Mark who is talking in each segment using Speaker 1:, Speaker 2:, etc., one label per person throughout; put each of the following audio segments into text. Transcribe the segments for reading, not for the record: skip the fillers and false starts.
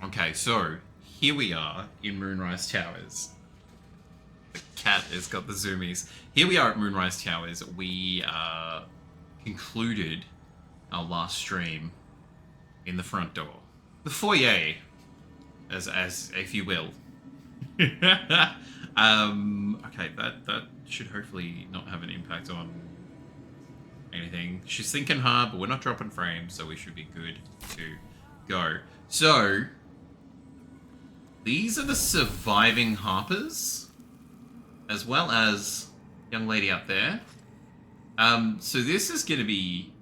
Speaker 1: Okay, so here we are in Moonrise Towers. The cat has got the zoomies. Here we are at Moonrise Towers. We concluded our last stream in the front door. The foyer, as if you will. Okay, that should hopefully not have an impact on anything. She's thinking hard, but we're not dropping frames, so we should be good to go. So, these are the surviving harpers, as well as young lady up there. So this is going to be...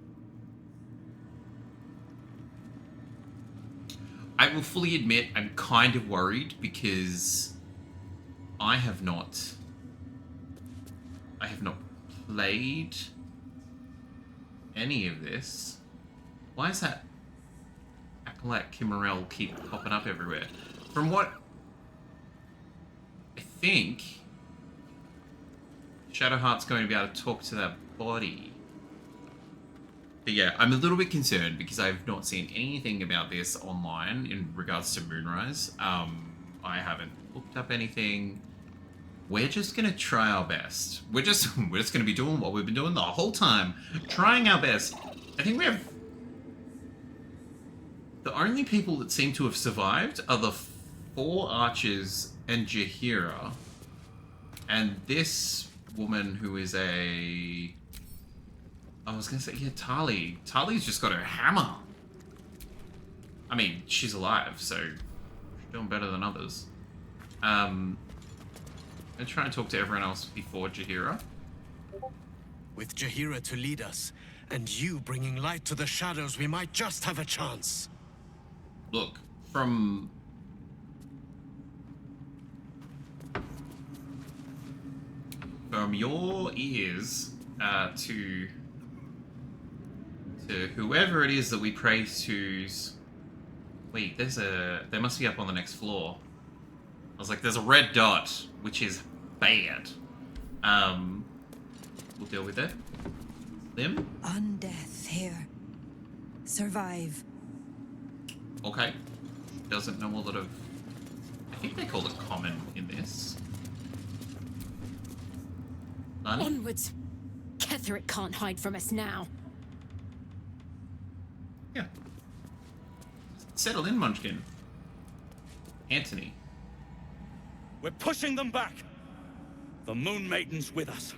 Speaker 1: I will fully admit I'm kind of worried because I have not played any of this. Why is that Acolyte Kimmerell keep popping up everywhere? From what I think, Shadowheart's going to be able to talk to that body. But yeah, I'm a little bit concerned because I've not seen anything about this online in regards to Moonrise. I haven't looked up anything. We're just gonna try our best. We're just gonna be doing what we've been doing the whole time, trying our best. I think we have the only people that seem to have survived are the 4 archers and Jaheira, and this woman who is I was gonna say, yeah, Tali. Tali's just got her hammer. I mean, she's alive, so she's doing better than others. And try and talk to everyone else before Jaheira.
Speaker 2: With Jaheira to lead us, and you bringing light to the shadows, we might just have a chance.
Speaker 1: Look, from your ears to whoever it is that we pray to's... Wait, they must be up on the next floor. I was like, there's a red dot, which is bad. We'll deal with it. Them?
Speaker 3: Undeath here. Survive.
Speaker 1: Okay. Doesn't know a lot of... I think they call it common in this. None?
Speaker 4: Onwards! Ketheric can't hide from us now.
Speaker 1: Yeah. Settle in, Munchkin. Anthony.
Speaker 5: We're pushing them back. The Moon Maiden's with us.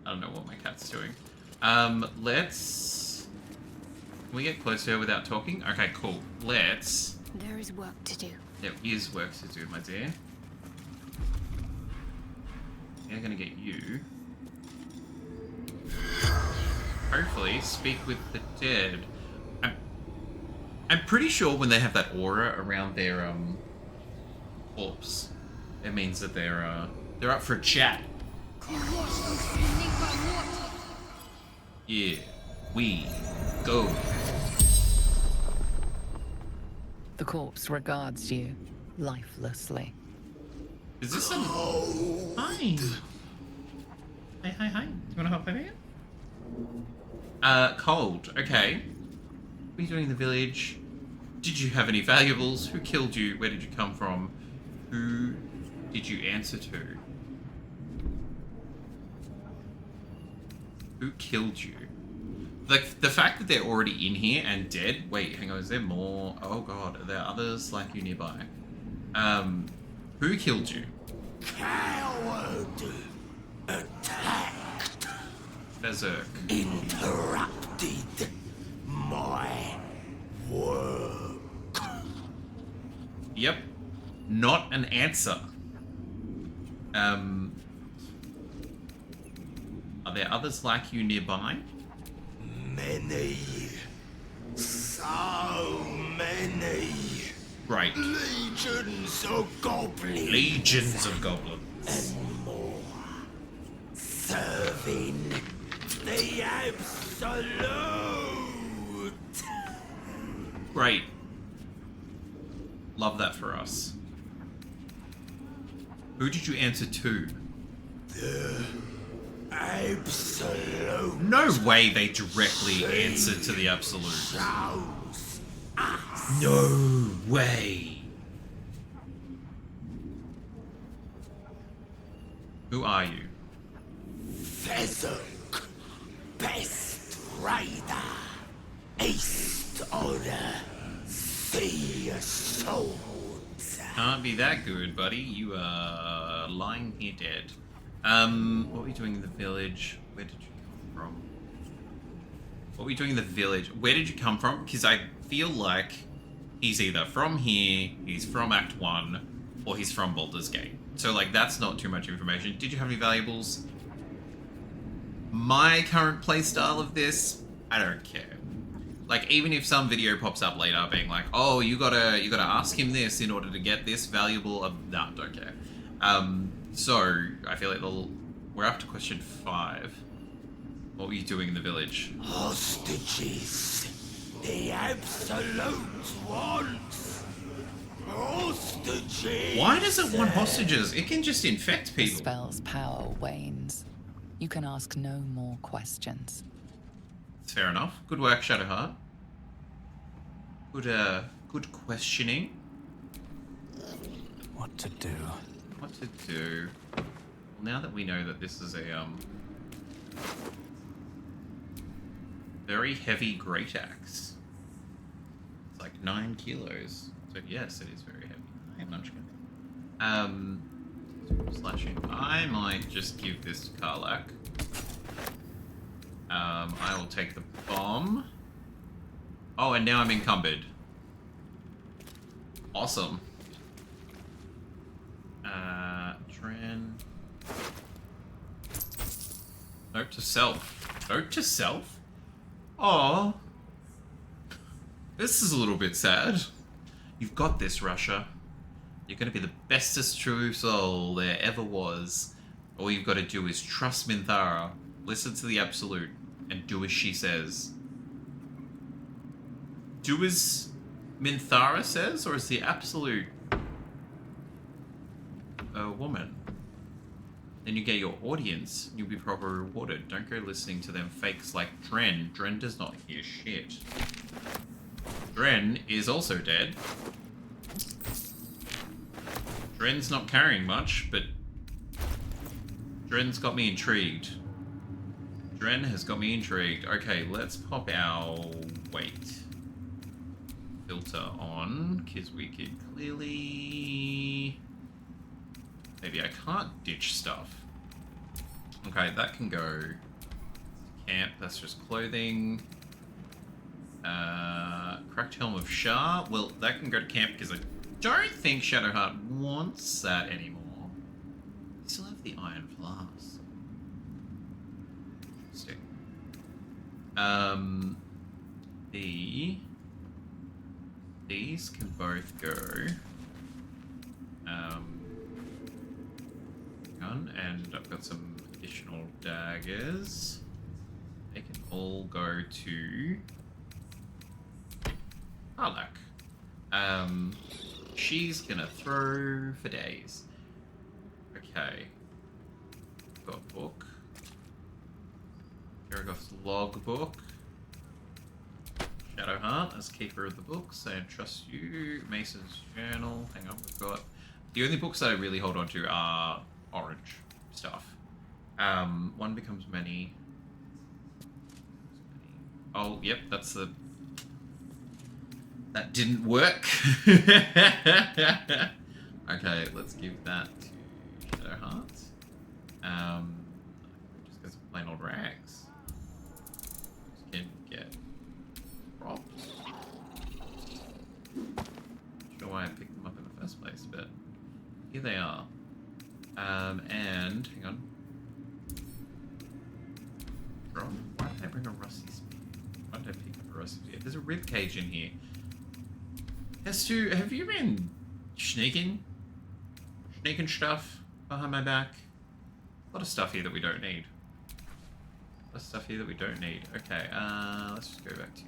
Speaker 1: I don't know what my cat's doing. Let's... Can we get close to her without talking? Okay, cool. Let's...
Speaker 4: There is work to do.
Speaker 1: There is work to do, my dear. They're gonna get you. Hopefully, speak with the dead. I'm pretty sure when they have that aura around their, corpse, it means that they're up for a chat. Yeah, we go.
Speaker 6: The corpse regards you lifelessly.
Speaker 1: Is this some... Hi. Hi. Do you want to hop over here? Cold. Okay. What are you doing in the village? Did you have any valuables? Who killed you? Where did you come from? Who did you answer to? Who killed you? Like, the fact that they're already in here and dead... Wait, hang on, is there more? Oh god, are there others like you nearby? Who killed you?
Speaker 2: Coward! Attacked!
Speaker 1: Berserk.
Speaker 2: Interrupted my work.
Speaker 1: Yep. Not an answer. Are there others like you nearby?
Speaker 2: Many. So many.
Speaker 1: Great.
Speaker 2: Legions of goblins.
Speaker 1: Legions of goblins.
Speaker 2: And more. Serving the absolute.
Speaker 1: Great. Love that for us. Who did you answer to?
Speaker 2: The absolute.
Speaker 1: No way they directly answered to the absolute.
Speaker 2: Shows us.
Speaker 1: No way. Who are you?
Speaker 7: Fezok, best rider, ace order, sea swords.
Speaker 1: Can't be that good, buddy. You are lying here dead. What were you doing in the village? Where did you come from? What were you doing in the village? Where did you come from? Because I feel like he's either from here, he's from Act 1, or he's from Baldur's Gate. So, like, that's not too much information. Did you have any valuables? My current playstyle of this, I don't care. Like, even if some video pops up later being like, oh, you gotta ask him this in order to get this valuable, no, don't care. So, I feel like we're up to question 5. What were you doing in the village?
Speaker 7: Hostages, the absolute ones. Hostages.
Speaker 1: Why does it want hostages? It can just infect
Speaker 6: The
Speaker 1: people.
Speaker 6: spell's power wanes. You can ask no more questions.
Speaker 1: Fair enough. Good work, Shadowheart. Good questioning.
Speaker 2: What to do?
Speaker 1: What to do? Well, now that we know that this is a very heavy great axe. It's like 9 kilos. So yes, it is very heavy. I'm not sure. Slashing. I might just give this to Karlak. I will take the bomb. Oh, and now I'm encumbered. Awesome. Tren. Note to self. Note to self? Oh. This is a little bit sad. You've got this, Russia. You're going to be the bestest true soul there ever was. All you've got to do is trust Minthara, listen to the Absolute, and do as she says. Do as Minthara says, or is the Absolute a woman? Then you get your audience, and you'll be properly rewarded. Don't go listening to them fakes like Dren. Dren does not hear shit. Dren is also dead. Dren's not carrying much, but Dren's got me intrigued. Dren has got me intrigued. Okay, let's pop our weight filter on, because we could clearly... Maybe I can't ditch stuff. Okay, that can go to camp. That's just clothing. Cracked Helm of Shah. Well, that can go to camp because I don't think Shadowheart wants that anymore. We still have the Iron Flask. Interesting. These can both go. And I've got some additional daggers. They can all go to Karlak. She's gonna throw for days. Okay. Got a book. Aragoth's logbook. Shadowheart as keeper of the books. I trust you. Mason's journal. Hang on, we've got... The only books that I really hold on to are orange stuff. One becomes many. Oh, yep, that's the... That didn't work. Okay, let's give that to Shadowheart. Just get some plain old rags. Just can get props. Not sure why I picked them up in the first place, but here they are. And hang on. Drop. Why did I bring a rusty spear? Why did I pick up a rusty spear? There's a rib cage in here. Hestu, have you been sneaking stuff behind my back? A lot of stuff here that we don't need. Okay, let's just go back to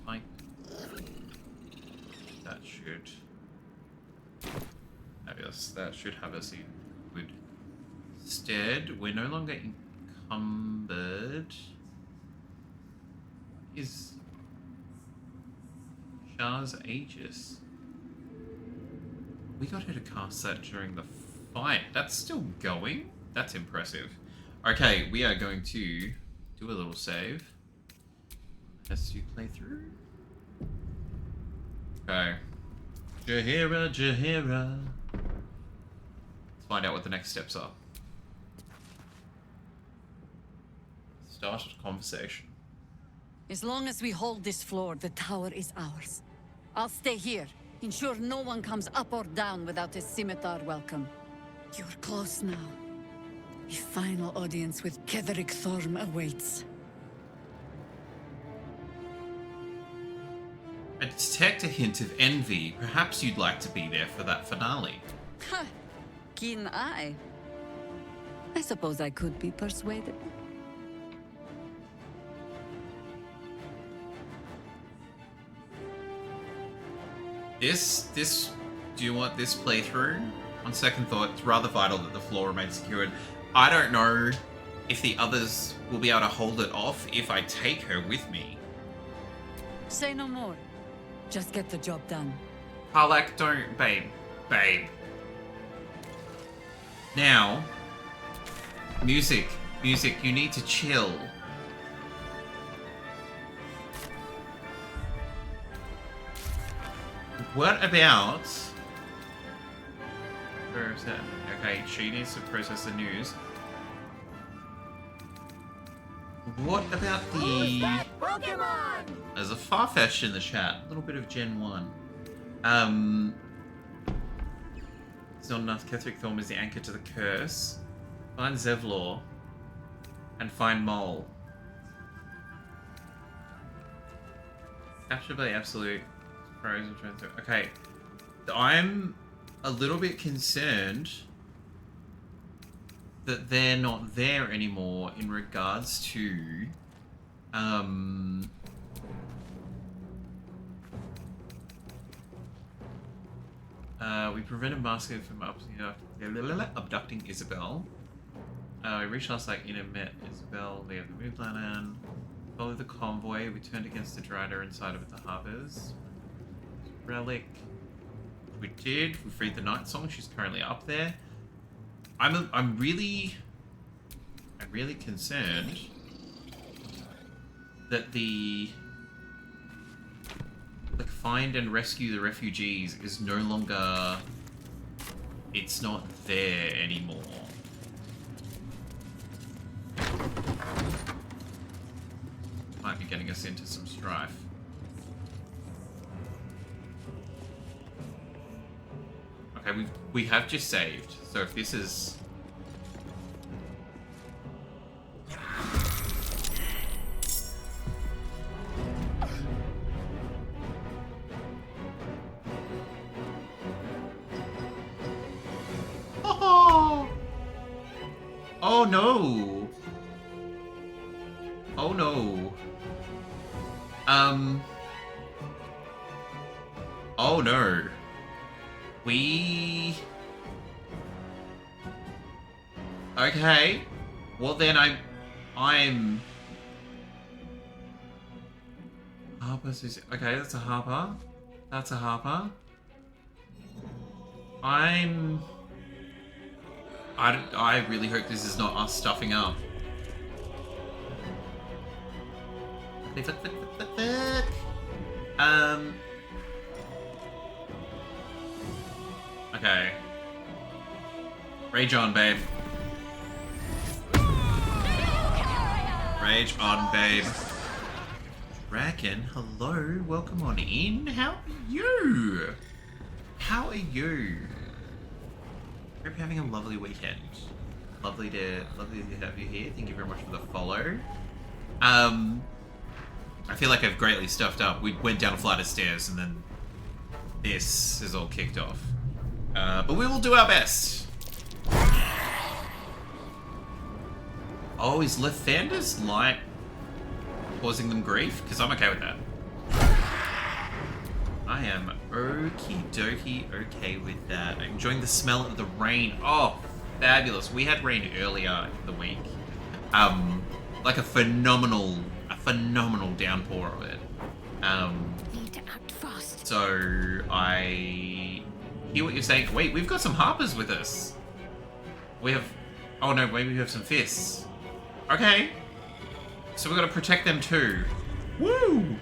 Speaker 1: type. That should... Fabulous. That should have us in good stead. We're no longer encumbered. Is Char's Aegis. We got her to cast that during the fight. That's still going? That's impressive. Okay, we are going to do a little save. Hestu playthrough. Okay. Jaheira. Let's find out what the next steps are. Start a conversation.
Speaker 8: As long as we hold this floor, the tower is ours. I'll stay here. Ensure no one comes up or down without a scimitar welcome. You're close now. A final audience with Ketheric Thorm awaits.
Speaker 1: I detect a hint of envy. Perhaps you'd like to be there for that finale.
Speaker 8: Ha! Keen eye. I suppose I could be persuaded.
Speaker 1: Do you want this playthrough? On second thought, it's rather vital that the floor remains secured. I don't know if the others will be able to hold it off if I take her with me.
Speaker 8: Say no more. Just get the job done.
Speaker 1: Harlak, don't, babe. Now, music, you need to chill. What about... Where is that? Okay, she needs to process the news. What about the...
Speaker 7: Pokemon!
Speaker 1: There's a Farfetch in the chat. A little bit of Gen 1. It's not enough. Ketheric Thorm is the anchor to the curse. Find Zevlor. And find Mole. Captured by the absolute... Frozen transfer. Okay. I'm a little bit concerned that they're not there anymore in regards to we prevented Masker from abducting Isabel. We reached last night in and met Isabel. They have the mood lantern. Followed the convoy. We turned against the Drider inside of the harbors. Relic. We did. We freed the Night Song. She's currently up there. I'm really concerned that the find and rescue the refugees is no longer. It's not there anymore. Might be getting us into some strife. Okay, we have just saved, so if this is... Oh! Oh no! Oh no. Oh no. Okay. Well then I'm Harper's is okay, that's a Harper. That's a Harper. I really hope this is not us stuffing up. Okay. Rage on, babe. Rage on, babe. Draken, hello, welcome on in. How are you? How are you? Hope you're having a lovely weekend. Lovely to have you here. Thank you very much for the follow. I feel like I've greatly stuffed up. We went down a flight of stairs and then this is all kicked off. But we will do our best. Oh, is Lathander's light causing them grief? Because I'm okay with that. I am okie dokie okay with that. I'm enjoying the smell of the rain. Oh, fabulous. We had rain earlier in the week. Like a phenomenal downpour of it.
Speaker 4: Need to act fast.
Speaker 1: So I hear what you're saying. Wait, we've got some harpers with us. We have... Oh no, maybe we have some fists. Okay. So we've got to protect them too. Woo!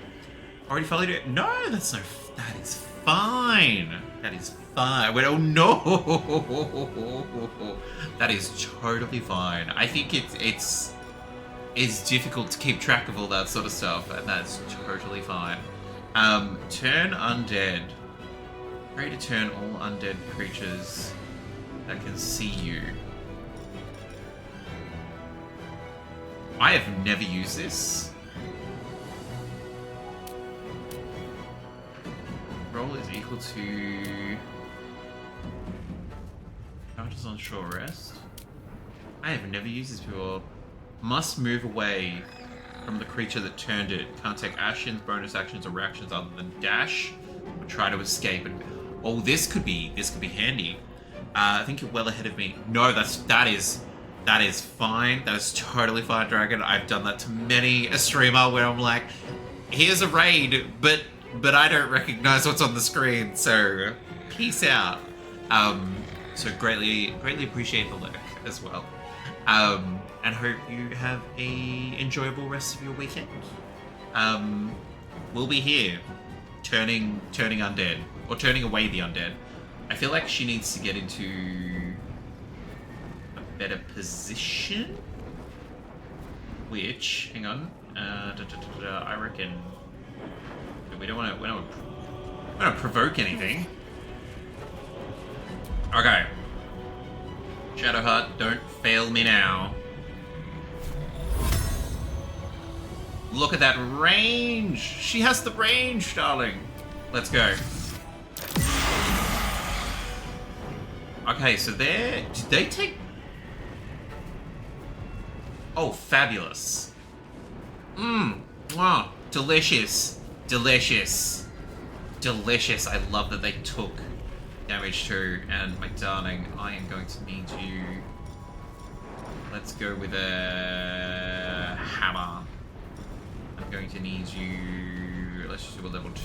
Speaker 1: Already followed it? No, that's no... That is fine. That is fine. Wait, oh no! That is totally fine. I think it's difficult to keep track of all that sort of stuff, and that's totally fine. Turn undead. Pray to turn all undead creatures that can see you. I have never used this. Roll is equal to... Charges on short rest. I have never used this before. Must move away from the creature that turned it. Can't take actions, bonus actions, or reactions other than dash or try to escape. And oh, this could be handy. I think you're well ahead of me. No, that is fine. That is totally fine, Dragon. I've done that to many a streamer where I'm like, here's a raid, but I don't recognize what's on the screen. So peace out. So greatly appreciate the lurk as well. And hope you have a enjoyable rest of your weekend. We'll be here, turning undead, or turning away the undead. I feel like she needs to get into a better position. Which, hang on, I reckon we don't want to provoke anything. Okay. Shadowheart, don't fail me now. Look at that range! She has the range, darling! Let's go. Okay, so did they take... Oh, fabulous. Wow, delicious. Delicious. Delicious. I love that they took damage too. And my darling, I am going to need you... Let's go with a hammer. I'm going to need you... Let's just do a level 2.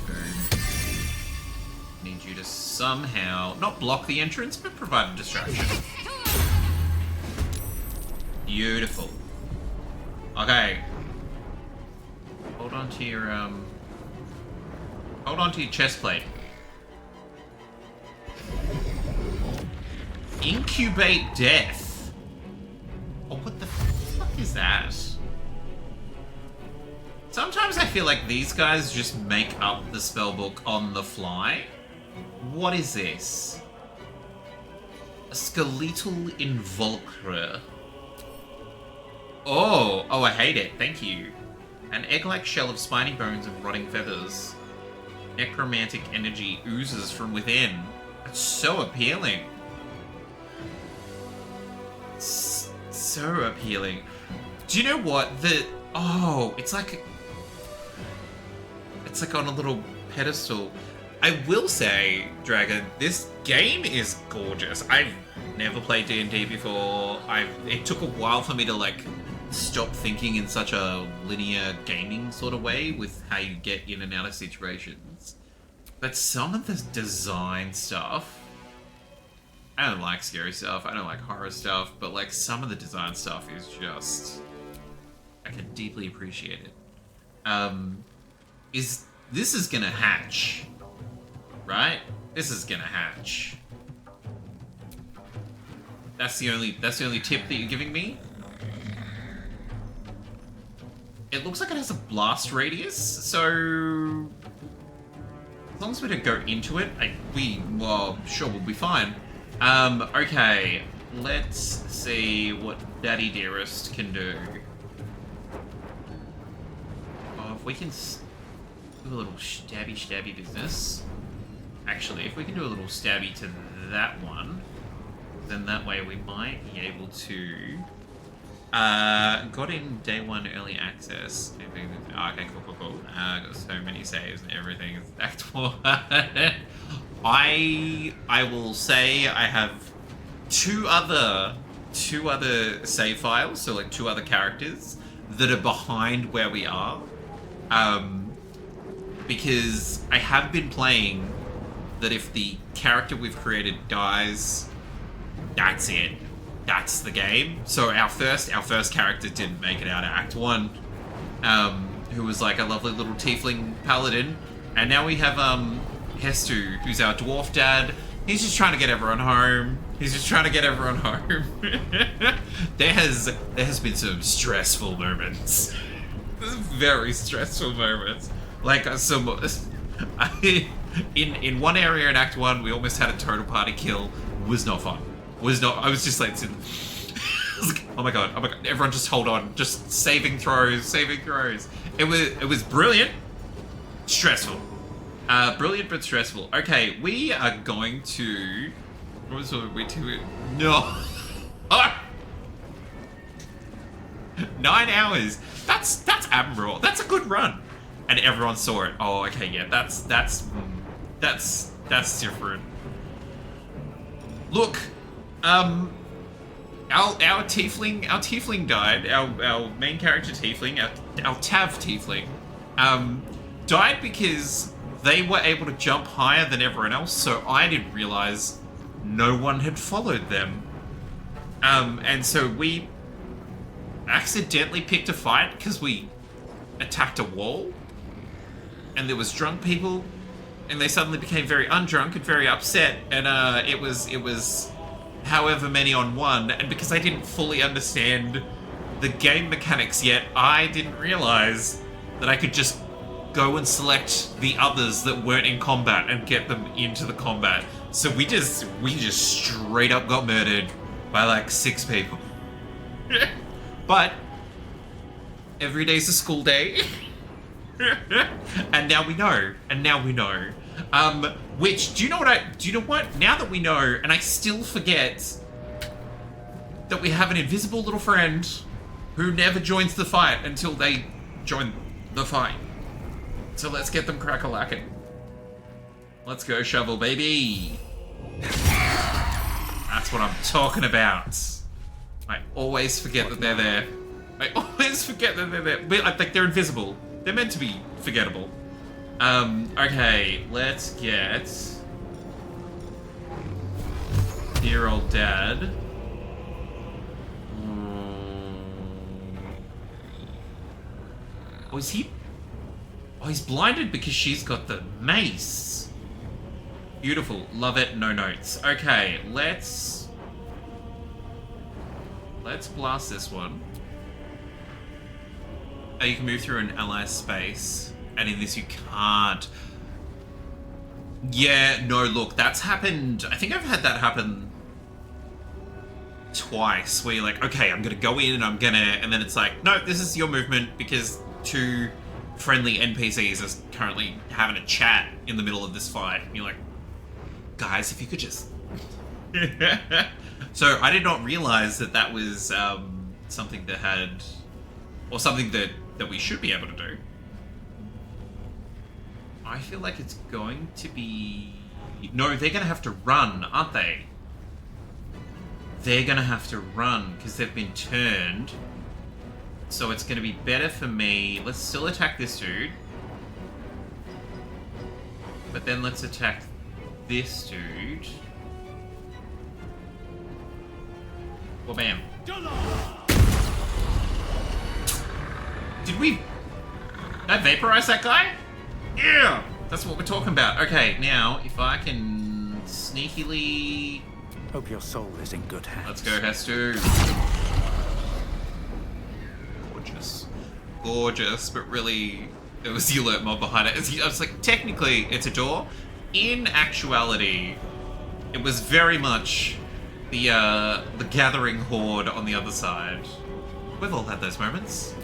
Speaker 1: Need you to somehow not block the entrance, but provide a distraction. Beautiful. Okay. Hold on to your chest plate. Incubate death. Oh, what the fuck is that? Sometimes I feel like these guys just make up the spellbook on the fly. What is this? A skeletal involucre. Oh, I hate it. Thank you. An egg-like shell of spiny bones and rotting feathers. Necromantic energy oozes from within. That's so appealing. So appealing. Do you know what? It's like on a little pedestal. I will say, Dragon, this game is gorgeous. I've never played D&D before. It took a while for me to like stop thinking in such a linear gaming sort of way with how you get in and out of situations. But some of the design stuff, I don't like scary stuff, I don't like horror stuff, but like some of the design stuff is just, I can deeply appreciate it. This is gonna hatch, right? This is gonna hatch. That's the only tip that you're giving me? It looks like it has a blast radius, so as long as we don't go into it, sure, we'll be fine. Okay, let's see what Daddy Dearest can do. Oh, if we can do a little stabby business. Actually, if we can do a little stabby to that one, then that way we might be able to... got in day 1 early access. Okay, cool. Got so many saves and everything. Act 1. I will say I have two other save files, so like 2 other characters that are behind where we are. because I have been playing that if the character we've created dies, that's it. That's the game. So our first character didn't make it out of Act 1, who was like a lovely little tiefling paladin. And now we have Hestu, who's our dwarf dad. He's just trying to get everyone home. There has been some stressful moments. Very stressful moments. Like in one area in Act 1, we almost had a total party kill. Was not fun. I was just like, oh my god, everyone just hold on. Just saving throws. It was brilliant. Stressful. Brilliant but stressful. Okay, we are going to... What was we to... No. Oh! 9 hours. That's admirable. That's a good run. And everyone saw it. Oh, okay, yeah. That's different. Look, our tiefling died. Our main character tiefling, our Tav tiefling, died because they were able to jump higher than everyone else. So I didn't realize no one had followed them. And so we accidentally picked a fight because we attacked a wall, and there was drunk people, and they suddenly became very undrunk and very upset, and it was however many on one, and because I didn't fully understand the game mechanics yet, I didn't realize that I could just go and select the others that weren't in combat and get them into the combat. So we just straight up got murdered by like 6 people. But every day's a school day. And now we know. Which, do you know what? Now that we know, and I still forget that we have an invisible little friend who never joins the fight until they join the fight. So let's get them crack-a-lacking. Let's go, shovel, baby. That's what I'm talking about. I always forget that they're there. But I think they're invisible. They're meant to be forgettable. Okay, let's get dear old dad. Oh, is he? Oh, he's blinded because she's got the mace. Beautiful, love it, no notes. Okay, let's blast this one. Oh, you can move through an ally space, and in this you can't. Yeah, no, look, that's happened. I think I've had that happen twice, where you're like, okay, I'm gonna go in and and then it's like, no, this is your movement because 2 friendly NPCs are currently having a chat in the middle of this fight. And you're like, guys, if you could just... So I did not realize that that was something that had... Or something that we should be able to do. I feel like it's going to be... No, they're going to have to run, aren't they? They're going to have to run because they've been turned. So it's going to be better for me. Let's still attack this dude. But then let's attack this dude. Well, bam. Did we... That vaporize that guy? Yeah! That's what we're talking about. Okay, now, if I can sneakily...
Speaker 9: Hope your soul is in good hands.
Speaker 1: Let's go, Hestu. Gorgeous. Gorgeous, but really, it was the alert mob behind it. I was like, technically, it's a door. In actuality, it was very much the gathering horde on the other side. We've all had those moments.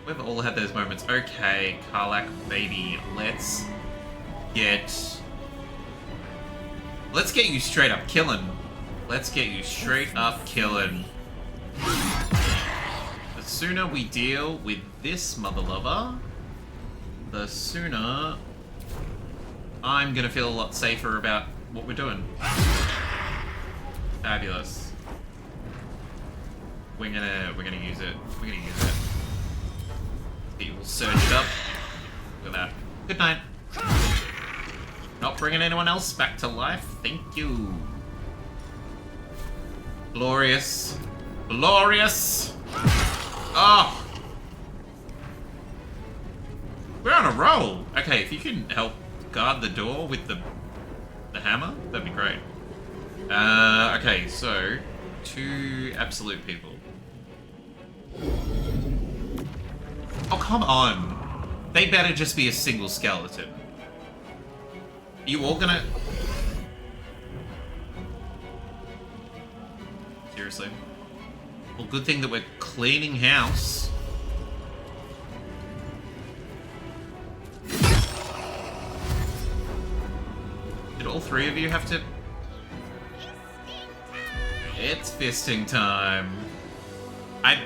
Speaker 1: We've all had those moments. Okay, Karlak, baby, let's get you straight up killing. Let's get you straight up killing. The sooner we deal with this mother lover, the sooner I'm gonna feel a lot safer about what we're doing. Fabulous. We're gonna use it. We're gonna use it. We'll surge it up. Look at that. Good night. Not bringing anyone else back to life. Thank you. Glorious. Glorious. Oh. We're on a roll. Okay, if you can help guard the door with the hammer, that'd be great. Okay, so 2 absolute people. Oh, come on. They better just be a single skeleton. You all gonna... Seriously? Well, good thing that we're cleaning house. Did all 3 of you have to... It's fisting time. I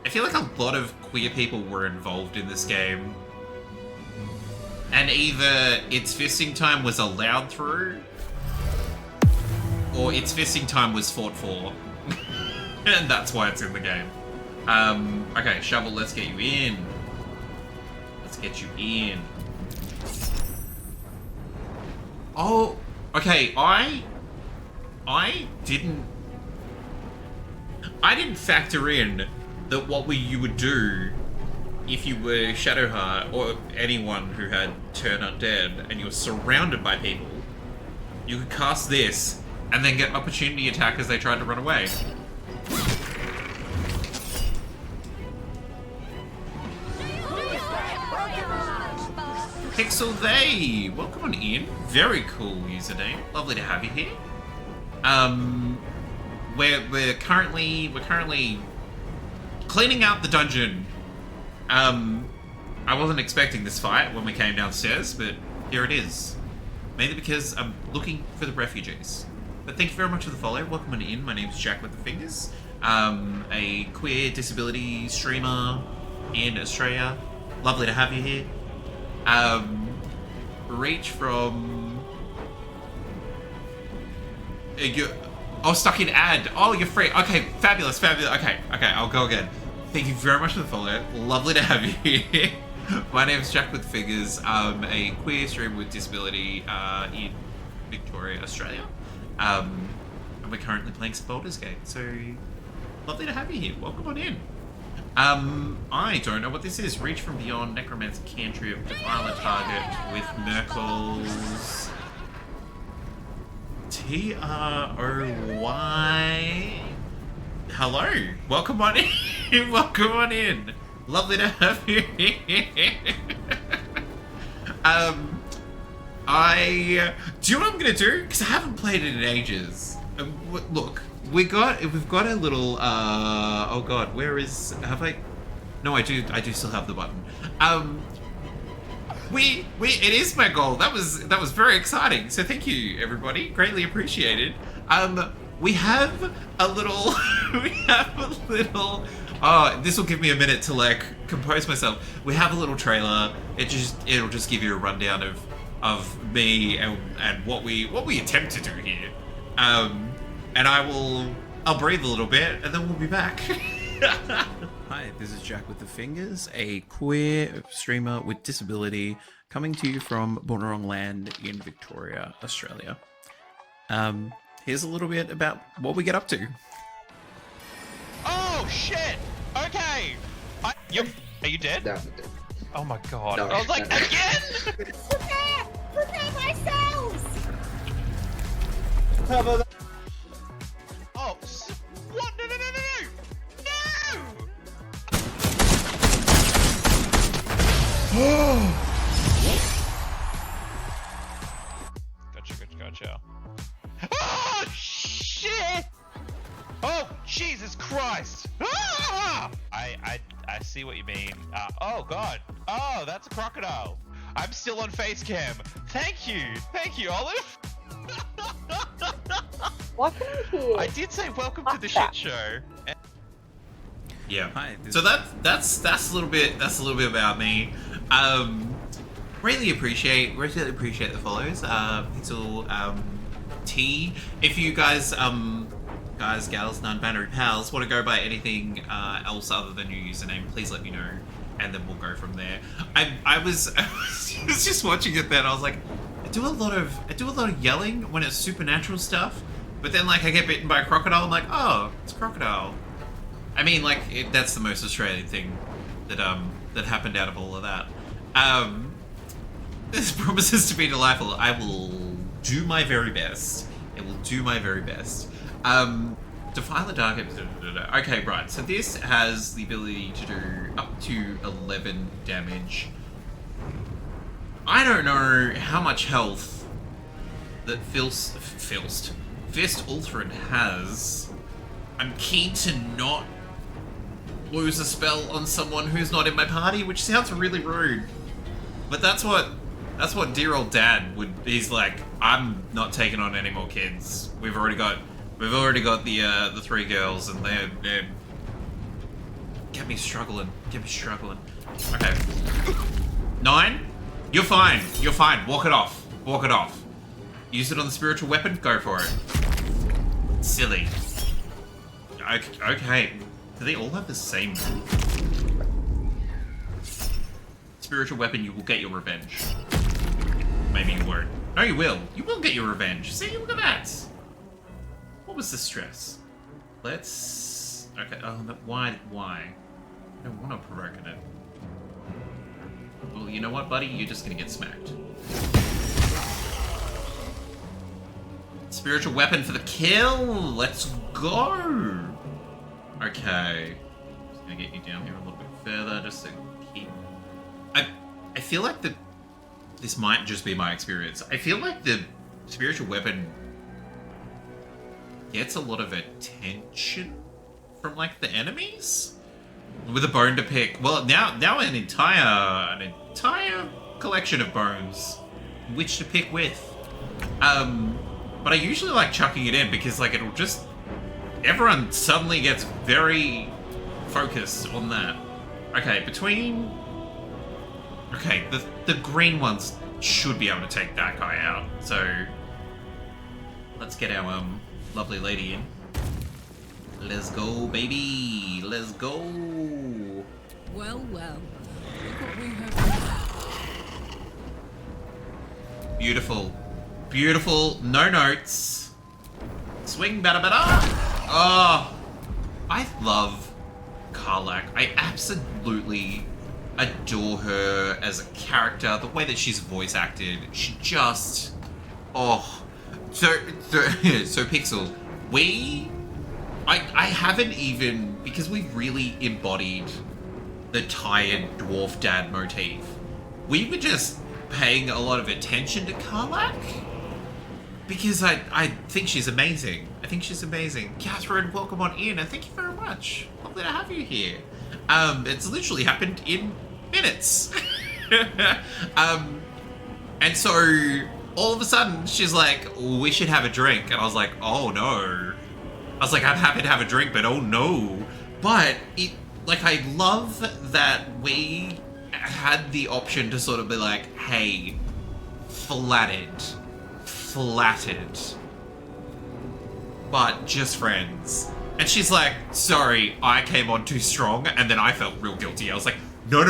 Speaker 1: feel like a lot of queer people were involved in this game. And either It's Fisting Time was allowed through, or It's Fisting Time was fought for. And that's why it's in the game. Okay, Shovel, let's get you in. Let's get you in. Oh, okay, I didn't factor in that what you would do if you were Shadowheart or anyone who had turned undead and you were surrounded by people. You could cast this and then get opportunity attack as they tried to run away. Pixel They, welcome on in. Very cool username. Lovely to have you here. We're currently cleaning out the dungeon. I wasn't expecting this fight when we came downstairs, but here it is. Mainly because I'm looking for the refugees. But thank you very much for the follow. Welcome on in. My name's Jack with the Fingers. A queer disability streamer in Australia. Lovely to have you here. Reach from... stuck in ad. Oh, you're free. Okay, fabulous. Okay, I'll go again. Thank you very much for the follow. Lovely to have you here. My name's Jack with Figures. I'm a queer streamer with disability in Victoria, Australia. And we're currently playing some Baldur's Gate, so lovely to have you here. Welcome on in. I don't know what this is. Reach from beyond, Necromancer Cantrip, defile a target with Merkel's TROY. Hello, welcome on in. Welcome on in. Lovely to have you here. Do you know what I'm gonna do? Because I haven't played it in ages. Look, we've got a little. Oh God, where is? Have I? No, I do still have the button. It is my goal. That was very exciting. So thank you, everybody. Greatly appreciated. We have a little. Oh, this will give me a minute to like compose myself. We have a little trailer. It'll just give you a rundown of me and what we attempt to do here. And I'll breathe a little bit and then we'll be back. Hi, this is Jack with the Fingers, a queer streamer with disability coming to you from Boonwurrung Land in Victoria, Australia. Here's a little bit about what we get up to.
Speaker 10: Oh shit! Okay! Are you dead?
Speaker 11: No.
Speaker 10: Oh my god.
Speaker 11: No.
Speaker 10: I was like, again?!
Speaker 4: Prepare myself!
Speaker 10: Oh, what? No! Gotcha. Oh, shit! Oh, Jesus Christ! Ah! I see what you mean. Oh, God. Oh, that's a crocodile. I'm still on face cam. Thank you, Olive.
Speaker 12: Welcome here.
Speaker 10: I did say welcome to the shit show.
Speaker 1: Yeah. Hi. So that's a little bit about me. Really appreciate the follows. Pixel T. If you guys gals, non-binary pals want to go by anything else other than your username, please let me know. and then we'll go from there. I was just watching it then. I was like, I do a lot of yelling when it's supernatural stuff, but then like I get bitten by a crocodile. I'm like, oh, it's a crocodile. I mean, like that's the most Australian thing that happened out of all of that. This promises to be delightful. I will do my very best. I will do my very best. Defile the Dark. Okay, right. So this has the ability to do up to 11 damage. I don't know how much health that Fist Ulthrin has. I'm keen to not lose a spell on someone who's not in my party, which sounds really rude. But that's what dear old dad would. He's like, I'm not taking on any more kids. We've already got the 3 girls, and they're get me struggling. Okay, 9. You're fine. You're fine. Walk it off. Walk it off. Use it on the spiritual weapon. Go for it. Silly. Okay. Do they all have the same move? Spiritual weapon, you will get your revenge. Maybe you won't. No, you will. You will get your revenge. See, look at that. What was the stress? Let's... Okay, oh, why? I don't want to provoke it. Well, you know what, buddy? You're just gonna get smacked. Spiritual weapon for the kill! Let's go! Okay. Just gonna get you down here a little bit further, just to keep... I feel like this might just be my experience. I feel like the spiritual weapon gets a lot of attention from, like, the enemies? With a bone to pick. Well, now an entire collection of bones which to pick with. But I usually like chucking it in because, like, it'll just... Everyone suddenly gets very focused on that. Okay, between... Okay, the green ones should be able to take that guy out. So, let's get our lovely lady in. Let's go, baby. Let's go.
Speaker 8: Well, well. Look what we have.
Speaker 1: Beautiful. Beautiful. No notes. Swing, bada bada. Oh, I love Karlach. I absolutely adore her as a character. The way that she's voice acted, she just... Oh. So Pixel, I haven't even... Because we've really embodied the tired dwarf dad motif. We were just paying a lot of attention to Karlach. Because I think she's amazing. I think she's amazing. Catherine, welcome on in, and thank you very much. Lovely to have you here. It's literally happened in minutes. And so all of a sudden she's like, we should have a drink. And I was like, oh no. I was like, I'm happy to have a drink, but oh no. But it, like, I love that we had the option to sort of be like, hey, flattered, but just friends. And she's like, sorry, I came on too strong, and then I felt real guilty. I was like, no.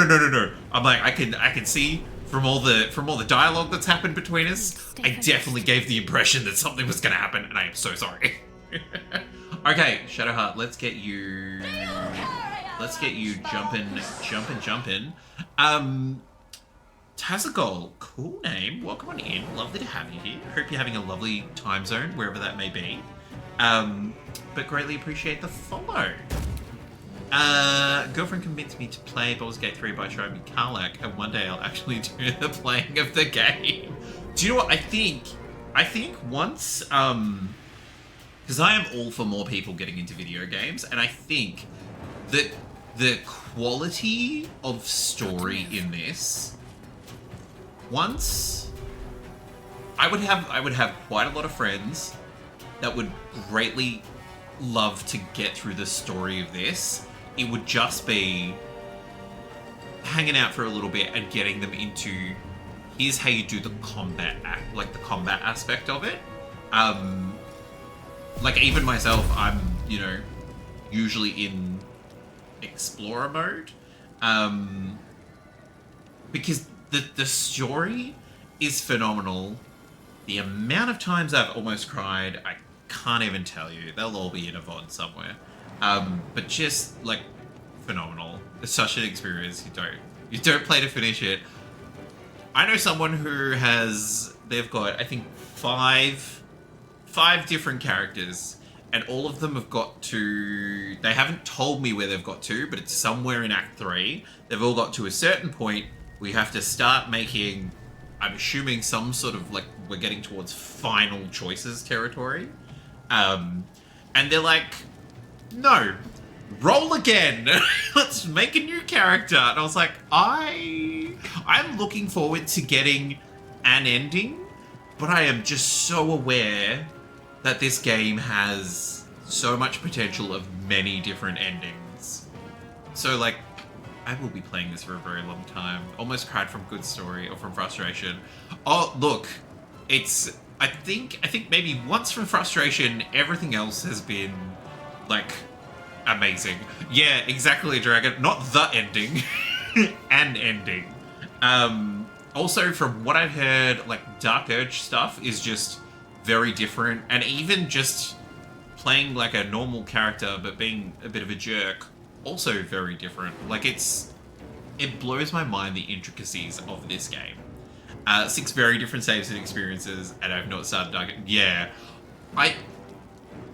Speaker 1: I'm like, I can see from all the dialogue that's happened between us, I definitely gave the impression that something was gonna happen, and I am so sorry. Okay, Shadowheart, let's get you jumping. Tazagol, cool name. Welcome on in. Lovely to have you here. Hope you're having a lovely time zone, wherever that may be. But greatly appreciate the follow. Girlfriend convinced me to play Baldur's Gate 3 by showing me Karlach, and one day I'll actually do the playing of the game. Do you know what I think? I think once, because I am all for more people getting into video games, and I think that the quality of story in this, once I would have quite a lot of friends that would greatly love to get through the story of this. It would just be hanging out for a little bit and getting them into, here's how you do the combat aspect of it. Like, even myself, I'm, usually in explorer mode. Because the story is phenomenal. The amount of times I've almost cried, I can't even tell you. They'll all be in a VOD somewhere. But just like phenomenal. It's such an experience. You don't play to finish it. I know someone who they've got, I think, five different characters, and all of them have got to, they haven't told me where they've got to, but it's somewhere in Act 3. They've all got to a certain point. We have to start making, I'm assuming, some sort of, like, we're getting towards final choices territory. And they're like, no, roll again. Let's make a new character. And I was like, I'm looking forward to getting an ending, but I am just so aware that this game has so much potential of many different endings. So, like, I will be playing this for a very long time. Almost cried from good story or from frustration. Oh, look, I think maybe once from frustration, everything else has been, like, amazing. Yeah, exactly, Dragon. Not the ending. An ending. Also, from what I've heard, like, Dark Urge stuff is just very different. And even just playing like a normal character but being a bit of a jerk, also very different. Like, it blows my mind, the intricacies of this game. 6 very different saves and experiences, and I've not started Dark Urge. Yeah.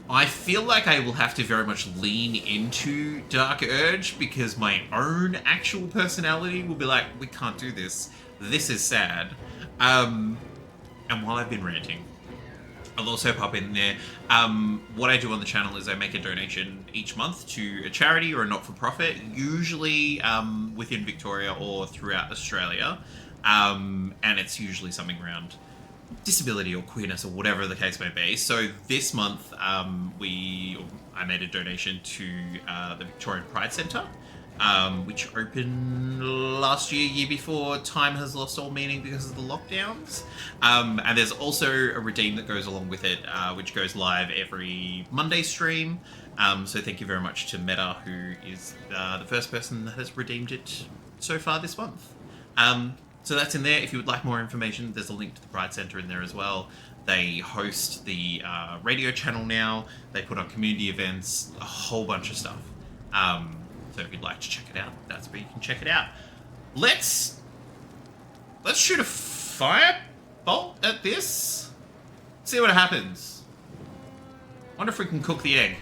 Speaker 1: I feel like I will have to very much lean into Dark Urge because my own actual personality will be like, we can't do this. This is sad. And while I've been ranting, I'll also pop in there. What I do on the channel is I make a donation each month to a charity or a not-for-profit, usually within Victoria or throughout Australia. And it's usually something around disability or queerness or whatever the case may be. So this month, I made a donation to the Victorian Pride Centre, which opened last year before. Time has lost all meaning because of the lockdowns. And there's also a redeem that goes along with it, which goes live every Monday stream. So thank you very much to Meta, who is the first person that has redeemed it so far this month. So that's in there. If you would like more information, there's a link to the Pride Centre in there as well. They host the radio channel now. They put on community events, a whole bunch of stuff. So if you'd like to check it out, that's where you can check it out. Let's shoot a firebolt at this. See what happens. Wonder if we can cook the egg.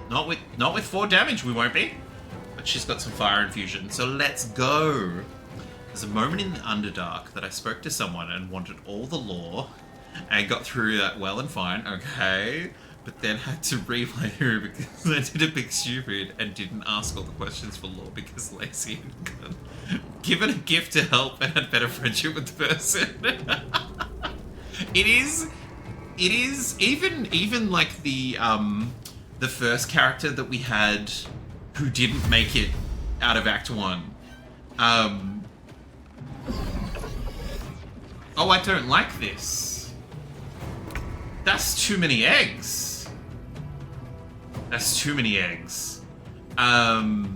Speaker 1: Not with 4 damage, we won't be. But she's got some fire infusion, so let's go. There's a moment in the Underdark that I spoke to someone and wanted all the lore, and got through that well and fine, okay, but then had to replay through because I did a big stupid and didn't ask all the questions for lore because lazy and got given a gift to help and had better friendship with the person. It is even like the first character that we had who didn't make it out of Act 1. Oh, I don't like this. That's too many eggs. That's too many eggs. Oh,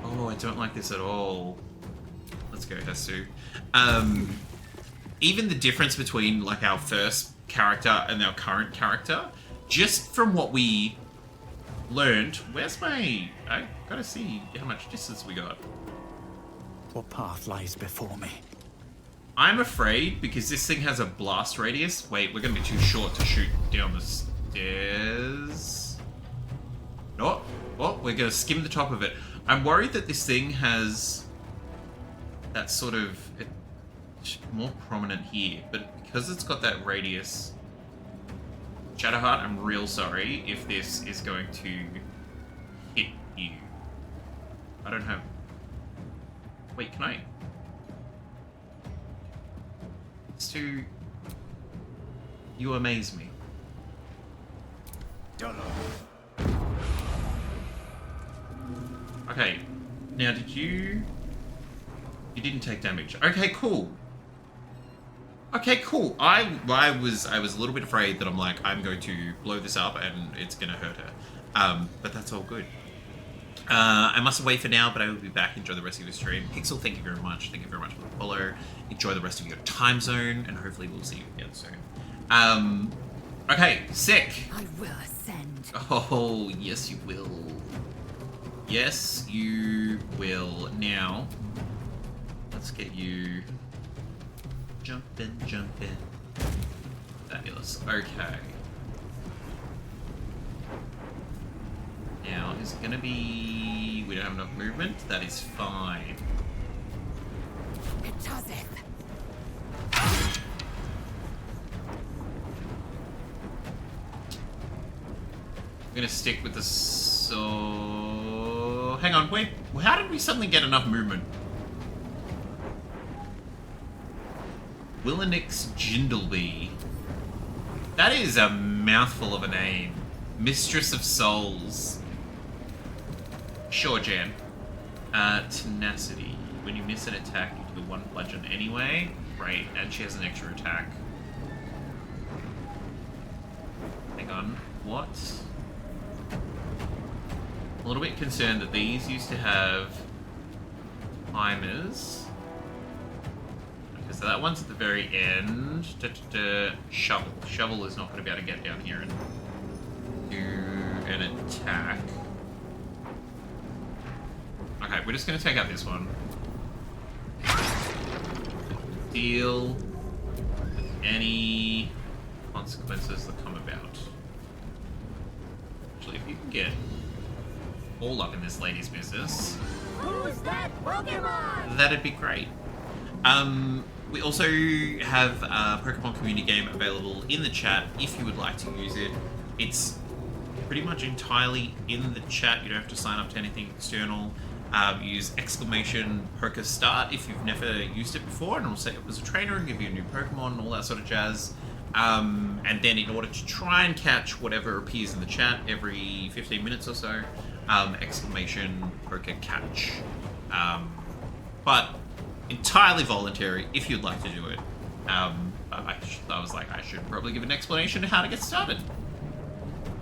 Speaker 1: I don't like this at all. Let's go, Hestu. Even the difference between like our first character and our current character, just from what we learned, I gotta see how much distance we got.
Speaker 9: What path lies before me?
Speaker 1: I'm afraid because this thing has a blast radius. Wait, we're gonna be too short to shoot down the stairs. No, well, we're gonna skim the top of it. I'm worried that this thing has that sort of it's more prominent here, but because it's got that radius. Shadowheart, I'm real sorry if this is going to hit you. I don't have... Wait, can I... It's too... You amaze me. Okay, now did you... You didn't take damage. Okay, cool. Okay, cool. I was a little bit afraid that I'm going to blow this up and it's gonna hurt her. But that's all good. I must away for now, but I will be back. Enjoy the rest of your stream. Pixel, thank you very much. Thank you very much for the follow. Enjoy the rest of your time zone, and hopefully we'll see you again soon. Okay, sick.
Speaker 8: I will ascend.
Speaker 1: Oh, yes you will. Yes, you will. Now, let's get you jumping. Fabulous. Okay. Now, is it going to be... We don't have enough movement? That is fine. I'm going to stick with the... So... Hang on, wait. How did we suddenly get enough movement? Willinix Jindleby. That is a mouthful of a name. Mistress of Souls. Sure, Jan. Tenacity. When you miss an attack, you do 1 bludgeon anyway. Great, and she has an extra attack. Hang on. What? A little bit concerned that these used to have timers. Okay, so that one's at the very end. Shovel. Shovel is not going to be able to get down here and do an attack. Okay, we're just going to take out this one. Deal any consequences that come about. Actually, if you can get all up in this lady's business,
Speaker 4: Who's that Pokemon?
Speaker 1: that'd be great. We also have a Pokemon community game available in the chat if you would like to use it. It's pretty much entirely in the chat. You don't have to sign up to anything external. Use !PokeStart if you've never used it before, and it'll set you up as a trainer and give you a new Pokemon and all that sort of jazz. And then in order to try and catch whatever appears in the chat every 15 minutes or so, !PokeCatch. But entirely voluntary if you'd like to do it. I was like, I should probably give an explanation of how to get started.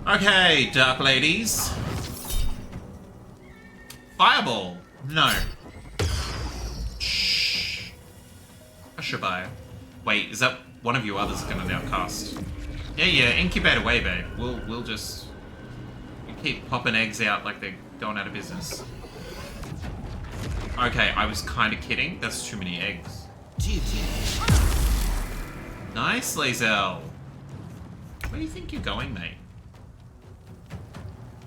Speaker 1: Okay, Dark Ladies. Fireball. No. Shh. Hushabye. Wait, is that one of you others gonna now cast? Yeah, incubate away, babe. We'll just... You keep popping eggs out like they're going out of business. Okay, I was kind of kidding. That's too many eggs. Nice, Lazel. Where do you think you're going, mate?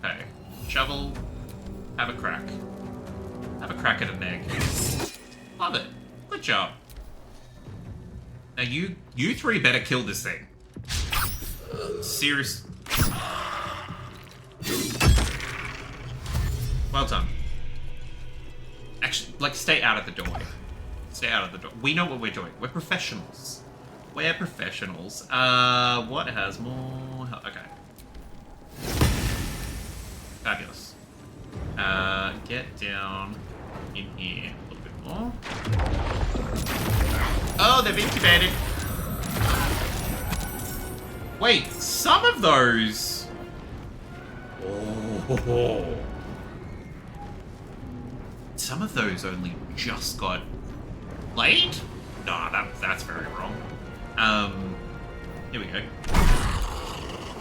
Speaker 1: Okay. Shovel. Have a crack. Have a crack at an egg. Love it. Good job. Now you three better kill this thing. Serious. Well done. Actually, like, stay out of the doorway. Stay out of the door. We know what we're doing. We're professionals. We're professionals. What has more? Okay. Fabulous. Get down in here a little bit more. Oh, they've incubated. Wait, some of those. Oh. Some of those only just got laid? Nah, that's very wrong. Here we go.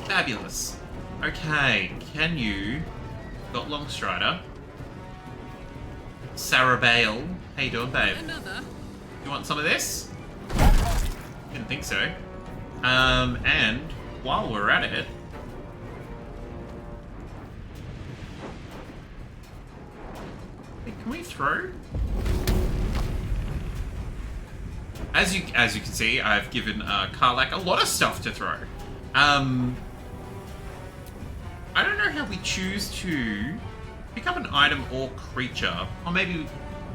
Speaker 1: Fabulous. Okay, can you... Got Longstrider. Sarah Bale. How you doing, babe?
Speaker 8: Another.
Speaker 1: You want some of this? Didn't think so. And while we're at it... Hey, can we throw? As you can see, I've given Karlak a lot of stuff to throw. I don't know how we choose to pick up an item or creature, or maybe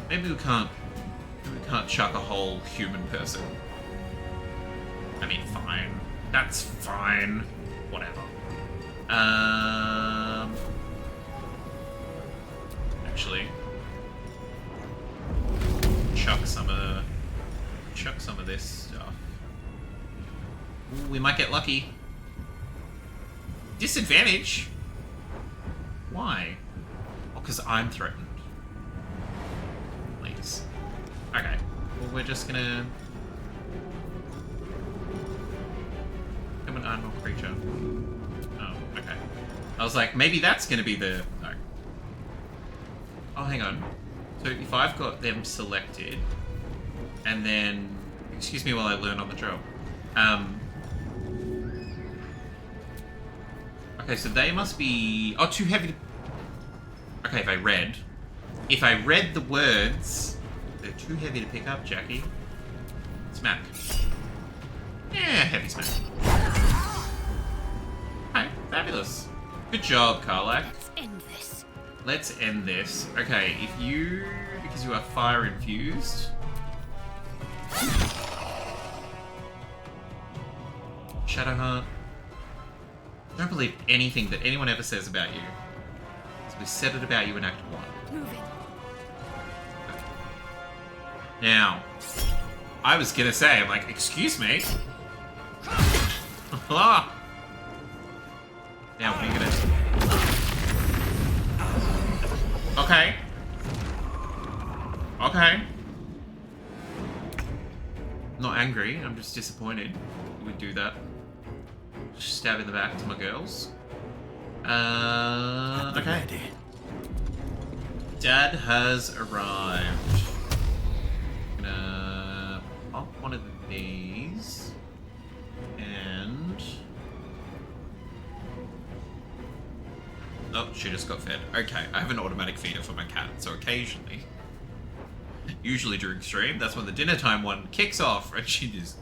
Speaker 1: we can't chuck a whole human person. I mean, fine. That's fine. Whatever. Actually, chuck some of this stuff. Ooh, we might get lucky. Disadvantage? Why? Oh, because I'm threatened. Please. Okay. Well, we're just gonna... Become an animal creature. Oh, okay. I was like, maybe that's gonna be the... No. Oh, hang on. So if I've got them selected, and then... Excuse me while I learn on the job. Okay, so they must be... Oh, too heavy to... Okay, if I read the words, they're too heavy to pick up, Jackie. Smack. Yeah, heavy smack. Okay, fabulous. Good job, Karlak.
Speaker 4: Let's end this.
Speaker 1: Let's end this. Okay, if you... Because you are fire infused... Shadowheart. I don't believe anything that anyone ever says about you. So we said it about you in Act 1.
Speaker 4: Move it.
Speaker 1: Now, I was gonna say, I'm like, excuse me? Ah. Now, what are you gonna... Okay. Okay. Not angry, I'm just disappointed you would do that. Stab in the back to my girls. Okay.
Speaker 9: Ready.
Speaker 1: Dad has arrived. I'm gonna pop one of these. And... Oh, she just got fed. Okay, I have an automatic feeder for my cat, so occasionally, usually during stream, that's when the dinner time one kicks off, and she just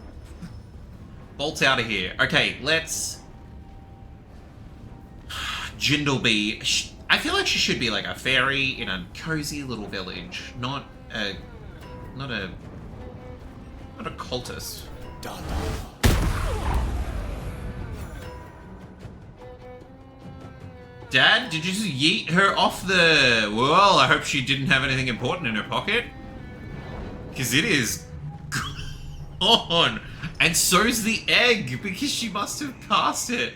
Speaker 1: bolts out of here. Okay, let's... Jindalby. I feel like she should be like a fairy in a cozy little village, not a cultist. Dad, did you just yeet her off the... Well, I hope she didn't have anything important in her pocket. Because it is gone. And so's the egg, because she must have cast it.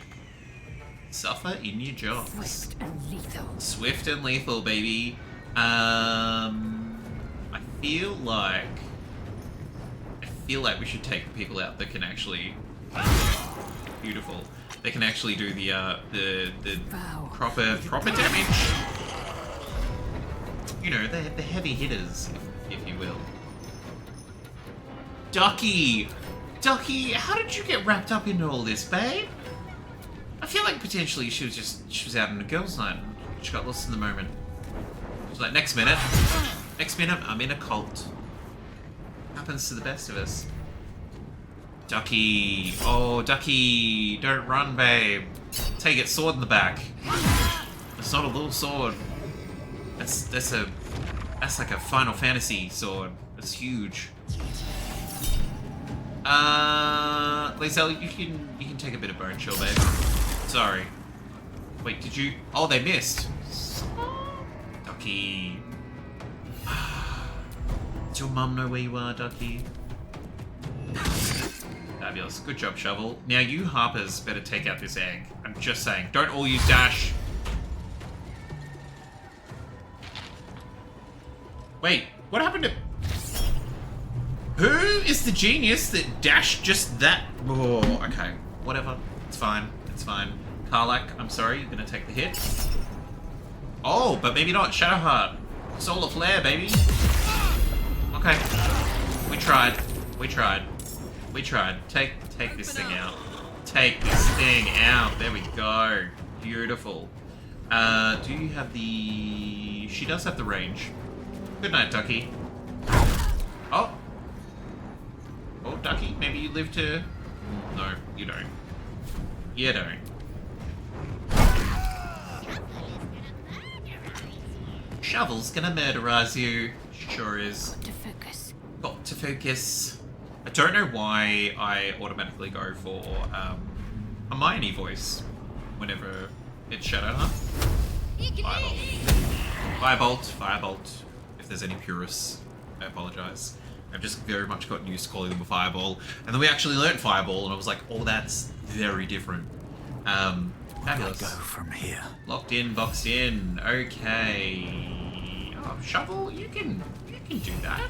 Speaker 1: Suffer in your jobs.
Speaker 4: Swift and lethal.
Speaker 1: Swift and lethal, baby. I feel like we should take people out that can actually... Beautiful. They can actually do the proper damage. You know, the heavy hitters, if you will. Ducky! Ducky, how did you get wrapped up into all this, babe? I feel like potentially she was out on a girls' night and she got lost in the moment. She's like, next minute, I'm in a cult. Happens to the best of us. Ducky, oh Ducky, don't run, babe. Take it, sword in the back. It's not a little sword. That's like a Final Fantasy sword. It's huge. Lizelle, you can take a bit of bone chill, babe. Sorry. Wait, did you? Oh, they missed. Ducky. Does your mum know where you are, Ducky? Fabulous. Good job, Shovel. Now you Harpers better take out this egg. I'm just saying. Don't all use dash. Wait, what happened to... Who is the genius that dashed just that? Oh, okay. Whatever. It's fine. It's fine. Karlak, I'm sorry. You're gonna take the hit. Oh, but maybe not. Shadowheart. Solar Flare, baby. Okay. We tried. We tried. We tried. Take this thing out. Take this thing out. There we go. Beautiful. Do you have the... She does have the range. Good night, Ducky. Oh. Oh, Ducky, maybe you live to... No, you don't. You don't. Shovel's gonna murderize you. Sure is.
Speaker 4: Got to focus.
Speaker 1: Got to focus. I don't know why I automatically go for Hermione voice whenever it's Shadowheart. Firebolt. Firebolt. If there's any purists, I apologize. I've just very much gotten used to calling them a fireball. And then we actually learnt fireball and I was like, oh, that's very different.
Speaker 9: Where do I
Speaker 1: Fabulous.
Speaker 9: go from here?
Speaker 1: Locked in, boxed in. Okay. Oh, shovel, you can do that.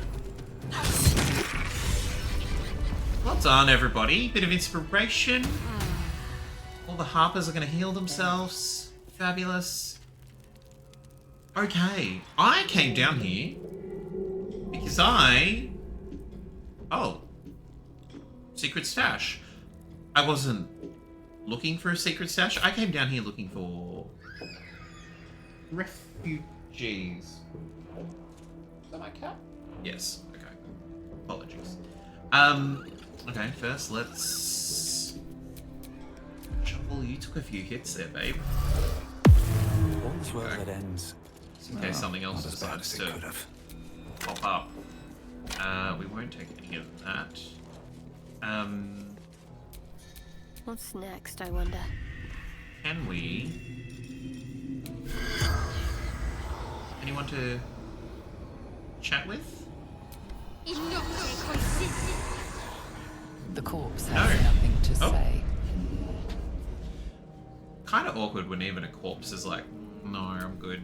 Speaker 1: Well done, everybody. Bit of inspiration. All the harpers are going to heal themselves. Fabulous. Okay, I came down here because oh, secret stash. I wasn't looking for a secret stash. I came down here looking for refugees. Is that my cat? Yes. Okay. Apologies. Okay. First, let's shuffle. You took a few hits there, babe.
Speaker 9: All's well that ends.
Speaker 1: Just in case something else
Speaker 9: Not as bad
Speaker 1: decides
Speaker 9: as it
Speaker 1: to
Speaker 9: could have.
Speaker 1: pop up. We won't take any of that.
Speaker 4: What's next, I wonder?
Speaker 1: Can we? Anyone to chat with?
Speaker 6: The corpse
Speaker 1: No.
Speaker 6: has nothing to
Speaker 1: Oh.
Speaker 6: say.
Speaker 1: Kind of awkward when even a corpse is like, no, I'm good.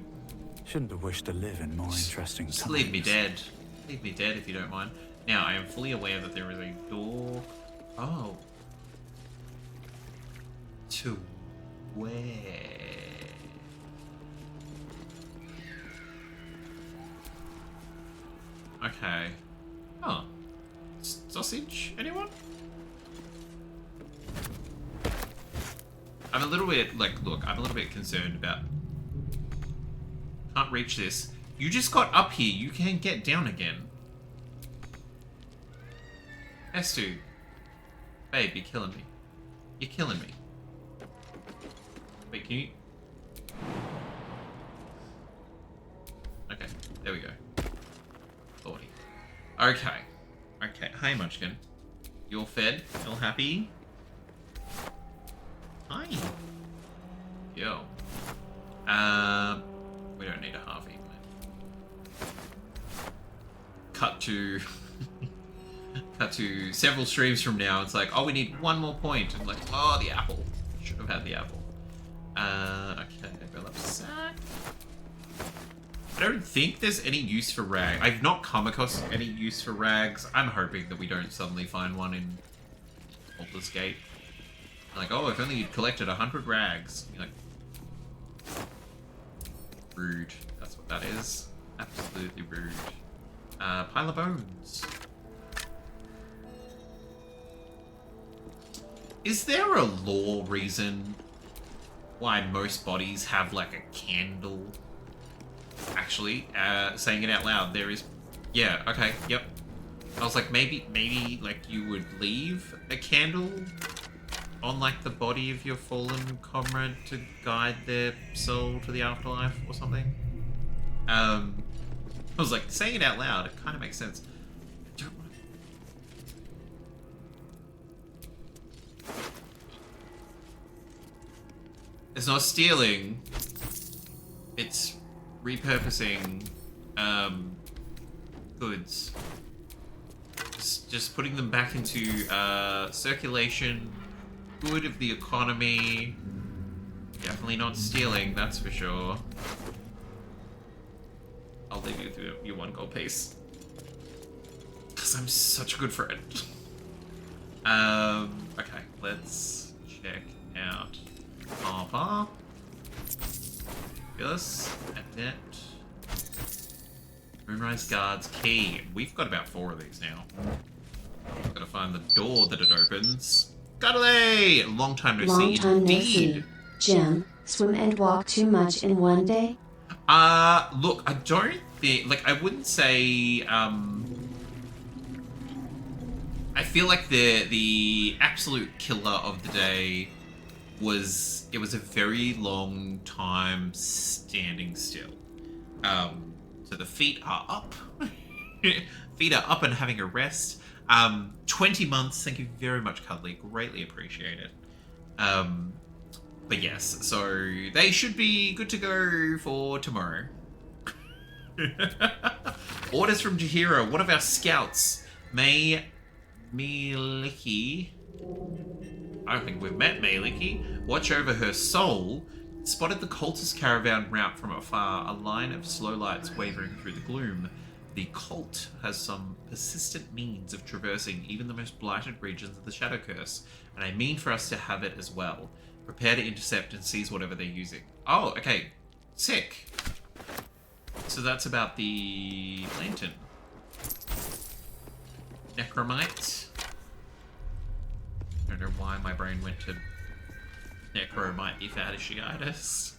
Speaker 9: Shouldn't have wished to live in more interesting
Speaker 1: Just
Speaker 9: times.
Speaker 1: leave me dead. Leave me dead if you don't mind. Now, I am fully aware that there is a door. Oh. To where? Okay. Oh. Sausage? Anyone? I'm a little bit, like, look, I'm a little bit concerned about... Can't reach this. You just got up here. You can get down again. Hestu. Babe, you're killing me. You're killing me. Wait, can you... Okay, there we go. 40. Okay. Okay, hi Munchkin. You're fed? Feel happy? Hi. Yo. We don't need a half even. Cut to... Cut to several streams from now. It's like, oh, we need one more point. And like, oh, the apple. Should have had the apple. Okay, fill up sack. I don't think there's any use for rags. I've not come across any use for rags. I'm hoping that we don't suddenly find one in Altar's Gate. Like, oh, if only you'd collected 100 rags. You're like, rude. That's what that is. Absolutely rude. Pile of bones. Is there a lore reason why most bodies have like a candle? Actually, saying it out loud, there is... Yeah, okay, yep. I was like, maybe like you would leave a candle on like the body of your fallen comrade to guide their soul to the afterlife or something. I was like, saying it out loud, it kind of makes sense. I don't want to... It's not stealing. It's repurposing goods. Just putting them back into circulation, good of the economy. Definitely not stealing, that's for sure. I'll leave you with your 1 gold piece. Because I'm such a good friend. Okay, let's check out Harper. Fabulous. Adept. Moonrise Guard's key. We've got about 4 of these now. Gotta find the door that it opens. Cuddly! Long time no see.
Speaker 11: Long time no
Speaker 1: Indeed.
Speaker 11: see. Jim, swim and walk too much in one day?
Speaker 1: Look, I don't think, like, I wouldn't say, I feel like the absolute killer of the day was, it was a very long time standing still. So the feet are up. Feet are up and having a rest. 20 months, thank you very much, Cuddly. Greatly appreciate it. But yes, so they should be good to go for tomorrow. Orders from Jahira, one of our scouts. May Miliki I don't think we've met Maliki. Watch over her soul. Spotted the cultist caravan route from afar, a line of slow lights wavering through the gloom. The cult has some persistent means of traversing even the most blighted regions of the Shadow Curse, and I mean for us to have it as well. Prepare to intercept and seize whatever they're using. Oh, okay. Sick. So that's about the lantern. Necromite. I don't know why my brain went to Necromite fetishitis.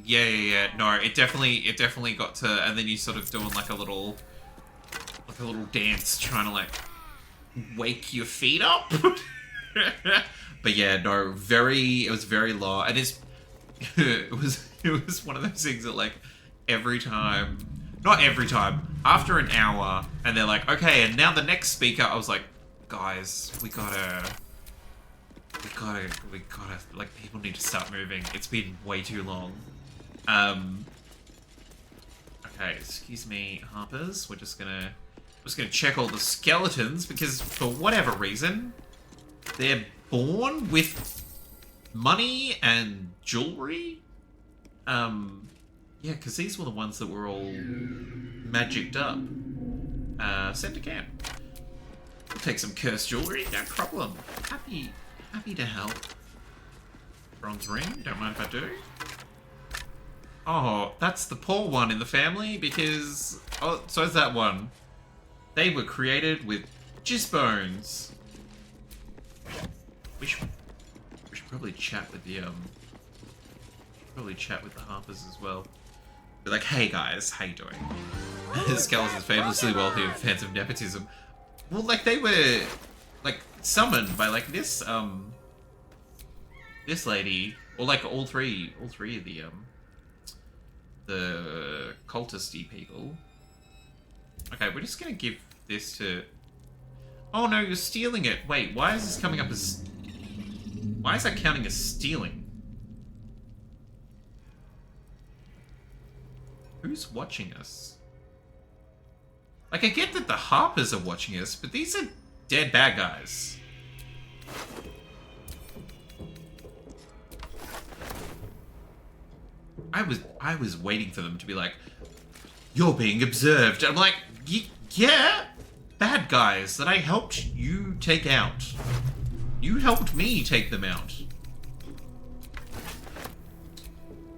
Speaker 1: Yeah. No, it definitely got to, and then you sort of doing like a little dance, trying to like wake your feet up. But yeah, no, it was very low, and it was one of those things that like not every time, after an hour, and they're like, okay, and now the next speaker, I was like, guys, we gotta, like, people need to start moving. It's been way too long. Okay, excuse me, Harpers. We're just gonna check all the skeletons, because for whatever reason, they're born with money and jewelry. Yeah, because these were the ones that were all magicked up. Send to camp. We'll take some cursed jewelry, no problem. Happy to help. Bronze ring, don't mind if I do. Oh, that's the poor one in the family, because... Oh, so is that one. They were created with jizz bones. We should probably chat with the, Harpers as well. Be like, hey guys, how you doing? Skeletons famously wealthy and fans of nepotism. Well, like, they were, like, summoned by, like, this lady, or, like, all three of the cultisty people. Okay, we're just gonna give this to... Oh, no, you're stealing it. Wait, why is this coming up as... Why is that counting as stealing? Who's watching us? Like, I get that the Harpers are watching us, but these are dead bad guys. I was waiting for them to be like, you're being observed. I'm like, yeah, bad guys that I helped you take out. You helped me take them out.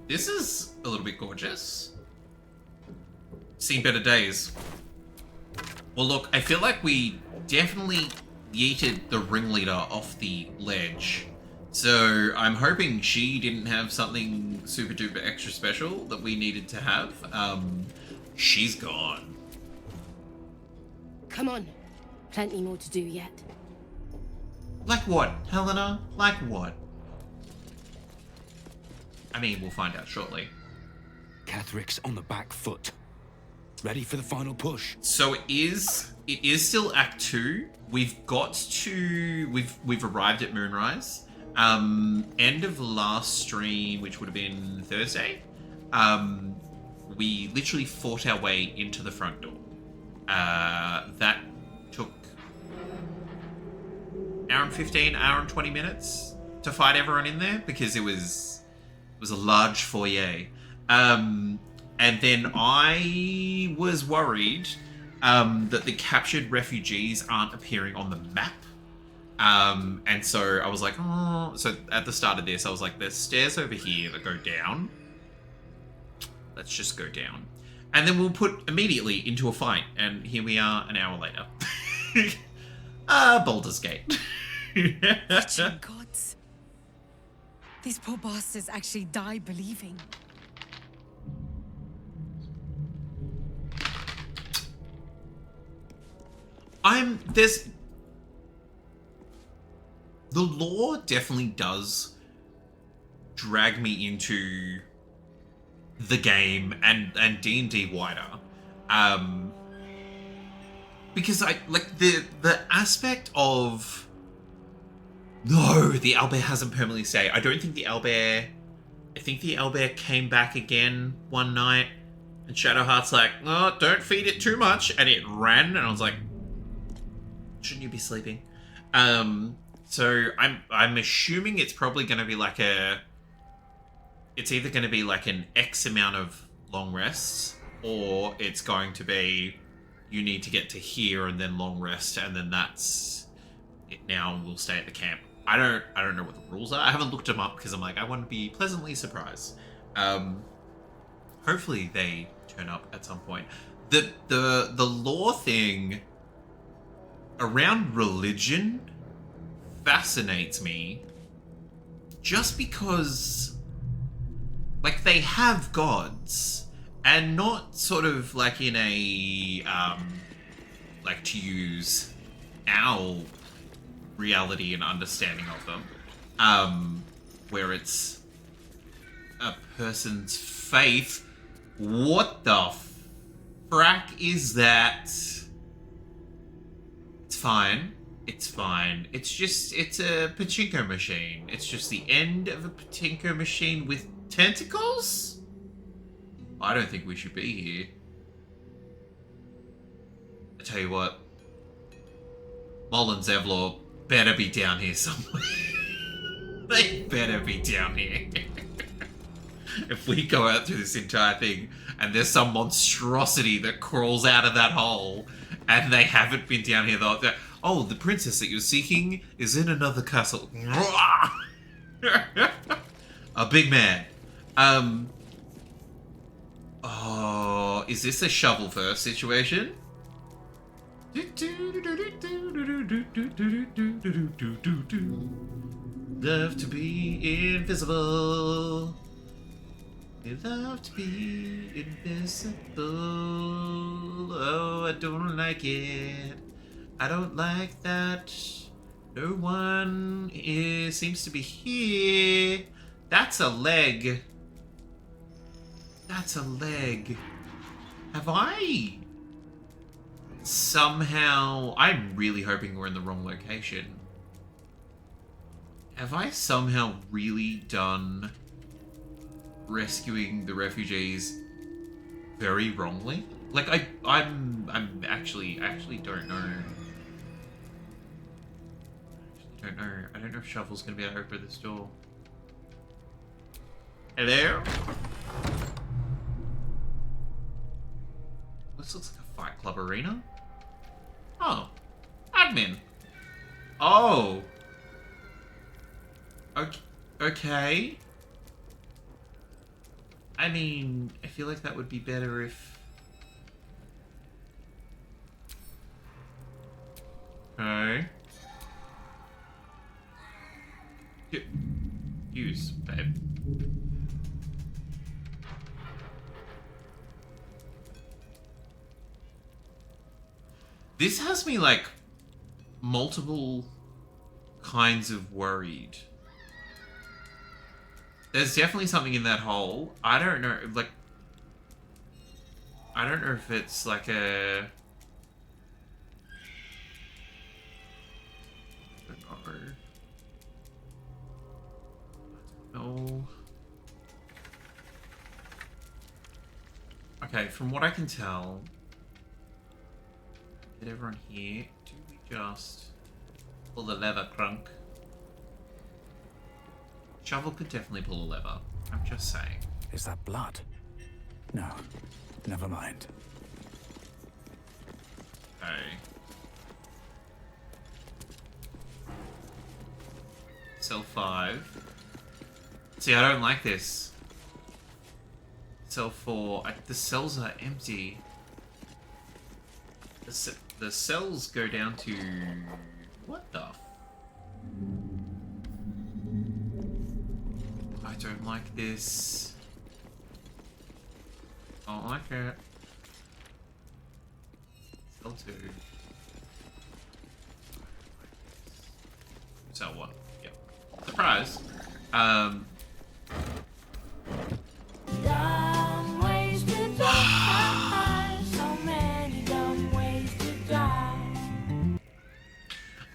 Speaker 1: This is a little bit gorgeous. Seen better days. Well, look, I feel like we definitely yeeted the ringleader off the ledge. So I'm hoping she didn't have something super duper extra special that we needed to have. She's gone.
Speaker 4: Come on. Plenty more to do yet.
Speaker 1: Like what, Helena? Like what? I mean, we'll find out shortly.
Speaker 9: Catheric's on the back foot. Ready for the final push.
Speaker 1: So it is still Act 2. We've arrived at Moonrise. End of last stream, which would have been Thursday, we literally fought our way into the front door. That took hour and 15, hour and 20 minutes to fight everyone in there, because it was a large foyer. And then I was worried that the captured refugees aren't appearing on the map. And so I was like, oh. So at the start of this, I was like, there's stairs over here that go down. Let's just go down. And then we'll put immediately into a fight. And here we are an hour later. Baldur's Gate.
Speaker 3: Witching gods. These poor bastards actually die believing.
Speaker 1: The lore definitely does drag me into the game and D&D wider. Because I like the aspect of no, the owlbear hasn't permanently stayed. I don't think the owlbear. I think the owlbear came back again one night, and Shadowheart's like, "Oh, don't feed it too much," and it ran, and I was like, "Shouldn't you be sleeping?" So I'm assuming it's probably going to be like it's either going to be like an X amount of long rests, or it's going to be you need to get to here and then long rest, and then that's it. Now we'll stay at the camp. I don't know what the rules are. I haven't looked them up because I'm like, I want to be pleasantly surprised. Hopefully they turn up at some point. The lore thing around religion fascinates me, just because like they have gods, and not sort of like in a like, to use our reality and understanding of them, where it's a person's faith. What the frack is that? It's fine. It's fine. It's just, it's a pachinko machine. It's just the end of a pachinko machine with tentacles? I don't think we should be here. I tell you what, Mullins Evlor better be down here somewhere. They better be down here. If we go out through this entire thing and there's some monstrosity that crawls out of that hole and they haven't been down here the whole time. Oh, the princess that you're seeking is in another castle. A big man. Oh, is this a shovel first situation? Love to be invisible. We love to be invisible. Oh, I don't like it. I don't like that. No one seems to be here. That's a leg. That's a leg. Have I somehow... I'm really hoping we're in the wrong location. Have I somehow really done rescuing the refugees very wrongly? Like, I'm actually don't know. I don't know if Shovel's gonna be able to open this door. Hello? This looks like a Fight Club arena. Oh. Admin. Oh. Okay. I mean, I feel like that would be better if... Okay. Use, babe. This has me, like, multiple kinds of worried. There's definitely something in that hole. I don't know, like... I don't know if it's, like, a... I don't know. No. Okay, from what I can tell... Get everyone here. Do we just pull the lever, Crunk? Shovel could definitely pull a lever. I'm just saying.
Speaker 9: Is that blood? No. Never mind.
Speaker 1: Okay. Cell 5. See, I don't like this. Cell 4. The cells are empty. The cells go down to... What the... I don't like this. I don't like it. Cell 2. Cell 1. Yep. Surprise.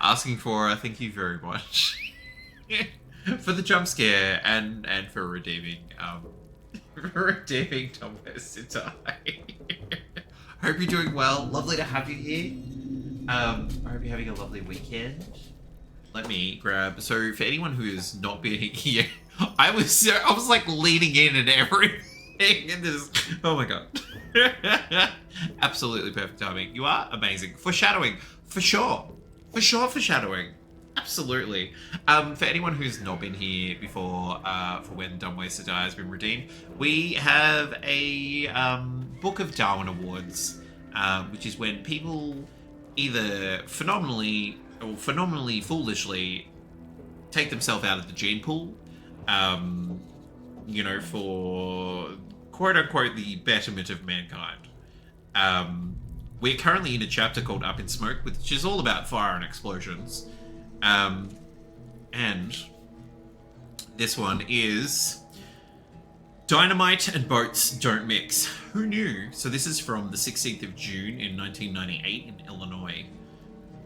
Speaker 1: Asking for thank you very much for the jump scare and for redeeming Tom West. Hope you're doing well. Lovely to have you here. I hope you're having a lovely weekend. let me grab. So for anyone who is not being here, I was like leaning in and everything, and this. Oh my god. Absolutely perfect timing. You are amazing. Foreshadowing, for sure. For sure, foreshadowing. Absolutely. For anyone who's not been here before, for when Dumb Ways to Die has been redeemed, we have a Book of Darwin Awards, which is when people either phenomenally or phenomenally foolishly take themselves out of the gene pool, you know, for quote-unquote the betterment of mankind. We're currently in a chapter called Up in Smoke, which is all about fire and explosions. And this one is Dynamite and Boats Don't Mix. Who knew? So this is from the 16th of June in 1998 in Illinois.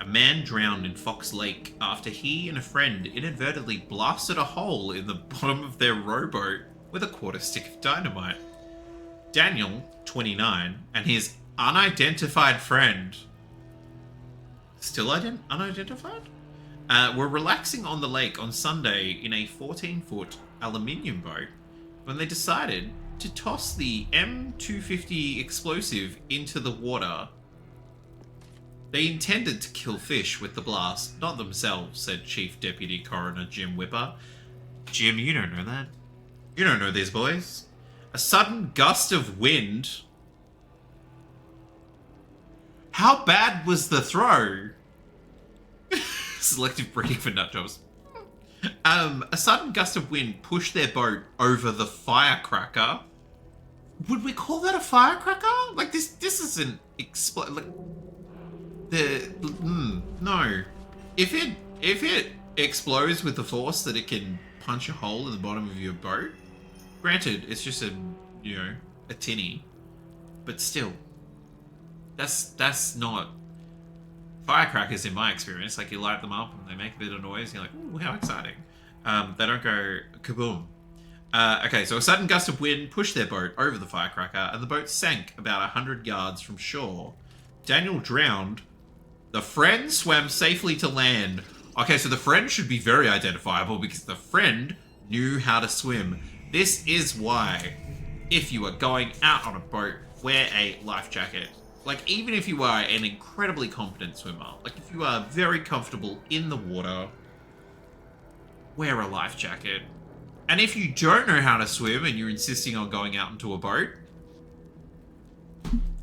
Speaker 1: A man drowned in Fox Lake after he and a friend inadvertently blasted a hole in the bottom of their rowboat with a quarter stick of dynamite. Daniel, 29, and his unidentified friend, still unidentified, were relaxing on the lake on Sunday in a 14-foot aluminium boat when they decided to toss the M250 explosive into the water. They intended to kill fish with the blast, not themselves, said Chief Deputy Coroner Jim Whipper. Jim, you don't know that. You don't know these boys. A sudden gust of wind. How bad was the throw? Selective breeding for nutjobs. A sudden gust of wind pushed their boat over the firecracker. Would we call that a firecracker? Like this isn't like no. If it explodes with the force that it can punch a hole in the bottom of your boat, granted it's just a tinny, but still, that's not firecrackers in my experience. Like, you light them up and they make a bit of noise, you're like, ooh, how exciting. They don't go kaboom. Okay, so a sudden gust of wind pushed their boat over the firecracker and the boat sank about 100 yards from shore. Daniel drowned. The friend swam safely to land. Okay, so the friend should be very identifiable because the friend knew how to swim. This is why, if you are going out on a boat, wear a life jacket. Like, even if you are an incredibly competent swimmer, like if you are very comfortable in the water, wear a life jacket. And if you don't know how to swim and you're insisting on going out into a boat,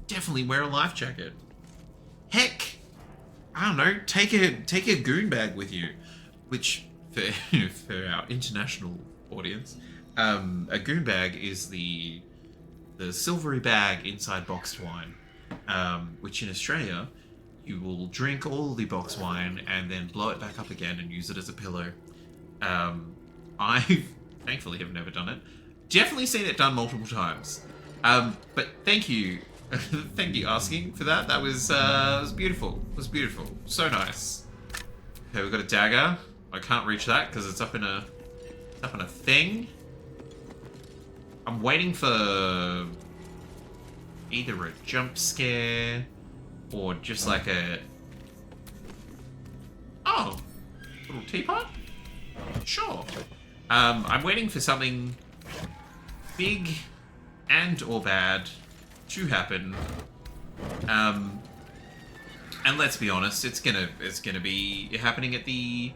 Speaker 1: definitely wear a life jacket. Heck, I don't know, take a goon bag with you, which for our international audience, a goon bag is the silvery bag inside boxed wine, which in Australia you will drink all the boxed wine and then blow it back up again and use it as a pillow. I thankfully have never done it. Definitely seen it done multiple times. But thank you. Thank you asking for that. That was beautiful. It was beautiful. So nice. Okay, we've got a dagger. I can't reach that because it's up in a thing. I'm waiting for either a jump scare or just like a little teapot? Sure. I'm waiting for something big and or bad to happen. And let's be honest, it's gonna be happening at the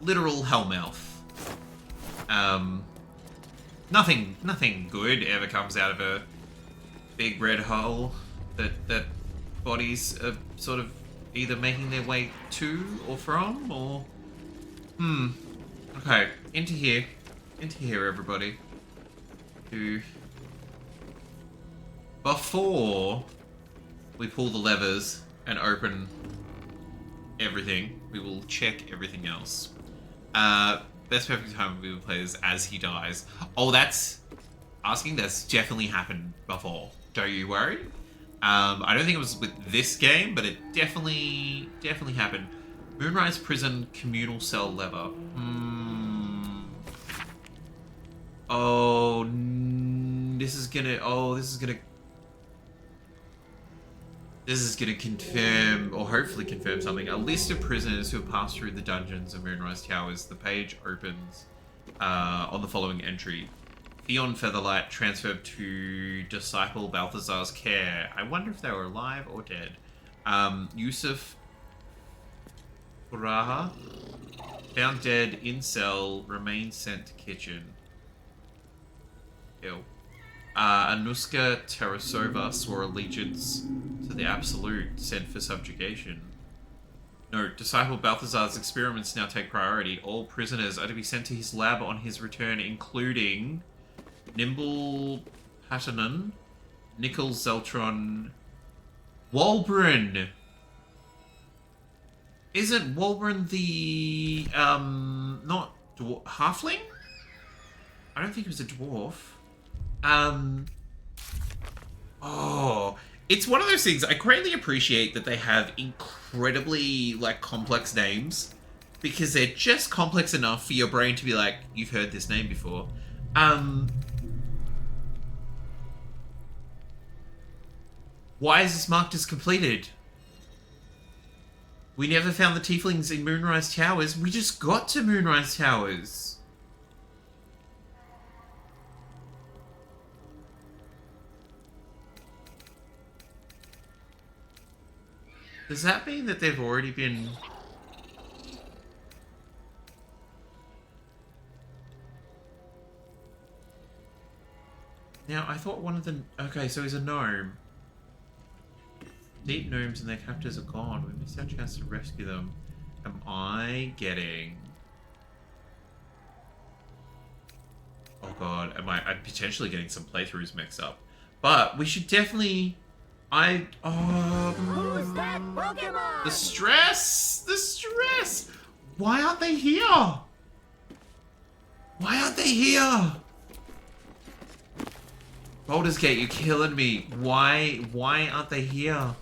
Speaker 1: literal Hellmouth. Nothing good ever comes out of a big red hole that bodies are sort of either making their way to or from, or okay, into here, everybody. Before we pull the levers and open everything, we will check everything else. Best perfect time we will play is as he dies. Oh, that's definitely happened before. Don't you worry. I don't think it was with this game, but it definitely happened. Moonrise Prison communal cell lever. This is gonna. This is going to confirm, or hopefully confirm something. A list of prisoners who have passed through the dungeons of Moonrise Towers. The page opens on the following entry. Theon Featherlight transferred to disciple Balthazar's care. I wonder if they were alive or dead. Yusuf Furaha found dead in cell, remains sent to kitchen. Ew. Anuska Tarasova swore allegiance to the Absolute, sent for subjugation. Note, Disciple Balthazar's experiments now take priority. All prisoners are to be sent to his lab on his return, including Nimble Patanen, Nickel Zeltron, Walbrin! Isn't Walbrin the, not halfling? I don't think he was a dwarf. Oh, it's one of those things. I greatly appreciate that they have incredibly, like, complex names, because they're just complex enough for your brain to be like, you've heard this name before. Why is this marked as completed? We never found the tieflings in Moonrise Towers. We just got to Moonrise Towers. Does that mean that they've already been... Now, I thought one of the... Okay, so he's a gnome. Deep gnomes and their captors are gone. We missed our chance to rescue them. Am I getting... Oh god, I'm potentially getting some playthroughs mixed up. But we should definitely... Who's that Pokemon? The stress! The stress! Why aren't they here? Why aren't they here? Baldur's Gate, you're killing me. Why aren't they here?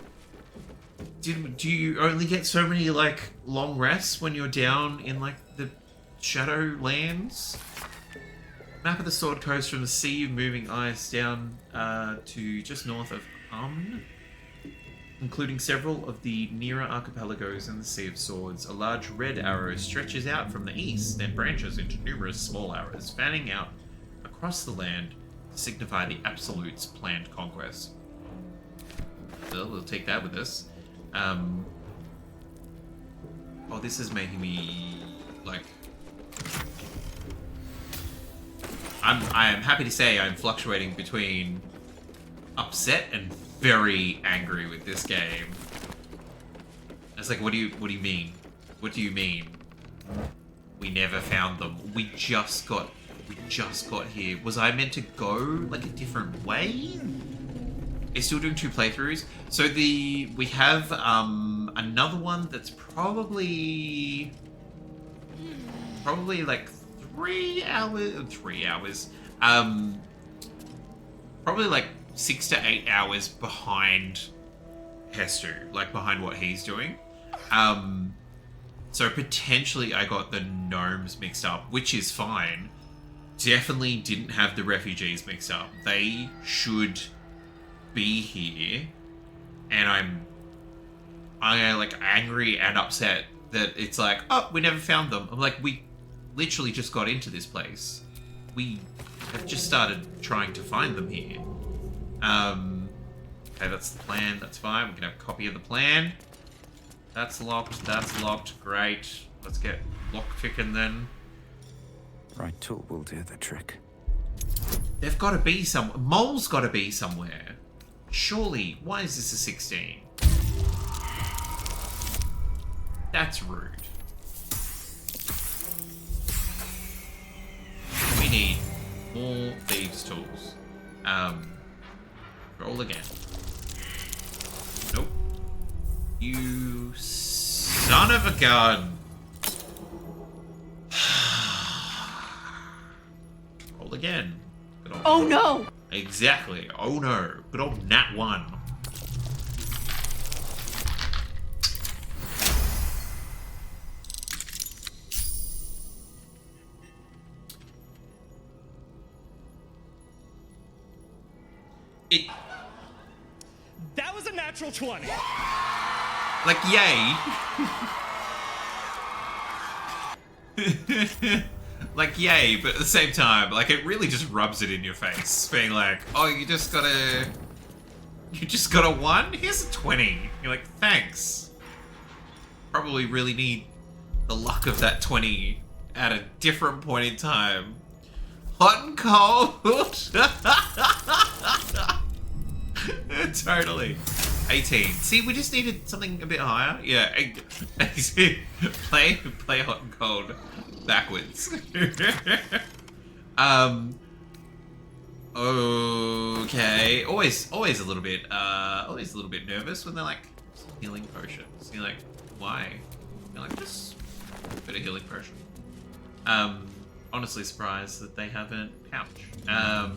Speaker 1: Do you only get so many, like, long rests when you're down in, like, the Shadowlands? Map of the Sword Coast from the Sea of Moving Ice down to just north of including several of the nearer archipelagos in the Sea of Swords. A large red arrow stretches out from the east, then branches into numerous small arrows, fanning out across the land to signify the Absolute's planned conquest. So we'll take that with us. Oh, this is making me, like... I am happy to say I'm fluctuating between upset and very angry with this game. It's like, what do you mean? What do you mean? We never found them. We just got here. Was I meant to go like a different way? It's still doing 2 playthroughs. So we have another one that's probably like 3 hours. Probably like 6 to 8 hours behind Hestu, like behind what he's doing. So potentially I got the gnomes mixed up, which is fine. Definitely didn't have the refugees mixed up. They should be here, and I'm like angry and upset that it's like, oh, we never found them. I'm like, we literally just got into this place. We have just started trying to find them here. Okay, that's the plan. That's fine. We can have a copy of the plan. That's locked. That's locked. Great. Let's get lockpicking then.
Speaker 9: Right tool will do the trick.
Speaker 1: They've got to be some. Mole's got to be somewhere. Surely. Why is this a 16? That's rude. We need more thieves' tools. Roll again. Nope. You son of a gun. Roll again.
Speaker 3: Oh no!
Speaker 1: Exactly. Oh no. Good old nat 1.
Speaker 5: That was a natural 20.
Speaker 1: Like, yay. Like, yay, but at the same time, like, it really just rubs it in your face. Being like, oh, you just got a 1? Here's a 20. You're like, thanks. Probably really need the luck of that 20 at a different point in time. Hot and cold. Totally. 18. See, we just needed something a bit higher. Yeah. Play hot and cold backwards. Okay. Always a little bit nervous when they're like healing potions. You're like, why? You're like, just a bit of healing potion. Honestly surprised that they have a pouch. Oh,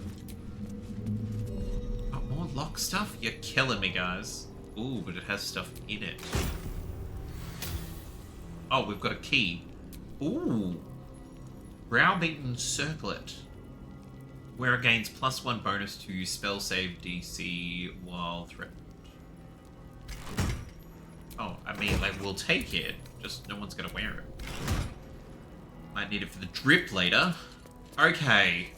Speaker 1: more lock stuff? You're killing me, guys. Ooh, but it has stuff in it. Oh, we've got a key. Ooh. Browbeaten Circlet. Where it gains +1 bonus to spell save DC while threatened. Oh, I mean, like, we'll take it. Just no one's gonna wear it. Might need it for the drip later. Okay.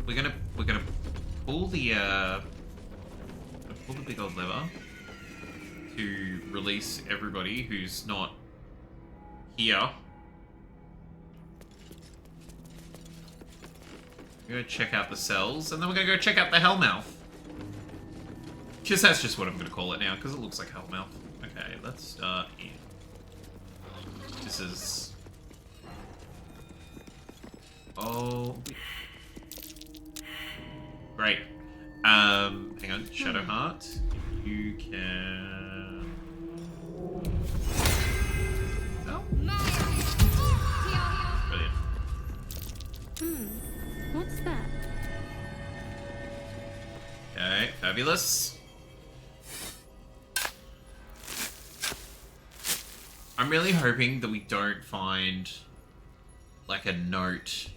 Speaker 1: We're gonna pull the big old lever to release everybody who's not here. We're gonna check out the cells, and then we're gonna go check out the Hellmouth. Because that's just what I'm gonna call it now, because it looks like Hellmouth. Okay, let's start in. This is... Oh... Great. Hang on, Shadowheart. You can... Oh. Brilliant.
Speaker 4: What's that?
Speaker 1: Okay, fabulous. I'm really hoping that we don't find, like, a note.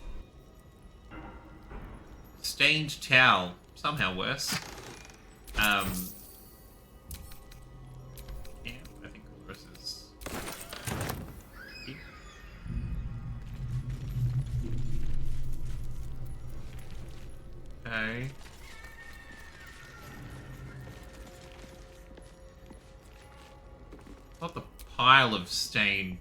Speaker 1: Stained towel. Somehow worse. Yeah, I think worse is... Okay. Not the pile of stain.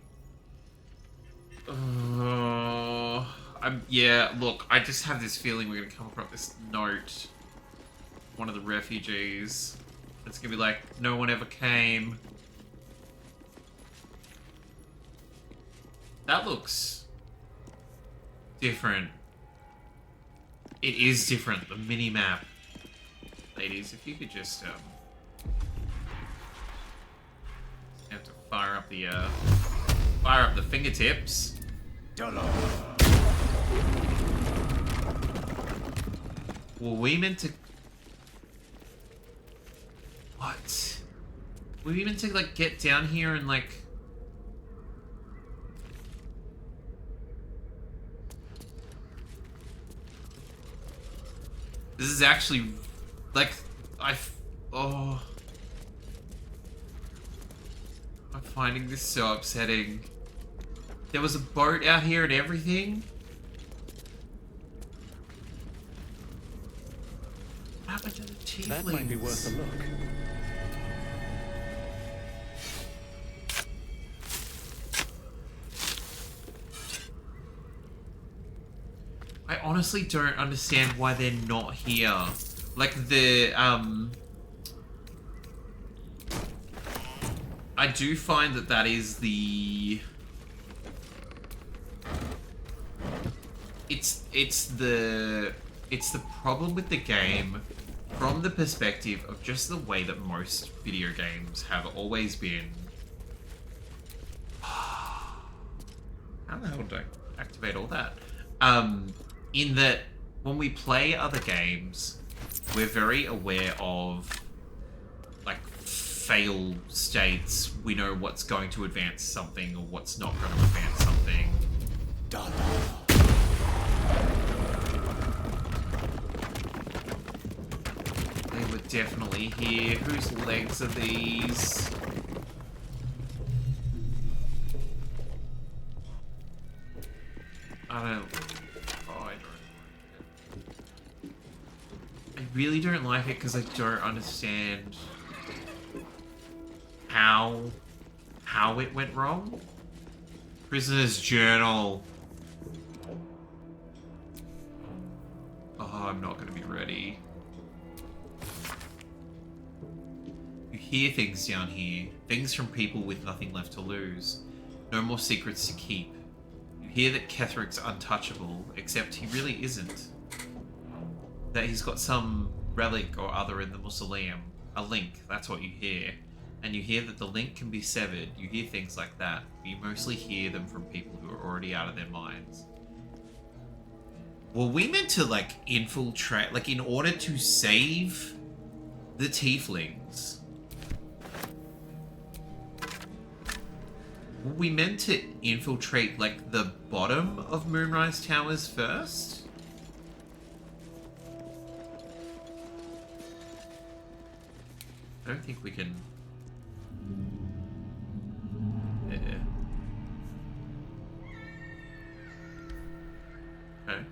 Speaker 1: Yeah, look, I just have this feeling we're gonna come across this note. One of the refugees. It's gonna be like, no one ever came. That looks different. It is different, the mini-map. Ladies, if you could just, have to fire up the fingertips. Were we meant to... What? Were we meant to, like, get down here and, like... This is actually... Like, oh... I'm finding this so upsetting. There was a boat out here and everything? What happened to the tieflings?
Speaker 2: That might be worth a look.
Speaker 1: I honestly don't understand why they're not here. Like, the, I do find that that is the... It's the problem with the game from the perspective of just the way that most video games have always been. How the hell did I activate all that? In that when we play other games, we're very aware of like fail states, we know what's going to advance something or what's not going to advance something.
Speaker 7: Done.
Speaker 1: They were definitely here. Whose legs are these? I don't... Oh, I don't... I really don't like it because I don't understand how it went wrong. Prisoner's journal. Oh, I'm not going to be ready. You hear things down here. Things from people with nothing left to lose. No more secrets to keep. You hear that Kethric's untouchable, except he really isn't. That he's got some relic or other in the mausoleum. A link, that's what you hear. And you hear that the link can be severed. You hear things like that. But you mostly hear them from people who are already out of their minds. Were we meant to, like, infiltrate... Like, in order to save the tieflings... Were we meant to infiltrate, like, the bottom of Moonrise Towers first? I don't think we can... Yeah. Okay.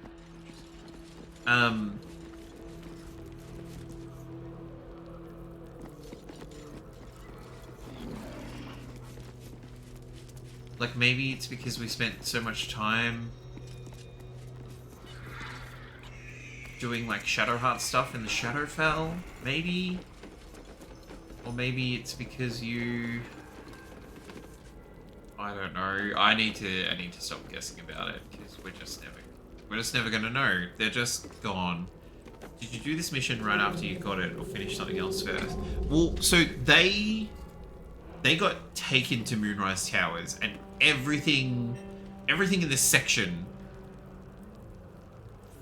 Speaker 1: Like, maybe it's because we spent so much time doing, like, Shadowheart stuff in the Shadowfell, maybe? Or maybe it's because you... I don't know. I need to stop guessing about it, because we're just never gonna know. They're just gone. Did you do this mission right after you got it, or finish something else first? Well, so they got taken to Moonrise Towers, and everything in this section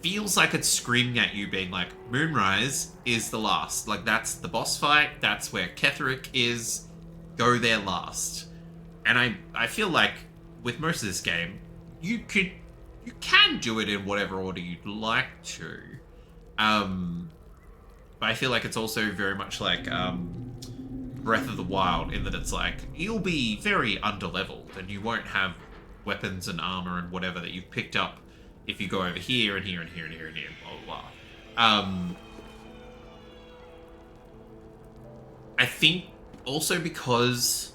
Speaker 1: feels like it's screaming at you, being like, Moonrise is the last. Like, that's the boss fight. That's where Ketheric is. Go there last. And I feel like with most of this game, you can do it in whatever order you'd like to. But I feel like it's also very much like Breath of the Wild, in that it's like, you'll be very underleveled and you won't have weapons and armor and whatever that you've picked up if you go over here and here and here and here and here, blah, blah, blah. I think also because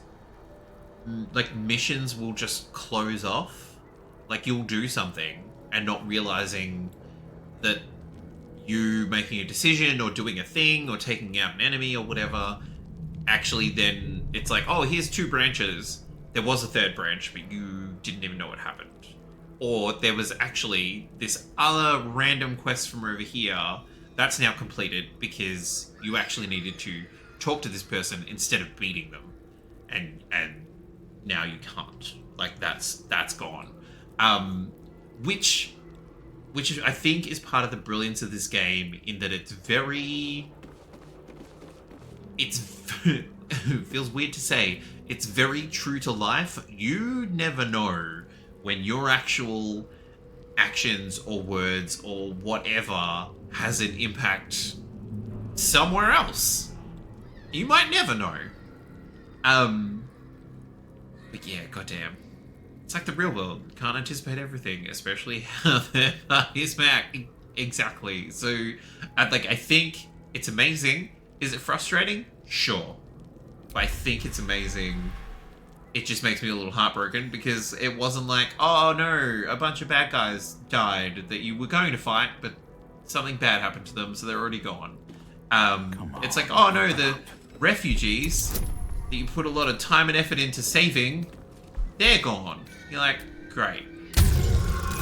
Speaker 1: like missions will just close off. Like, you'll do something and not realizing that you making a decision or doing a thing or taking out an enemy or whatever, actually then it's like, oh, here's 2 branches. There was a 3rd branch, but you didn't even know what happened. Or there was actually this other random quest from over here that's now completed because you actually needed to talk to this person instead of beating them. And now you can't. Like, that's gone. Which I think is part of the brilliance of this game, in that it's feels weird to say, it's very true to life. You never know when your actual actions or words or whatever has an impact somewhere else. You might never know. But yeah, goddamn. It's like the real world. Can't anticipate everything, especially how they're back. Exactly. So, I think it's amazing. Is it frustrating? Sure. But I think it's amazing. It just makes me a little heartbroken, because it wasn't like, oh no, a bunch of bad guys died that you were going to fight, but something bad happened to them, so they're already gone. It's like, oh no, the refugees that you put a lot of time and effort into saving, they're gone. You're like, great.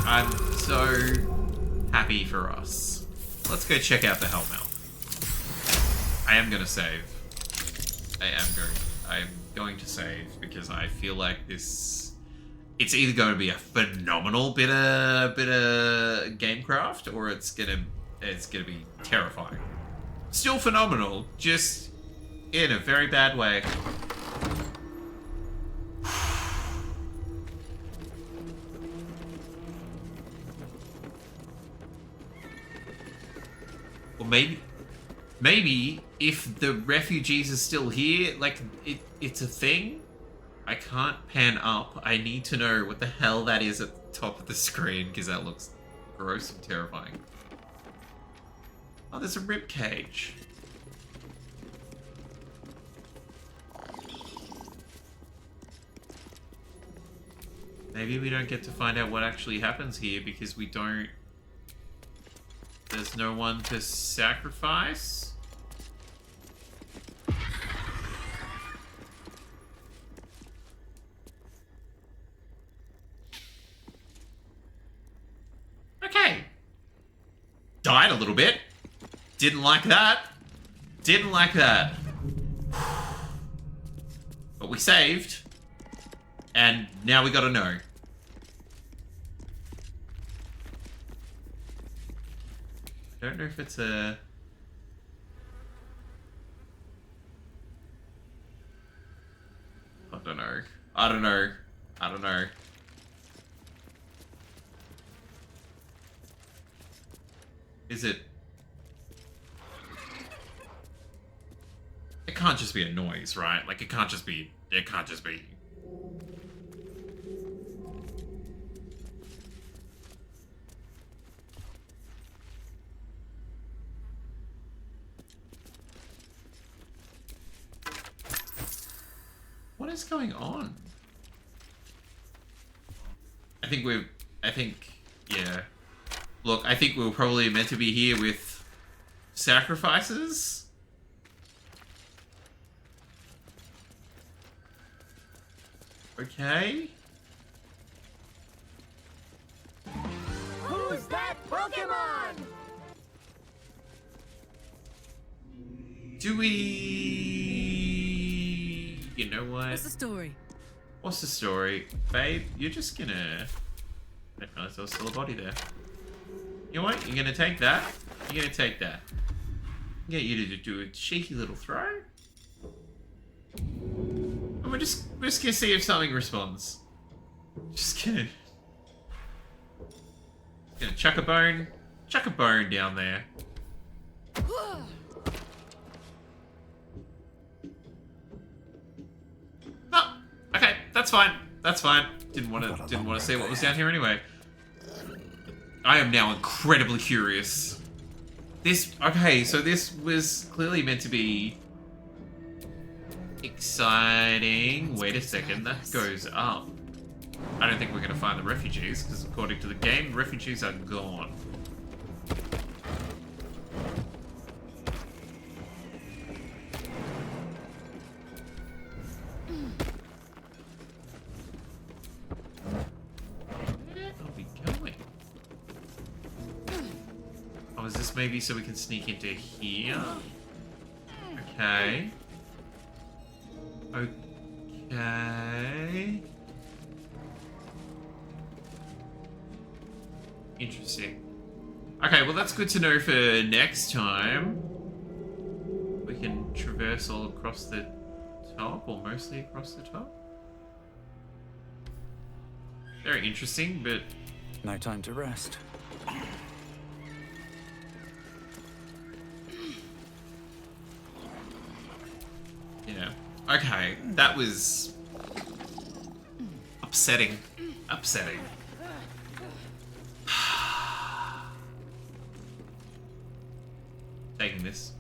Speaker 1: I'm so happy for us. Let's go check out the Hellmouth. I am going to save. I'm going to save, because I feel like it's either going to be a phenomenal bit of gamecraft, or it's gonna be terrifying. Still phenomenal, just In a very bad way. Or maybe if the refugees are still here, like, it's a thing? I can't pan up. I need to know what the hell that is at the top of the screen, because that looks gross and terrifying. Oh, there's a rib cage. Maybe we don't get to find out what actually happens here because we don't... There's no one to sacrifice? Okay. Died a little bit. Didn't like that. Didn't like that. But we saved. And now we gotta know. I don't know if it's a... I don't know. I don't know. I don't know. Is it... It can't just be a noise, right? Like, it can't just be... It can't just be... What is going on? Yeah. Look, I think we were probably meant to be here with sacrifices. Okay.
Speaker 7: Who's that Pokemon?
Speaker 1: Do we... You know what?
Speaker 3: What's the story?
Speaker 1: What's the story? Babe, you're just gonna... I didn't realize there was still a body there. You know what? You're gonna take that. You're gonna take that. Get you to do a cheeky little throw. And we're just gonna see if something responds. Just gonna chuck a bone down there. Oh, okay, that's fine. That's fine. Didn't want to see what was down here anyway. I am now incredibly curious. Okay, so this was clearly meant to be exciting. Wait a second, that goes up. I don't think we're going to find the refugees, because according to the game, the refugees are gone. Where are we going? Oh, is this maybe so we can sneak into here? Okay. Okay. Interesting. Okay, well that's good to know for next time. We can traverse all across the top, or mostly across the top. Very interesting, but...
Speaker 9: No time to rest.
Speaker 1: Yeah. Okay, that was... upsetting. Upsetting. Taking this.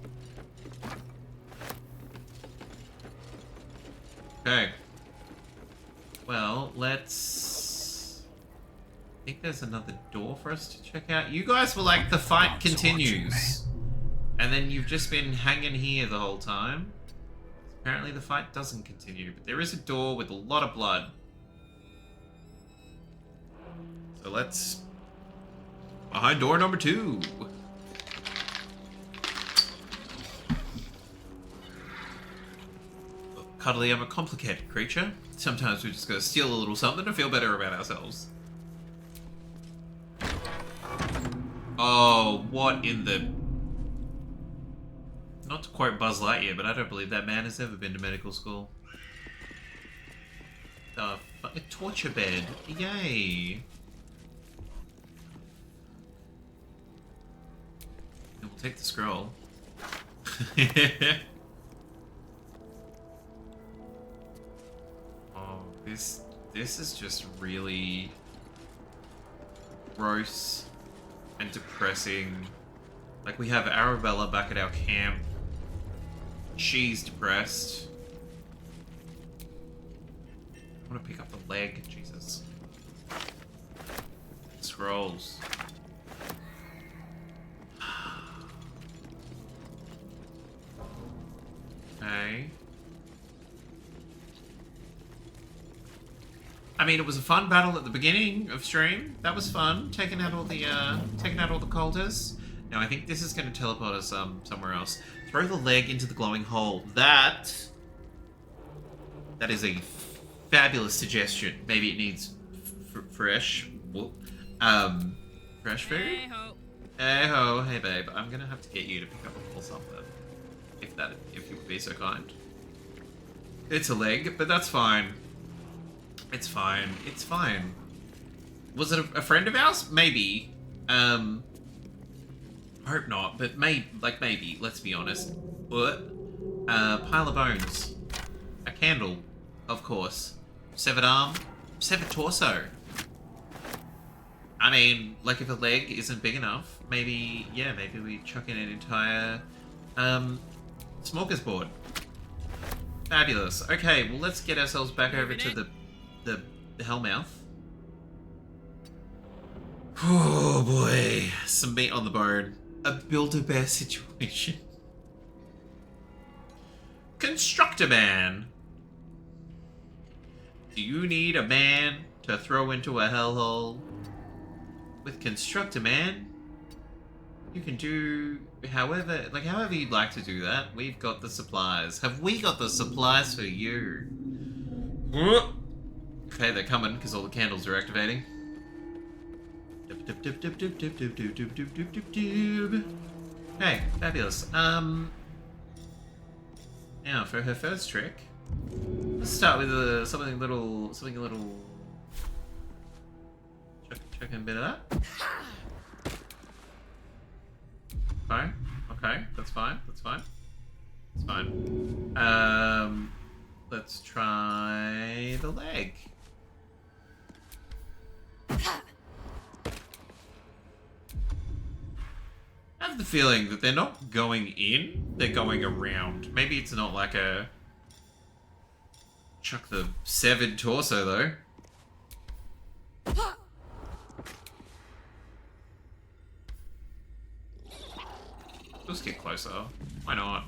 Speaker 1: Okay. Well, let's... I think there's another door for us to check out. You guys were like, the fight continues. And then you've just been hanging here the whole time. Apparently the fight doesn't continue, but there is a door with a lot of blood. So let's... behind door number 2. Cuddly, I'm a complicated creature. Sometimes we just gotta steal a little something to feel better about ourselves. Oh, what in the... Not quote Buzz Lightyear, but I don't believe that man has ever been to medical school. A torture bed. Yay. We'll take the scroll. Oh, this is just really gross and depressing. Like, we have Arabella back at our camp. She's depressed. I want to pick up the leg. Jesus. Scrolls. Okay. I mean, it was a fun battle at the beginning of stream. That was fun, taking out all the cultists. Now I think this is going to teleport us somewhere else. Throw the leg into the glowing hole. That is a fabulous suggestion. Maybe it needs fresh fresh food. Hey ho. Hey ho. Hey babe. I'm gonna have to get you to pick up a little something. If you would be so kind. It's a leg, but that's fine. It's fine. It's fine. Was it a friend of ours? Maybe. I hope not, but maybe. Let's be honest. What? Pile of bones. A candle, of course. Severed arm. Severed torso. I mean, like, if a leg isn't big enough, maybe we chuck in an entire smorgasbord. Fabulous. Okay, well, let's get ourselves back over to the Hellmouth. Oh boy, some meat on the bone. A Build-A-Bear situation. Constructor Man. Do you need a man to throw into a hellhole? With Constructor Man, you can do however you'd like to do that. We've got the supplies. Have we got the supplies for you? Okay, they're coming because all the candles are activating. Hey, fabulous. Now for her first trick, let's start with something a little. Chuck in a bit of that. Okay, that's fine. It's fine. Let's try the leg. I have the feeling that they're not going in, they're going around. Maybe it's not like a... Chuck the severed torso, though. Let's get closer. Why not?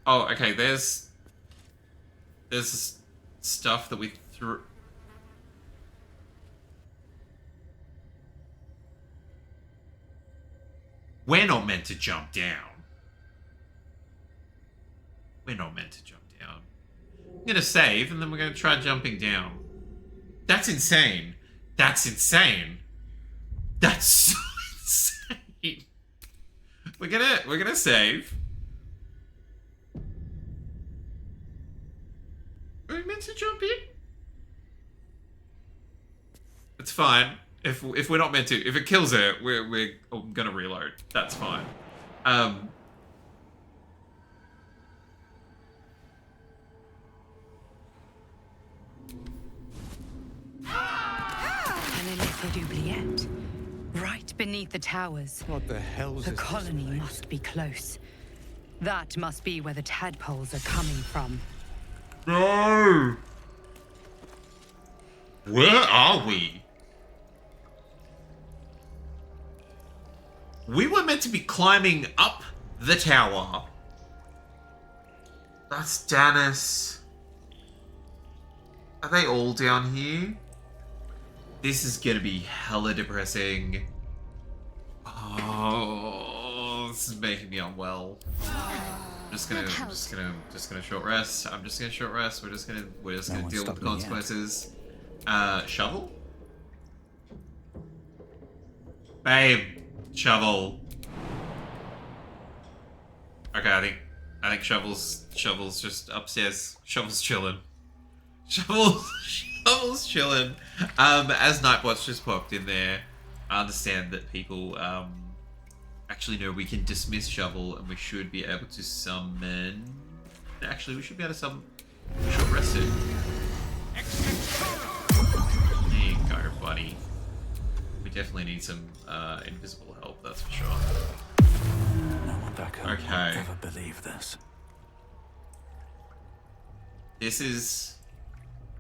Speaker 1: Oh, okay, there's stuff that we threw. We're not meant to jump down. I'm gonna save, and then we're gonna try jumping down. That's insane. That's so insane. We're gonna save. Are we meant to jump in? It's fine. If we're not meant to, if it kills her, we're gonna reload. That's fine.
Speaker 6: Right beneath the towers.
Speaker 2: What the hell is
Speaker 6: The colony must be close. That must be where the tadpoles are coming from.
Speaker 1: No! Where are we? We were meant to be climbing up the tower. That's Danis. Are they all down here? This is gonna be hella depressing. Oh, this is making me unwell. I'm just gonna short rest. We're just gonna deal with the consequences. Shovel? Babe, shovel. Okay, I think Shovel's just upstairs. Shovel's chilling. Shovel's chilling. As Nightwatch just popped in there, I understand that people actually know we can dismiss Shovel and we should be able to summon. Actually, we should be able to summon short rested. There you go, buddy. We definitely need some invisible help, that's for sure.
Speaker 7: No one back home will ever believe this.
Speaker 1: This is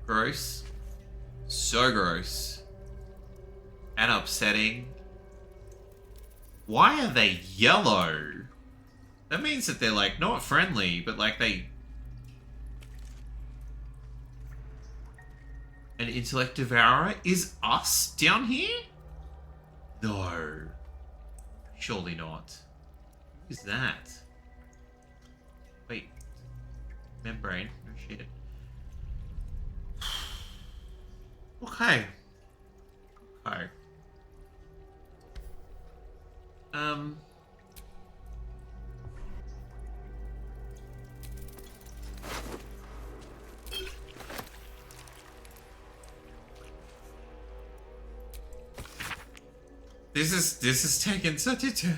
Speaker 1: gross. So gross. And upsetting. Why are they yellow? That means that they're like not friendly, but like they... An intellect devourer is us down here? No. Surely not. Who's that? Wait. Membrane. No shit. Okay. Okay. This is taking such a turn.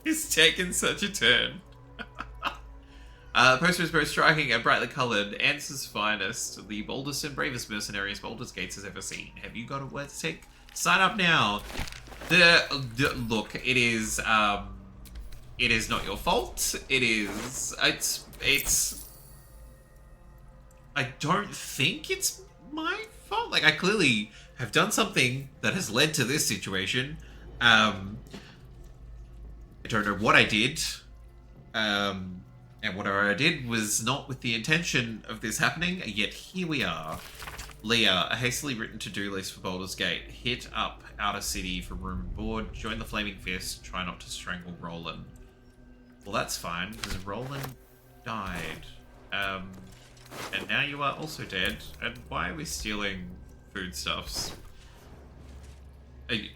Speaker 1: It's taken such a turn. The poster is both striking and brightly coloured. Answer's finest. The boldest and bravest mercenaries Baldur's Gates has ever seen. Have you got a word to take? Sign up now. Look, it is not your fault. It's I don't think it's my fault. Like, I clearly have done something that has led to this situation. I don't know what I did. And whatever I did was not with the intention of this happening, yet here we are. Leah, a hastily written to-do list for Baldur's Gate. Hit up Outer City for room and board. Join the Flaming Fist. Try not to strangle Roland. Well, that's fine, because Roland died. And now you are also dead. And why are we stealing foodstuffs? Are you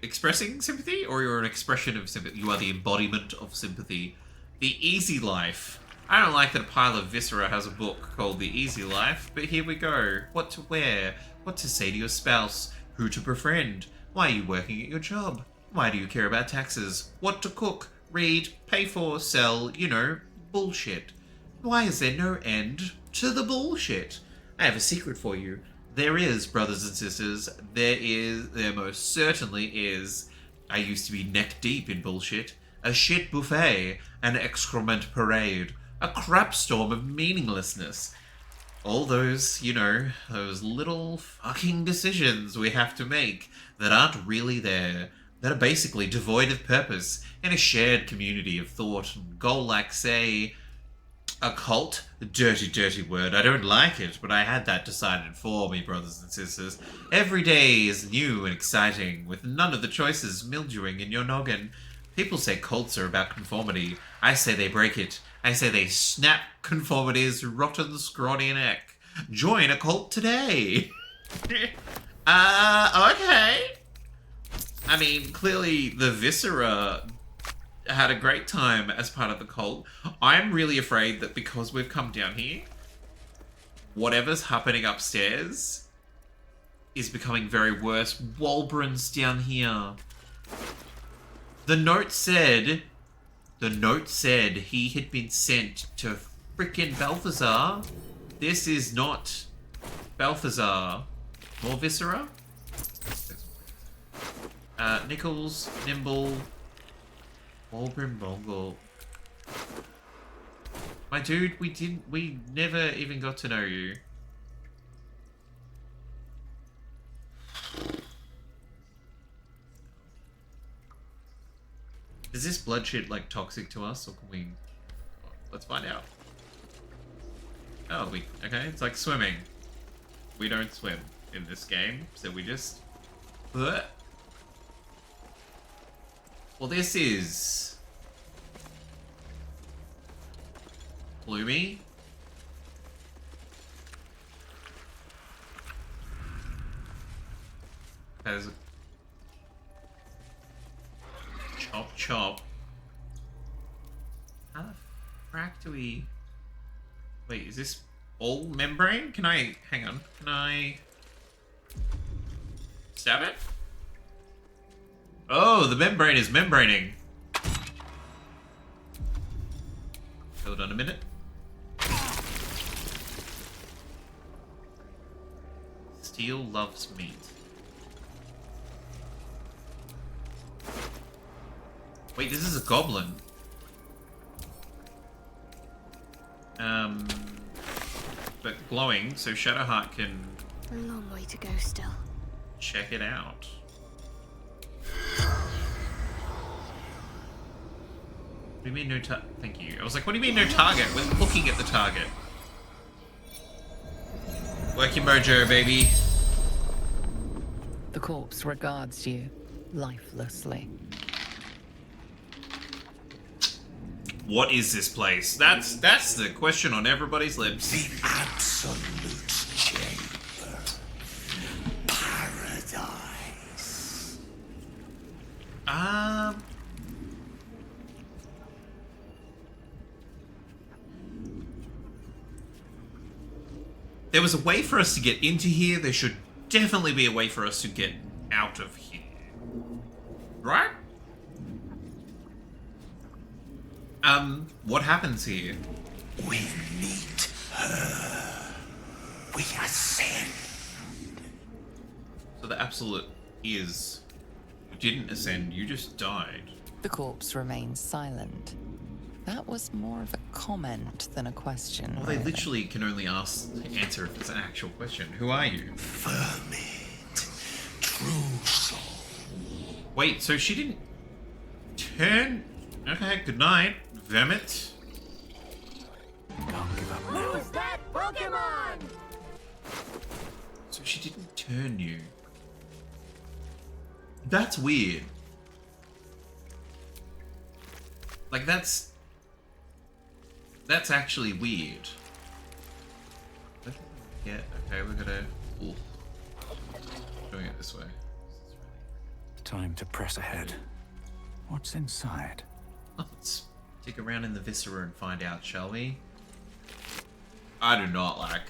Speaker 1: expressing sympathy, or you're an expression of sympathy? You are the embodiment of sympathy. The Easy Life. I don't like that a pile of viscera has a book called The Easy Life, but here we go. What to wear, what to say to your spouse, who to befriend, why are you working at your job, why do you care about taxes, what to cook, read, pay for, sell, you know, bullshit. Why is there no end to the bullshit? I have a secret for you. There is, brothers and sisters. There most certainly is. I used to be neck deep in bullshit. A shit buffet, an excrement parade, a crap storm of meaninglessness. All those, you know, those little fucking decisions we have to make that aren't really there, that are basically devoid of purpose in a shared community of thought and goal, like, say, a cult. Dirty, dirty word. I don't like it, but I had that decided for me, brothers and sisters. Every day is new and exciting, with none of the choices mildewing in your noggin. People say cults are about conformity. I say they break it. I say they snap conformity's rotten, scrawny neck. Join a cult today. Okay. I mean, clearly the Viscera had a great time as part of the cult. I'm really afraid that because we've come down here, whatever's happening upstairs is becoming very worse. Walbran's down here. The note said he had been sent to frickin' Balthazar. This is not Balthazar. More Viscera? Nichols, Nimble, Walbran, Bongle. My dude, we never even got to know you. Is this blood shit, like, toxic to us, or can we... Let's find out. Oh, okay, it's like swimming. We don't swim in this game, so we just... Well, this is... Gloomy. As chop chop. How the frack do we... Wait, is this all membrane? Can I... Hang on. Can I... Stab it? Oh, the membrane is membraning. Hold on a minute. Steel loves meat. Wait, this is a goblin. But glowing, so Shadowheart can...
Speaker 4: A long way to go still.
Speaker 1: Check it out. What do you mean no target? Thank you. I was like, what do you mean no target? We're looking at the target. Work your mojo, baby.
Speaker 6: The corpse regards you lifelessly.
Speaker 1: What is this place? That's the question on everybody's lips.
Speaker 2: The absolute chamber. Paradise.
Speaker 1: There was a way for us to get into here. There should definitely be a way for us to get out of here. Right? What happens here?
Speaker 2: We meet her. We ascend.
Speaker 1: So the absolute is... You didn't ascend, you just died.
Speaker 6: The corpse remains silent. That was more of a comment than a question.
Speaker 1: Well, they literally can only answer if it's an actual question. Who are you?
Speaker 2: Vermit. True soul.
Speaker 1: Wait, so she didn't turn... Okay, good night, Vermit.
Speaker 7: Can't give up now.
Speaker 4: Who's that Pokemon?
Speaker 1: So she didn't turn you. That's weird. Like, that's actually weird. Yeah, okay, we're gonna... Ooh. Doing it this way.
Speaker 7: Time to press ahead. What's inside?
Speaker 1: Let's dig around in the viscera and find out, shall we? I do not like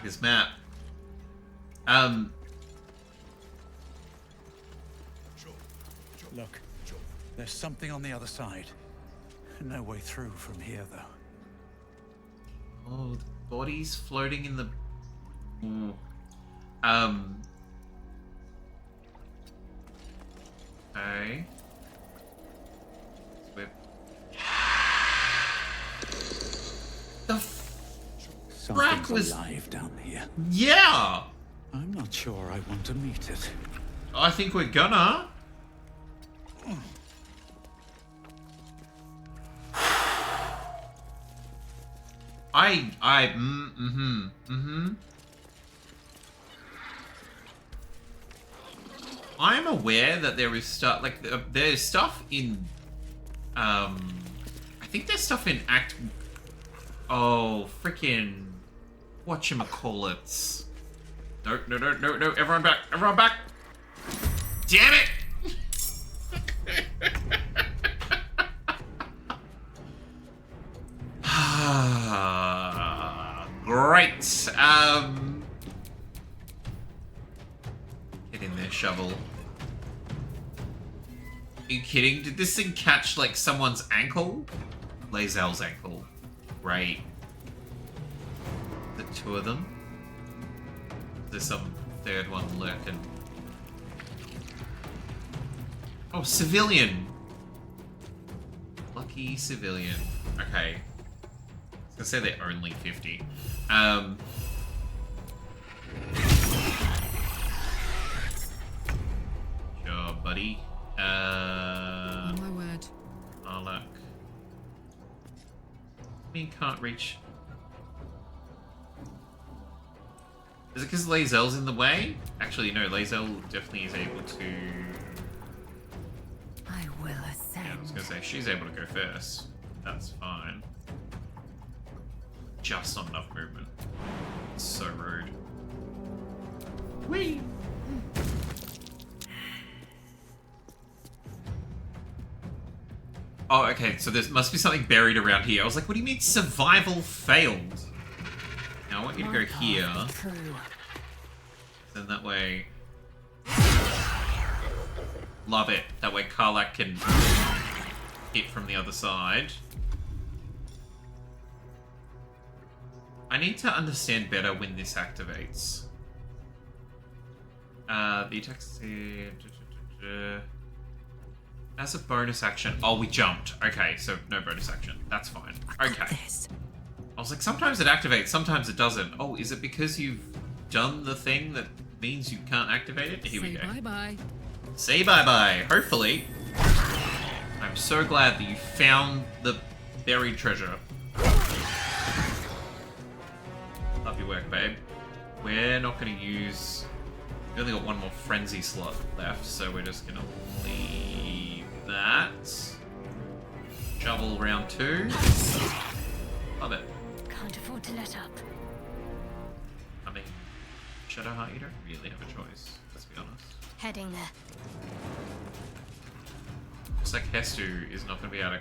Speaker 1: this map.
Speaker 7: Look, there's something on the other side. No way through from here, though.
Speaker 1: Oh, the body's floating in the... Ooh. Okay. Whip. The frack was
Speaker 7: alive down here.
Speaker 1: Yeah!
Speaker 7: I'm not sure I want to meet it.
Speaker 1: I think we're gonna. I'm aware that there is stuff, like, there's stuff in, I think there's stuff in Act, oh, freaking, whatchamacallits. No, everyone back. Damn it! Great. Get in there, shovel. Are you kidding? Did this thing catch, like, someone's ankle? Lae'zel's ankle. Great. The two of them? There's some third one lurking. Oh, civilian. Lucky civilian. Okay. I was gonna say they're only 50. Sure, buddy.
Speaker 3: On my word.
Speaker 1: Warlock. Me can't reach. Is it because Lae'zel's in the way? Actually, no. Lae'zel definitely is able to.
Speaker 6: I will ascend.
Speaker 1: Yeah, I was gonna say she's able to go first. That's fine. Just not enough movement. It's so rude. Whee! Oh, okay, so there must be something buried around here. I was like, what do you mean survival failed? Now I want you to go here. Then that way... Love it. That way Karlak can hit from the other side. I need to understand better when this activates. The attack... As a bonus action... Oh, we jumped. Okay, so no bonus action. That's fine. Okay. I was like, sometimes it activates, sometimes it doesn't. Oh, is it because you've done the thing that means you can't activate it? Here we go.
Speaker 3: Say bye-bye.
Speaker 1: Say bye-bye, hopefully. I'm so glad that you found the buried treasure. Love your work, babe. We're not going to use... We've only got one more frenzy slot left, so we're just going to leave that. Shovel round 2. Love it.
Speaker 4: Can't afford to let up.
Speaker 1: I mean, Shadowheart, you don't really have a choice, let's be honest.
Speaker 4: Heading there.
Speaker 1: Looks like Hestu is not going to be able to...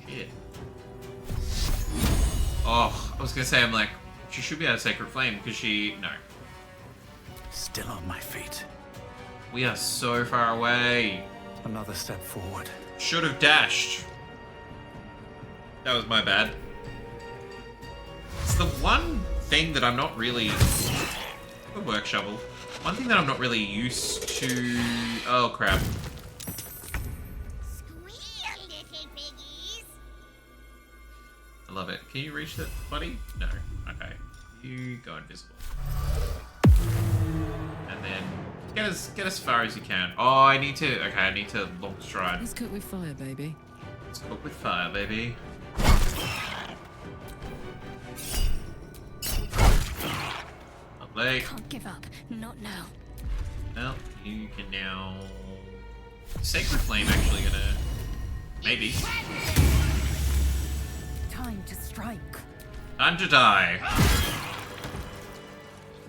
Speaker 1: Shit. Oh, I was going to say, I'm like, she should be able to Sacred Flame, because she... No.
Speaker 7: Still on my feet.
Speaker 1: We are so far away.
Speaker 7: Another step forward.
Speaker 1: Should have dashed. That was my bad. It's the one thing that I'm not really... Good work, Shovel. One thing that I'm not really used to... Oh, crap. I love it. Can you reach that, buddy? No. Okay. You go invisible. And then get as far as you can. Oh, I need to... Okay, I need to long stride.
Speaker 3: Let's cook with fire, baby.
Speaker 1: Let's cook with fire, baby. Lovely.
Speaker 4: Can't give up. Not now.
Speaker 1: Well, you can now... Sacred Flame actually gonna... Maybe.
Speaker 6: Time to strike.
Speaker 1: Time to die.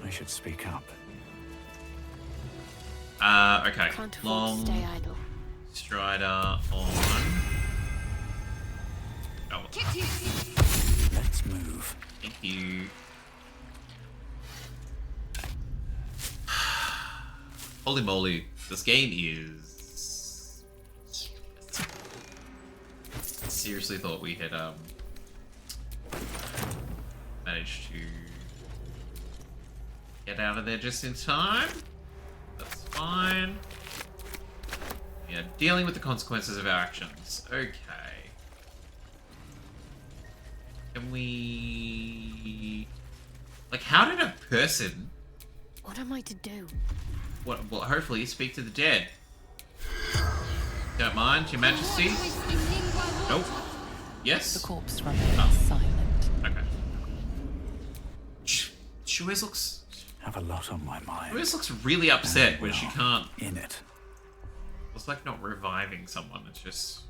Speaker 7: I should speak up.
Speaker 1: Okay.
Speaker 4: Can't afford
Speaker 1: Long
Speaker 4: to stay idle.
Speaker 1: Strider on... Oh,
Speaker 7: Let's move.
Speaker 1: thank you. Holy moly, this game is... Seriously thought we had managed to get out of there just in time. That's fine. Yeah, dealing with the consequences of our actions. Okay. Can we... Like, how did a person...
Speaker 4: What am I to do?
Speaker 1: What? Well, hopefully speak to the dead. Don't mind, Your Majesty. Nope. Yes?
Speaker 6: The corpse remains silent.
Speaker 1: Okay. She always looks...
Speaker 7: Have a lot on my mind.
Speaker 1: She always looks really upset when she can't...
Speaker 7: In it.
Speaker 1: It's like not reviving someone, it's just...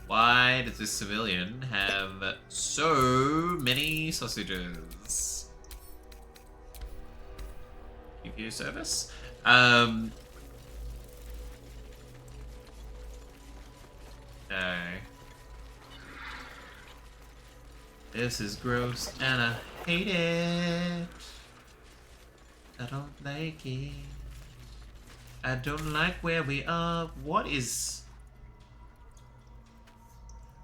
Speaker 1: Why does this civilian have so many sausages? Give you service? Okay. This is gross and I hate it. I don't like it. I don't like where we are. What is...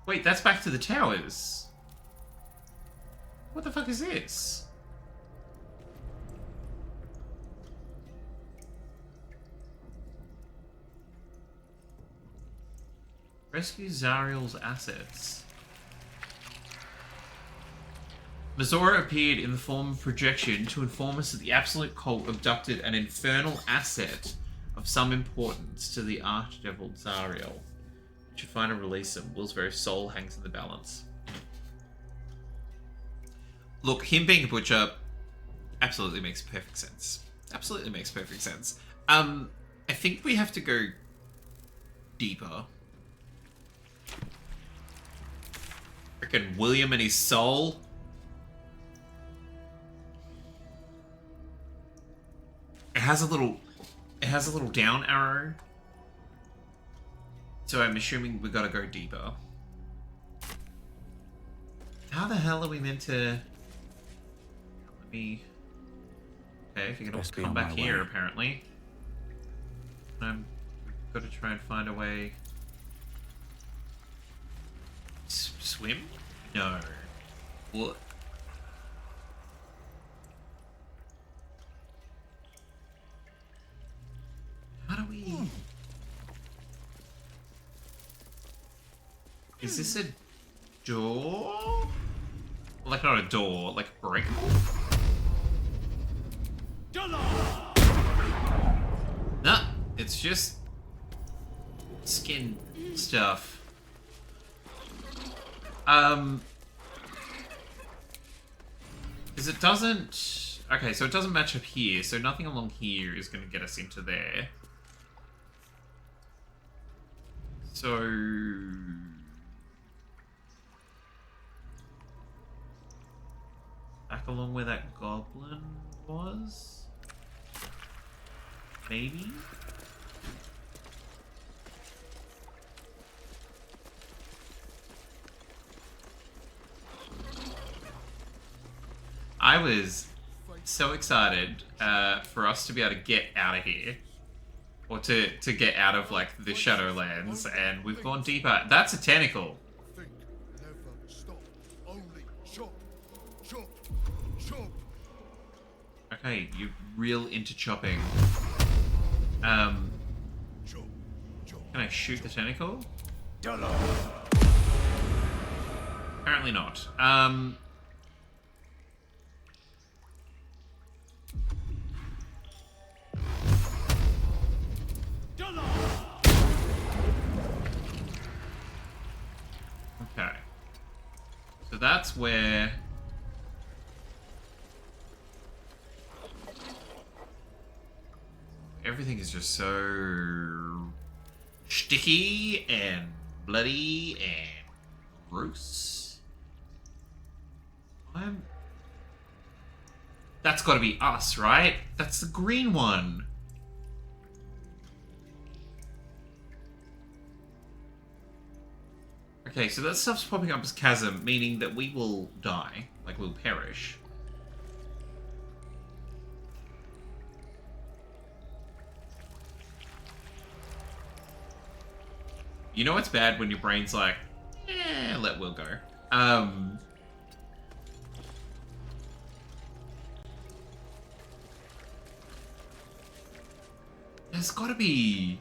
Speaker 1: Wait, that's back to the towers. What the fuck is this? Rescue Zariel's assets. Mazora appeared in the form of projection to inform us that the Absolute Cult abducted an infernal asset of some importance to the Archdevil Zariel. We should find and release him. Will's very soul hangs in the balance. Look, him being a butcher absolutely makes perfect sense. Absolutely makes perfect sense. I think we have to go deeper. Frickin' William and his soul. It has a little down arrow So I'm assuming we gotta go deeper. How the hell are we meant to... Let me... Okay, if you can all
Speaker 7: Best be
Speaker 1: come
Speaker 7: on
Speaker 1: back
Speaker 7: my
Speaker 1: here,
Speaker 7: way.
Speaker 1: apparently. Got to try and find a way... Swim? No. What? How do we... Is this a door? Like not a door, like a brick. Nah, it's just skin stuff. Because it doesn't... Okay, so it doesn't match up here, so nothing along here is going to get us into there. So... Back along where that goblin was? Maybe? I was so excited for us to be able to get out of here. Or to get out of, like, the Shadowlands, and we've gone deeper. That's a tentacle.
Speaker 12: Think, never stop. Only chop, chop, chop.
Speaker 1: Okay, you're real into chopping.
Speaker 12: Chop, chop.
Speaker 1: Can I shoot the tentacle? Apparently not. Okay. So that's where... Everything is just so... sticky and bloody and gross. That's gotta be us, right? That's the green one. Okay, so that stuff's popping up as chasm, meaning that we will die. Like, we'll perish. You know it's bad when your brain's like, let Will go. There's gotta be...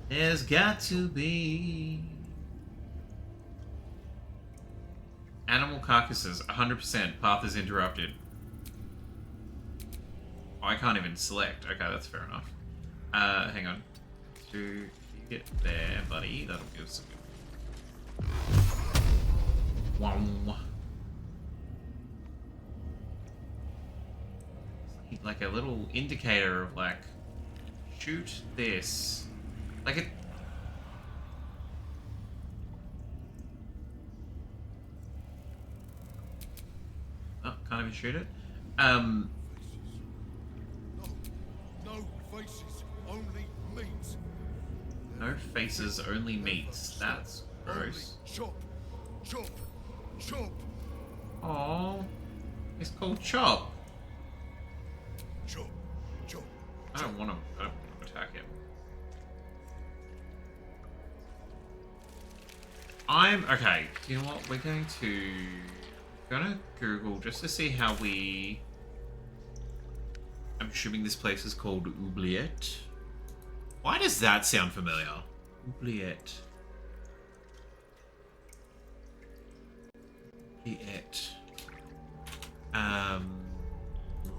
Speaker 1: There's got to be... Animal carcasses, 100%. Path is interrupted. Oh, I can't even select. Okay, that's fair enough. Hang on. So, you get there, buddy. That'll give us a good... Wow. Like a little indicator of like, shoot this. Like it... Oh, can't even shoot it.
Speaker 12: No faces, only meat.
Speaker 1: No faces, only meats. That's gross.
Speaker 12: Chop, chop, chop.
Speaker 1: Oh, it's called Chop.
Speaker 12: Chop, chop.
Speaker 1: I don't want to attack him. Okay. You know what? We're gonna Google just to see how we... I'm assuming this place is called Oubliette. Why does that sound familiar? Oubliette. Oubliette.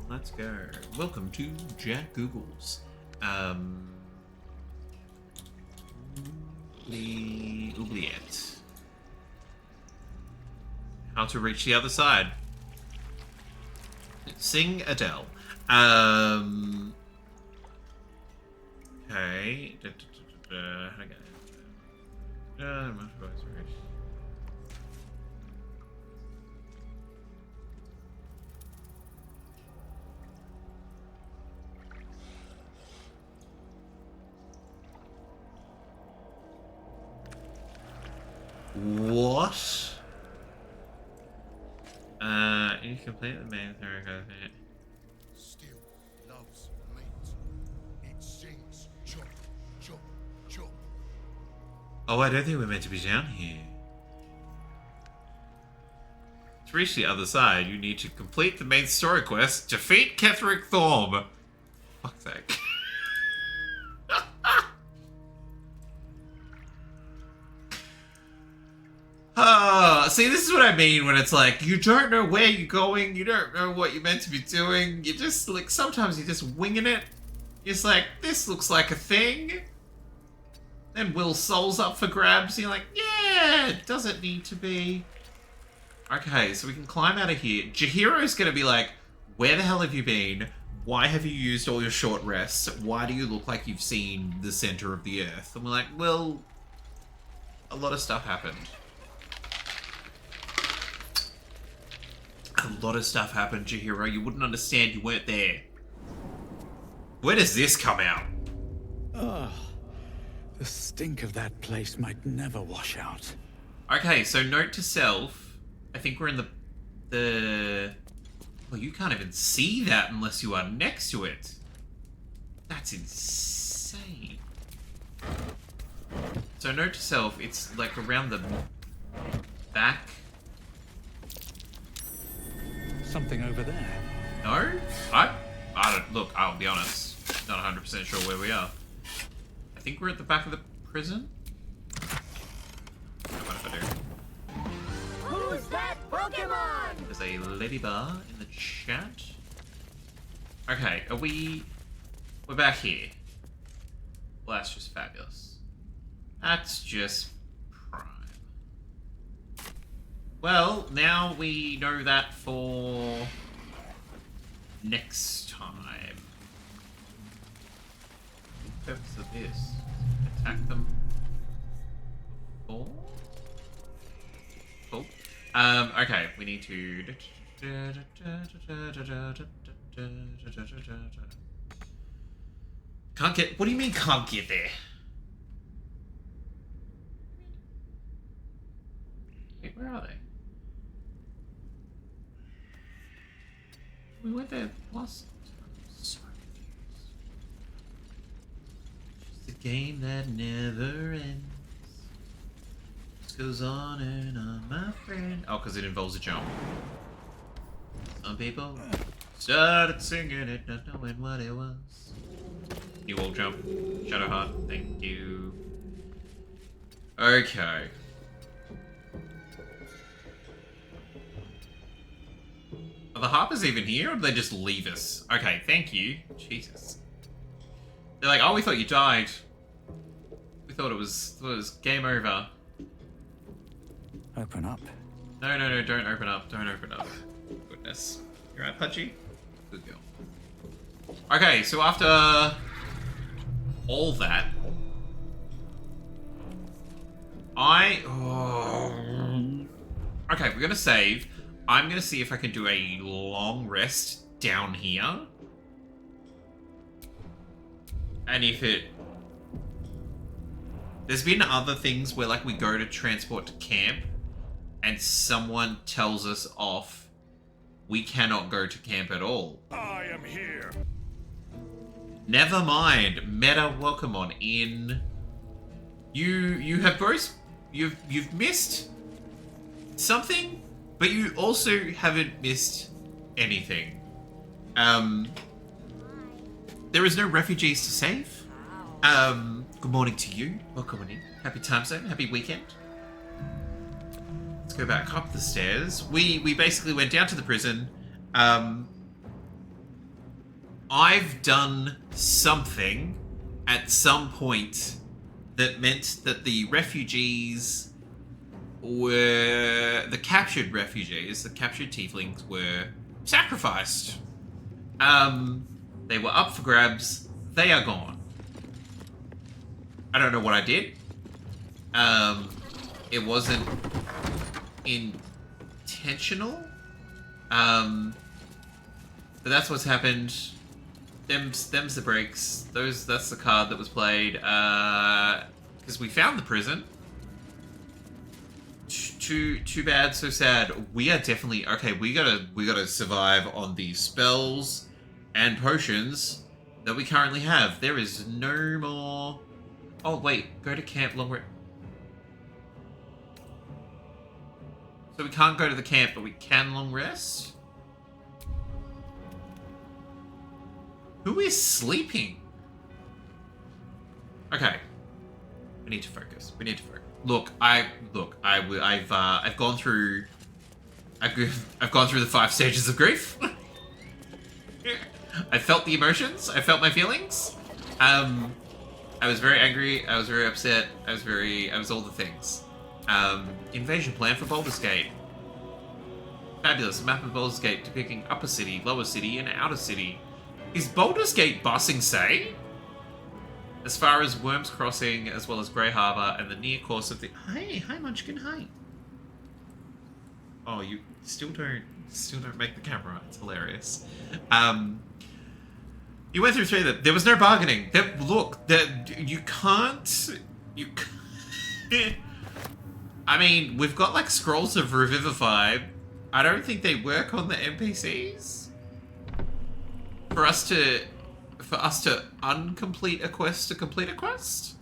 Speaker 1: Let's go. Welcome to Jack Googles. The Oubliette. How to reach the other side. Sing Adele. Okay. What? You complete the main thing.
Speaker 12: Still loves meat. It sings chop, chop, chop.
Speaker 1: Oh, I don't think we're meant to be down here. To reach the other side, you need to complete the main story quest, defeat Ketheric Thorm. Fuck that. See, this is what I mean when it's like, you don't know where you're going, you don't know what you're meant to be doing, you just, like, sometimes you're just winging it. It's like, this looks like a thing. Then Will's soul's up for grabs, and you're like, yeah, it doesn't need to be. Okay, so we can climb out of here. Jahiro's gonna be like, where the hell have you been? Why have you used all your short rests? Why do you look like you've seen the center of the earth? And we're like, well, a lot of stuff happened. A lot of stuff happened, Jahiro. You wouldn't understand. You weren't there. Where does this come out?
Speaker 7: Ugh. The stink of that place might never wash out.
Speaker 1: Okay, so note to self. I think we're in the... Well, you can't even see that unless you are next to it. That's insane. So note to self, it's like around the back.
Speaker 7: Something over there.
Speaker 1: No? I don't... Look, I'll be honest. Not 100% sure where we are. I think we're at the back of the prison. What if I do?
Speaker 4: Who's that Pokemon?
Speaker 1: There's a lady bar in the chat. Okay, are we... We're back here. Well, that's just fabulous. That's just prime. Well, now we know that for next time. What's the purpose of this? Attack them before? Cool. Okay, we need to... Can't get... What do you mean can't get there? Wait, where are they? We went there last time. So confused. Just a game that never ends. Just goes on and on, my friend. Oh, because it involves a jump. Some people started singing it, not knowing what it was. New wall jump. Shadowheart, thank you. Okay. Are the Harpers even here, or did they just leave us? Okay, thank you. Jesus. They're like, oh, we thought you died. We thought it was game over.
Speaker 7: Open up.
Speaker 1: No, no, no, don't open up. Don't open up. Goodness. You right, Pudgy? Good girl. Okay, so after all that, okay, we're gonna save. I'm gonna see if I can do a long rest down here. And if it... There's been other things where, like, we go to transport to camp and someone tells us off. We cannot go to camp at all.
Speaker 12: I am here.
Speaker 1: Never mind. Meta, welcome on in. You have both... You've missed something, but you also haven't missed anything. There is no refugees to save. Good morning to you. Welcome on in. Happy time zone. Happy weekend. Let's go back up the stairs. We basically went down to the prison. I've done something at some point that meant that the refugees were... The captured refugees, the captured tieflings were sacrificed. They were up for grabs. They are gone. I don't know what I did. It wasn't intentional. But that's what's happened. Them's the breaks. That's the card that was played. Because we found the prison. Too bad, so sad. We are definitely okay. We gotta survive on the spells and potions that we currently have. There is no more. Oh wait, go to camp long rest. So we can't go to the camp, but we can long rest. Who is sleeping? Okay, we need to focus. We need to focus. I've gone through. I've gone through the 5 stages of grief. I felt the emotions. I felt my feelings. I was very angry. I was very upset. I was all the things. Invasion plan for Baldur's Gate. Fabulous. A map of Baldur's Gate depicting upper city, lower city, and outer city. Is Baldur's Gate Bossing Say? As far as Worms Crossing, as well as Grey Harbour, and the near course of the... Hi, Munchkin, hi. Oh, you still don't make the camera. It's hilarious. You went through 3 of them. There was no bargaining. You can't... I mean, we've got like Scrolls of Revivify. I don't think they work on the NPCs. For us to uncomplete a quest to complete a quest?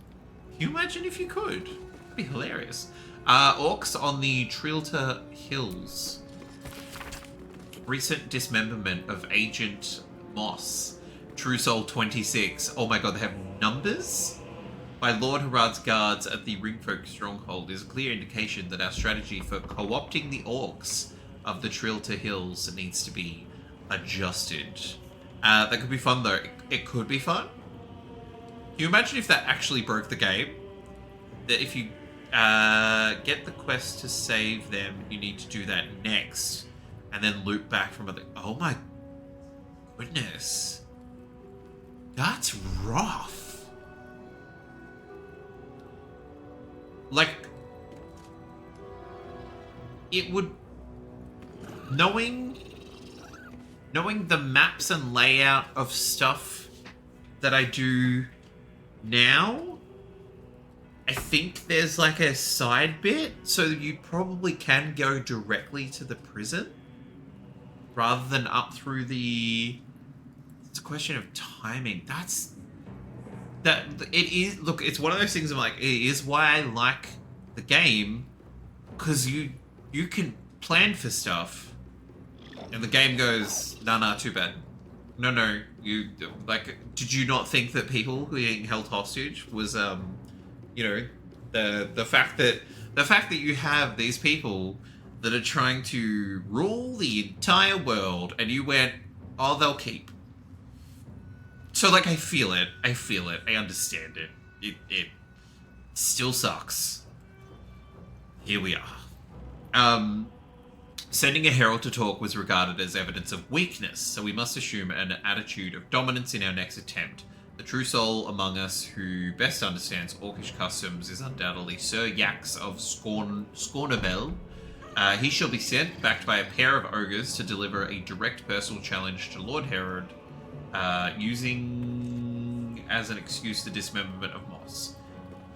Speaker 1: Can you imagine if you could? That'd be hilarious. Orcs on the Trilta Hills. Recent dismemberment of Agent Moss. True Soul 26. Oh my god, they have numbers? By Lord Harad's guards at the Ringfolk Stronghold is a clear indication that our strategy for co-opting the orcs of the Trilta Hills needs to be adjusted. That could be fun though. It could be fun. Can you imagine if that actually broke the game? That if you get the quest to save them, you need to do that next. And then loop back from other... Oh my goodness. That's rough. Like... It would... Knowing the maps and layout of stuff that I do now, I think there's like a side bit, so you probably can go directly to the prison rather than up through the... It's a question of timing. Look, it's one of those things I'm like, it is why I like the game, because you can plan for stuff. And the game goes, nah, too bad. No, you, like, did you not think that people who were being held hostage was, you know, the fact that you have these people that are trying to rule the entire world, and you went, oh, they'll keep. So, like, I feel it, I understand it. It still sucks. Here we are. Sending a herald to talk was regarded as evidence of weakness, so we must assume an attitude of dominance in our next attempt. The true soul among us who best understands Orcish customs is undoubtedly Sir Yax of Scornabel. He shall be sent, backed by a pair of ogres, to deliver a direct personal challenge to Lord Herod, using as an excuse the dismemberment of Moss.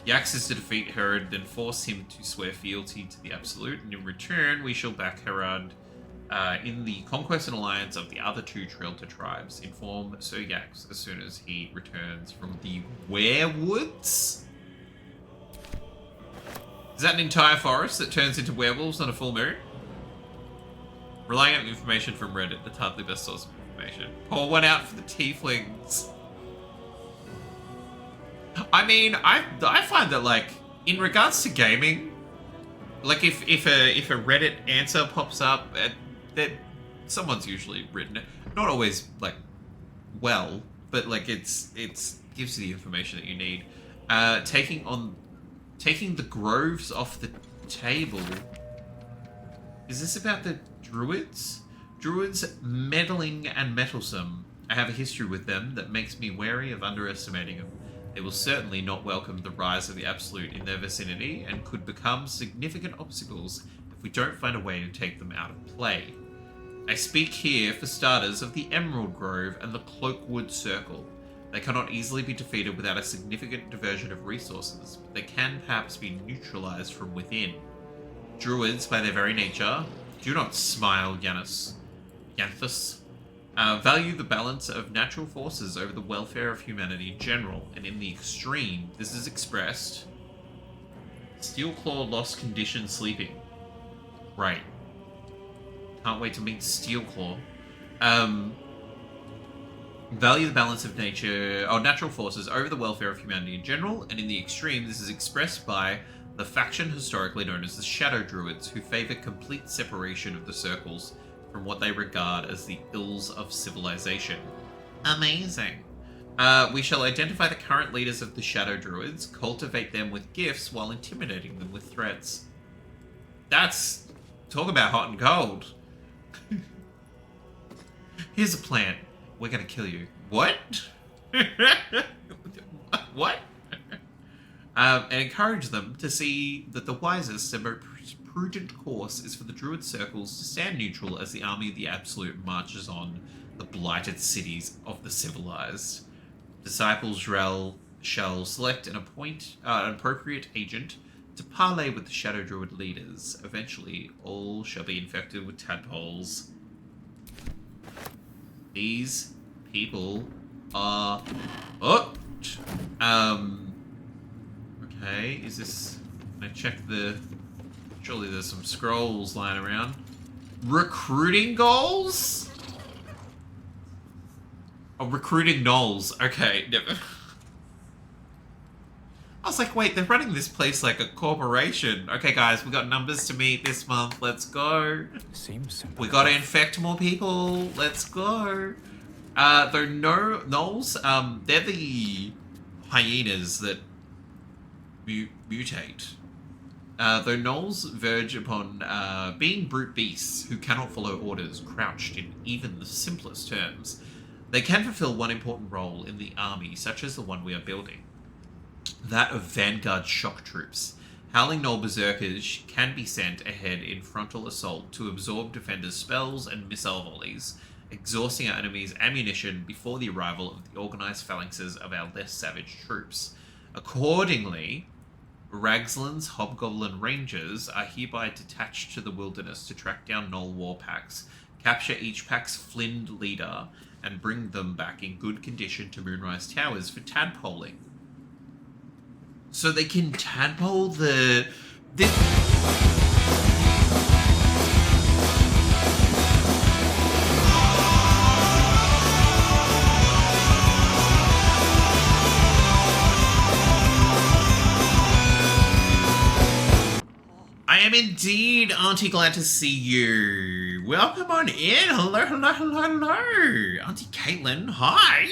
Speaker 1: Yax is to defeat Herod, then force him to swear fealty to the Absolute, and in return we shall back Herod in the conquest and alliance of the other 2 Trilta tribes. Inform Sir Yax as soon as he returns from the werewoods. Is that an entire forest that turns into werewolves on a full moon? Relying on information from Reddit, that's hardly the best source of information. Pour one out for the tieflings. I mean, I find that, like, in regards to gaming, like, if a Reddit answer pops up, that someone's usually written it. Not always, like, well, but, like, it's gives you the information that you need. Taking the groves off the table. Is this about the druids? Druids meddling and meddlesome. I have a history with them that makes me wary of underestimating them. They will certainly not welcome the rise of the Absolute in their vicinity and could become significant obstacles if we don't find a way to take them out of play. I speak here, for starters, of the Emerald Grove and the Cloakwood Circle. They cannot easily be defeated without a significant diversion of resources, but they can perhaps be neutralized from within. Druids, by their very nature, do not smile, Yanthus. Value the balance of natural forces over the welfare of humanity in general, and in the extreme, this is expressed. Steelclaw lost condition sleeping. Right. Can't wait to meet Steelclaw. Value the balance of natural forces over the welfare of humanity in general, and in the extreme, this is expressed by the faction historically known as the Shadow Druids, who favor complete separation of the circles from what they regard as the ills of civilization. Amazing. We shall identify the current leaders of the Shadow Druids, cultivate them with gifts while intimidating them with threats. That's... talk about hot and cold. Here's a plan. We're gonna kill you. What? What? And encourage them to see that the wisest and most prudent course is for the Druid circles to stand neutral as the army of the Absolute marches on the blighted cities of the civilized. Disciples shall select and appoint an appropriate agent to parley with the Shadow Druid leaders. Eventually, all shall be infected with tadpoles. These people are... Oh! Okay, is this... Can I check the... Surely there's some scrolls lying around. Recruiting goals? Oh, recruiting gnolls. Okay, never... I was like, wait, they're running this place like a corporation. Okay, guys, we got numbers to meet this month. Let's go.
Speaker 9: Seems simple.
Speaker 1: We gotta infect more people. Let's go. Though no gnolls, they're the hyenas that mutate. Though gnolls verge upon being brute beasts who cannot follow orders, crouched in even the simplest terms, they can fulfill one important role in the army, such as the one we are building. That of vanguard shock troops. Howling Gnoll berserkers can be sent ahead in frontal assault to absorb defenders' spells and missile volleys, exhausting our enemies' ammunition before the arrival of the organized phalanxes of our less savage troops. Accordingly, Ragsland's Hobgoblin Rangers are hereby detached to the wilderness to track down Gnoll war packs, capture each pack's flinned leader, and bring them back in good condition to Moonrise Towers for tadpoling. So they can tadpole the... I am indeed, Auntie, glad to see you. Welcome on in. Hello, hello, hello, hello. Auntie Caitlin, hi.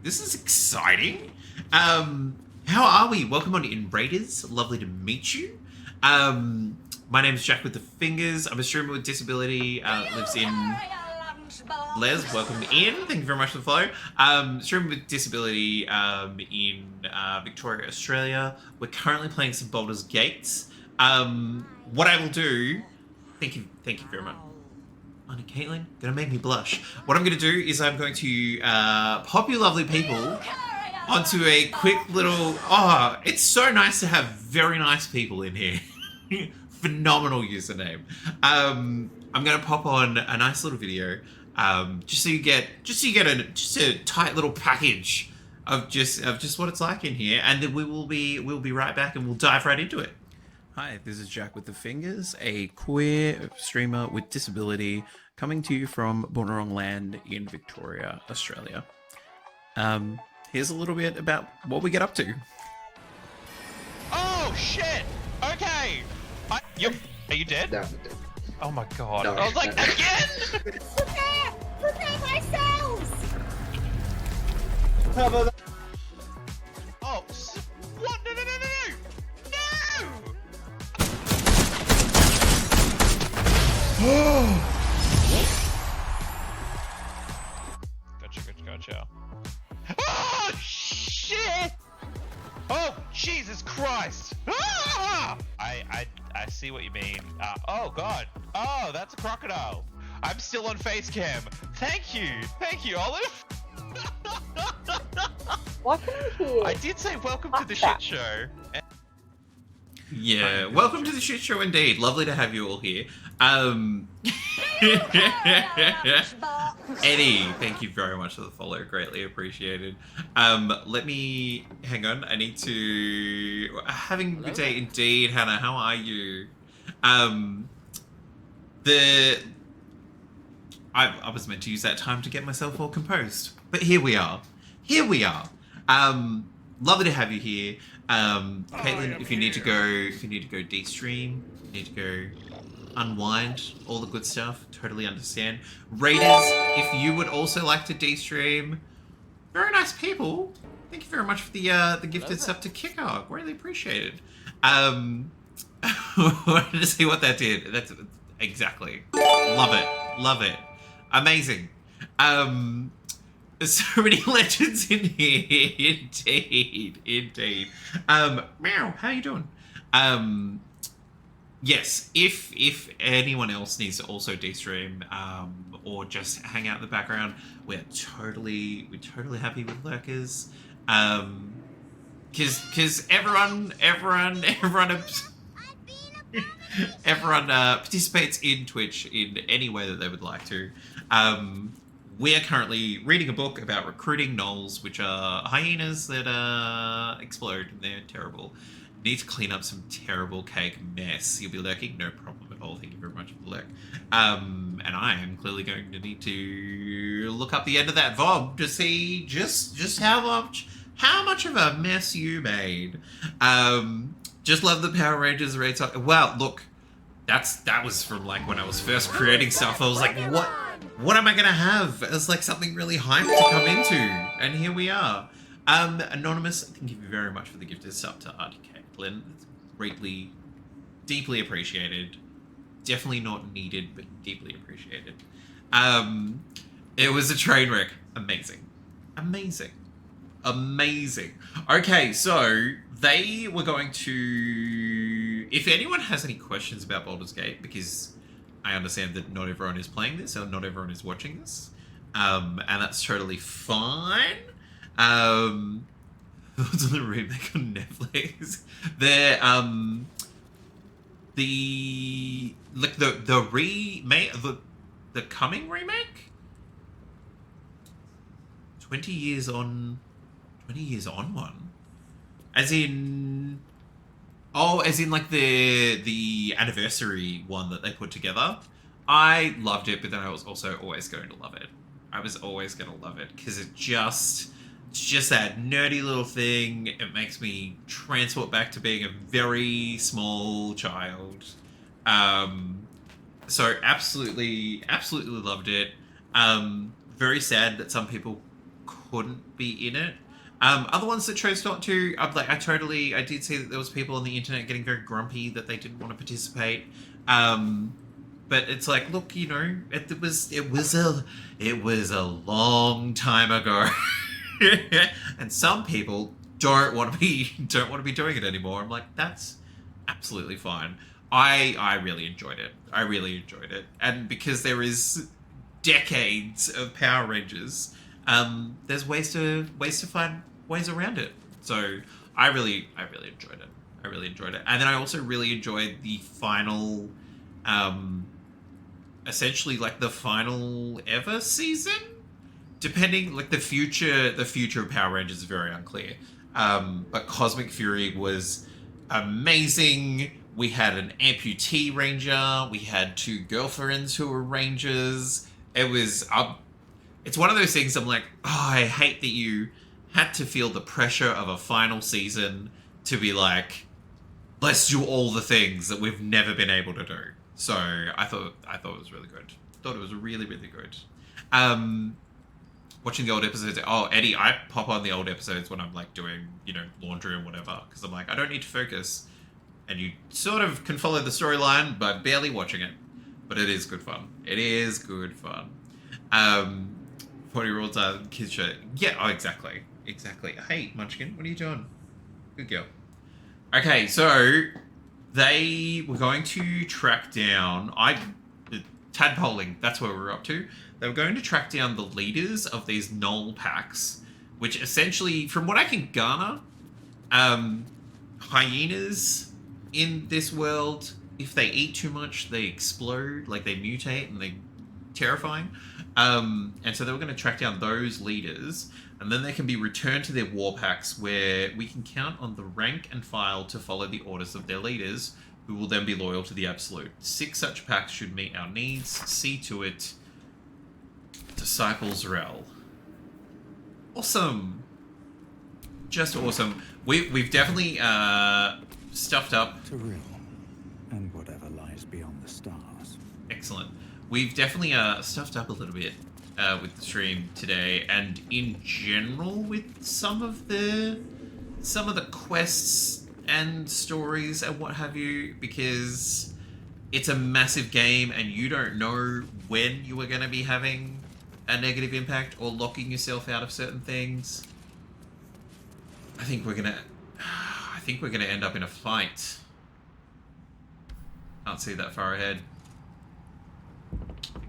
Speaker 1: This is exciting. How are we? Welcome on in, Raiders. Lovely to meet you. My name is Jack with the Fingers. I'm a streamer with disability. Lives in... Les, welcome in. Thank you very much for the follow. Streamer with disability in Victoria, Australia. We're currently playing some Baldur's Gates. What I will do... Thank you very much. Auntie Caitlin, gonna make me blush. What I'm gonna do is I'm going to pop you lovely people onto a quick little... Oh, it's so nice to have very nice people in here. Phenomenal username. I'm gonna pop on a nice little video, just so you get a tight little package of just what it's like in here, and then we'll be right back and we'll dive right into it. Hi, this is Jack with the Fingers, a queer streamer with disability, coming to you from Boonwurrung Land in Victoria, Australia. Here's a little bit about what we get up to.
Speaker 10: Oh shit! Okay! Are you dead?
Speaker 13: No, I'm dead.
Speaker 10: Oh my god.
Speaker 13: No,
Speaker 10: I was like,
Speaker 13: no.
Speaker 10: again?
Speaker 4: Prepare myself!
Speaker 10: Oh, what? No! Gotcha. Oh, shit! Jesus Christ! Ah! I see what you mean. Oh God. Oh, that's a crocodile. I'm still on face cam. Thank you, Olive.
Speaker 4: Why can I hear?
Speaker 10: I did say welcome to the
Speaker 4: that?
Speaker 10: shit show.
Speaker 1: Yeah, welcome to the shit show indeed. Lovely to have you all here. Eddie, thank you very much for the follow. Greatly appreciated. Let me hang on. I need to having a good day indeed, Hannah. How are you? I was meant to use that time to get myself all composed, but here we are. Lovely to have you here. Caitlin, if you need to go de-stream, you need to go unwind, all the good stuff, totally understand. Raiders, if you would also like to de-stream, very nice people. Thank you very much for the gifted stuff to Kicker. Really appreciate it. Wanted to see what that did. That's exactly. Love it. Amazing. So many legends in here, indeed. Meow, how you doing? Yes, if anyone else needs to also de-stream, or just hang out in the background, we're totally happy with lurkers. Cause everyone participates in Twitch in any way that they would like to. We are currently reading a book about recruiting gnolls, which are hyenas that explode and they're terrible. Need to clean up some terrible cake mess. You'll be lurking? No problem at all. Thank you very much for the lurk. And I am clearly going to need to look up the end of that VOD to see just how much of a mess you made. Just love the Power Rangers Red Sox. Wow, look, that was from like when I was first creating stuff. I was like, what am I gonna have? It's like something really hyped to come into, and here we are. Anonymous, thank you very much for the gifted sub to Auntie Caitlin. It's greatly, deeply appreciated. Definitely not needed, but deeply appreciated. It was a train wreck. Amazing. Okay, so they were going to... If anyone has any questions about Baldur's Gate, because I understand that not everyone is playing this, or not everyone is watching this, and that's totally fine. What's on the remake on Netflix? The coming remake? 20 years on one? As in like the anniversary one that they put together. I loved it, but then I was also always going to love it. Because it's just that nerdy little thing. It makes me transport back to being a very small child. So absolutely loved it. Very sad that some people couldn't be in it. Other ones that chose not to, I did see that there was people on the internet getting very grumpy that they didn't want to participate. But it's like, look, you know, it was a long time ago. And some people don't want to be doing it anymore. I'm like, that's absolutely fine. I really enjoyed it. And because there is decades of Power Rangers, there's ways to find ways around it. So I really enjoyed it. And then I also really enjoyed the final, essentially like the final ever season. Depending, like the future of Power Rangers is very unclear. But Cosmic Fury was amazing. We had an amputee ranger. We had 2 girlfriends who were rangers. It was, it's one of those things I'm like, oh, I hate that you had to feel the pressure of a final season to be like, let's do all the things that we've never been able to do. So I thought it was really good. Thought it was really, really good. Watching the old episodes. Oh, Eddie, I pop on the old episodes when I'm like doing, you know, laundry or whatever, because I'm like, I don't need to focus. And you sort of can follow the storyline by barely watching it. But it is good fun. 40-year-olds kids show. Yeah, oh, exactly. Hey, Munchkin, what are you doing? Good girl. Okay, so they were going to track down tadpoling, that's where we're up to. They were going to track down the leaders of these gnoll packs, which essentially, from what I can garner, hyenas in this world, if they eat too much, they explode, like they mutate and they're terrifying. And so they were going to track down those leaders, and then they can be returned to their war packs, where we can count on the rank and file to follow the orders of their leaders, who will then be loyal to the Absolute. 6 such packs should meet our needs. See to it. Disciples Rel. Awesome. Just awesome. We've definitely stuffed up.
Speaker 7: To real, and whatever lies beyond the stars.
Speaker 1: Excellent. We've definitely stuffed up a little bit with the stream today, and in general with some of the quests and stories and what have you, because it's a massive game and you don't know when you are going to be having a negative impact or locking yourself out of certain things. I think we're gonna end up in a fight. Can't see that far ahead.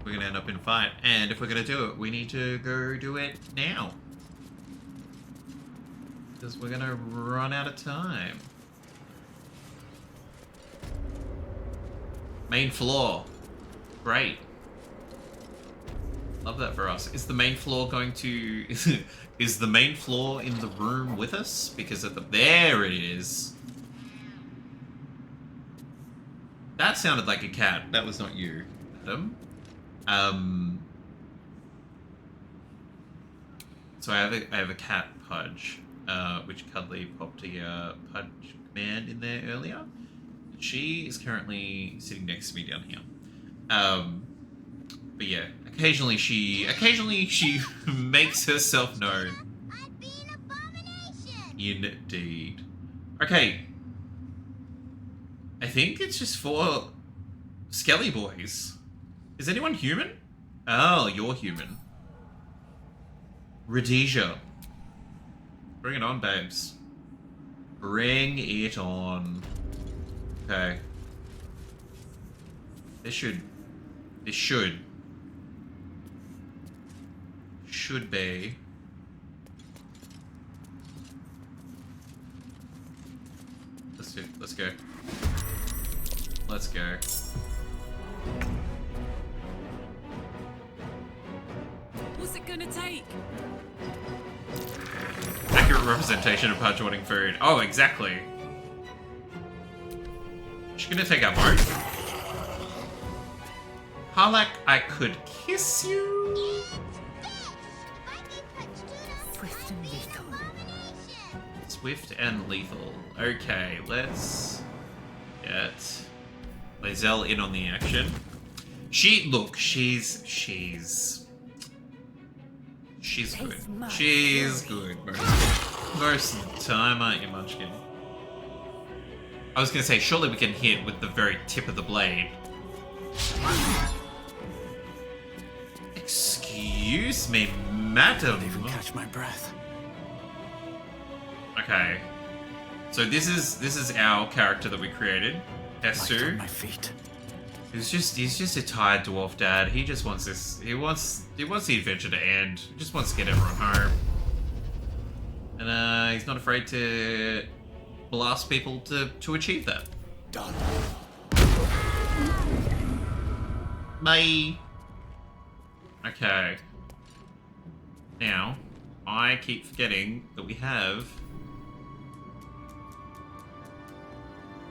Speaker 1: We're gonna end up in a fight, and if we're gonna do it, we need to go do it now, because we're gonna run out of time. Main floor. Great. Love that for us. Is the main floor going to... is the main floor in the room with us? Because at the... There it is. That sounded like a cat. That was not you, Adam. So I have a cat Pudge, which Cuddly popped a Pudge command in there earlier. She is currently sitting next to me down here. But yeah, occasionally she makes herself known.
Speaker 4: I'd be an abomination.
Speaker 1: Indeed. Okay. I think it's just 4 Skelly boys. Is anyone human? Oh, you're human. Rhodesia. Bring it on, babes. Bring it on. Okay. This should be. Let's go. Let's go.
Speaker 8: What's it gonna take?
Speaker 1: Accurate representation of Pudge wanting food. Oh, exactly. She's gonna take our boat. Harlak, I could kiss you.
Speaker 6: Swift and lethal.
Speaker 1: Swift and lethal. Okay, let's get Lae'zel in on the action. She's good. She's good most of the time, aren't you, Munchkin? I was gonna say, surely we can hit with the very tip of the blade. Excuse me, madam.
Speaker 2: Can't even catch my breath.
Speaker 1: Okay. So this is our character that we created, Hestu.
Speaker 2: On my feet.
Speaker 1: He's just a tired dwarf dad. He just wants this. He wants the adventure to end. He just wants to get everyone home. And he's not afraid to blast people to achieve that.
Speaker 2: Done.
Speaker 1: Bye. Okay. Now, I keep forgetting that we have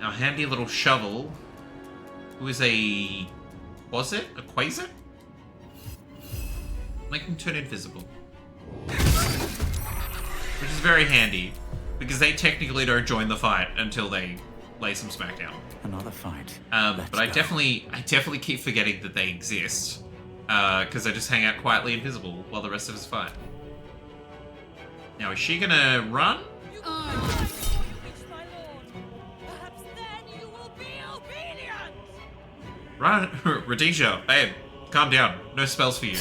Speaker 1: our handy little shovel, who is a quasar? Make him turn invisible. Which is very handy, because they technically don't join the fight until they lay some smackdown.
Speaker 2: Another fight.
Speaker 1: But I definitely keep forgetting that they exist, because they just hang out quietly invisible while the rest of us fight. Now, is she gonna run? Run, Rhodesia, babe, calm down. No spells for you.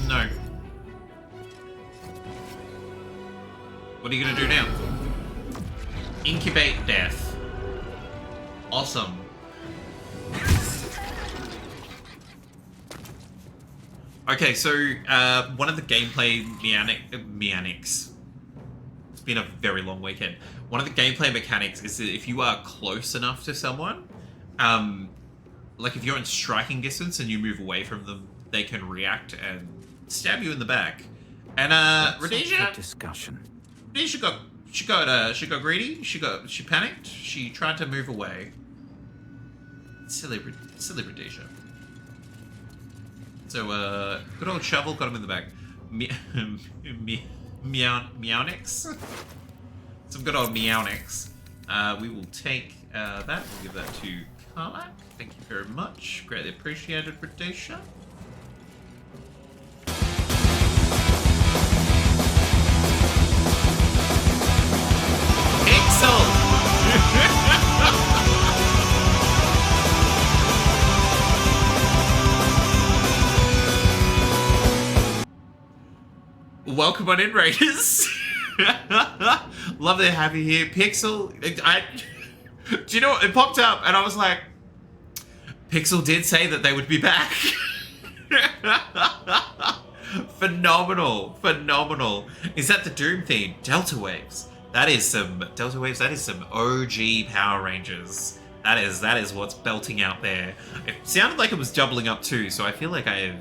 Speaker 1: No. What are you gonna do now? Incubate death. Awesome. Okay, so one of the gameplay mechanics. It's been a very long weekend. One of the gameplay mechanics is that if you are close enough to someone, like if you're in striking distance and you move away from them, they can react and stab you in the back. And Rhodesia
Speaker 7: discussion.
Speaker 1: She got greedy. She panicked. She tried to move away. Silly Rhodesia. So good old shovel got him in the back. Meownix. Some good old meownix. We will take that. We'll give that to Carlac. Thank you very much. Greatly appreciated, Rhodesia. Welcome on in, Raiders. Love to have you here. Pixel, do you know what? It popped up and I was like, Pixel did say that they would be back. Phenomenal. Is that the Doom theme? Delta Waves. That is some Delta Waves. That is some OG Power Rangers. That is what's belting out there. It sounded like it was doubling up too, so I feel like I've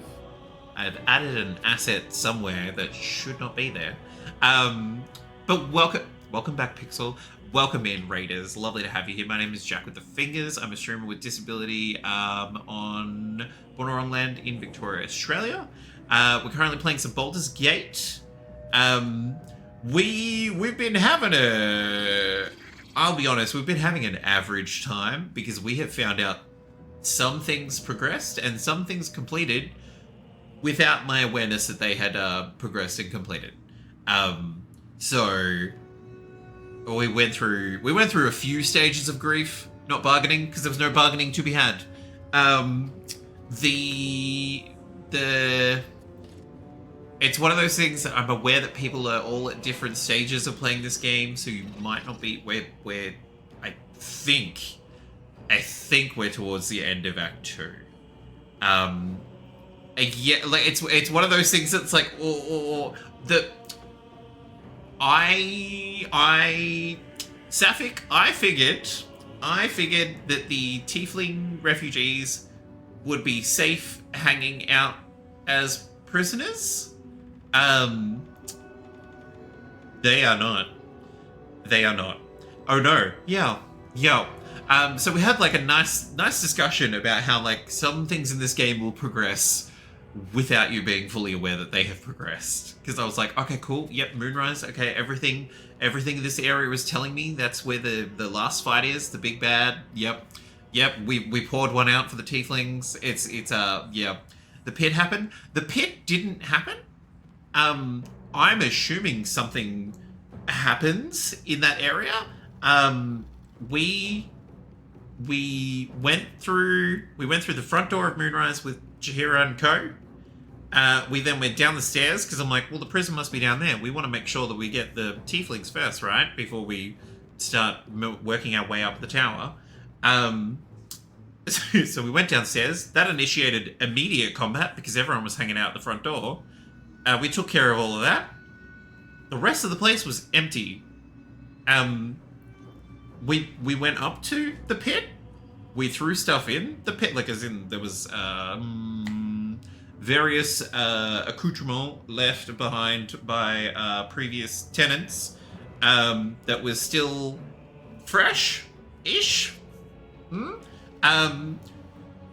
Speaker 1: added an asset somewhere that should not be there. But welcome back, Pixel. Welcome in, Raiders. Lovely to have you here. My name is Jack with the Fingers. I'm a streamer with disability on Boonwurrung Land in Victoria, Australia. We're currently playing some Baldur's Gate. We've been having I'll be honest, we've been having an average time because we have found out some things progressed and some things completed without my awareness that they had progressed and completed. So we went through a few stages of grief, not bargaining, because there was no bargaining to be had. It's one of those things that I'm aware that people are all at different stages of playing this game, so you might not be where I think we're towards the end of Act 2. Yeah, like it's one of those things that's like, Sapphic, I figured that the Tiefling refugees would be safe hanging out as prisoners. They are not. Oh no. Yeah. So we had like a nice discussion about how like some things in this game will progress without you being fully aware that they have progressed. Because I was like, okay, cool. Yep, Moonrise. Okay, everything in this area was telling me that's where the last fight is, the big bad. Yep. We poured one out for the Tieflings. It's yeah. The pit happened. The pit didn't happen. I'm assuming something happens in that area. We went through the front door of Moonrise with Jaheira and co. We then went down the stairs because I'm like, well, the prison must be down there. We want to make sure that we get the Tieflings first, right? Before we start working our way up the tower. So we went downstairs. That initiated immediate combat because everyone was hanging out at the front door. We took care of all of that. The rest of the place was empty. We went up to the pit. We threw stuff in the pit, like as in there was various accoutrements left behind by previous tenants that was still fresh-ish.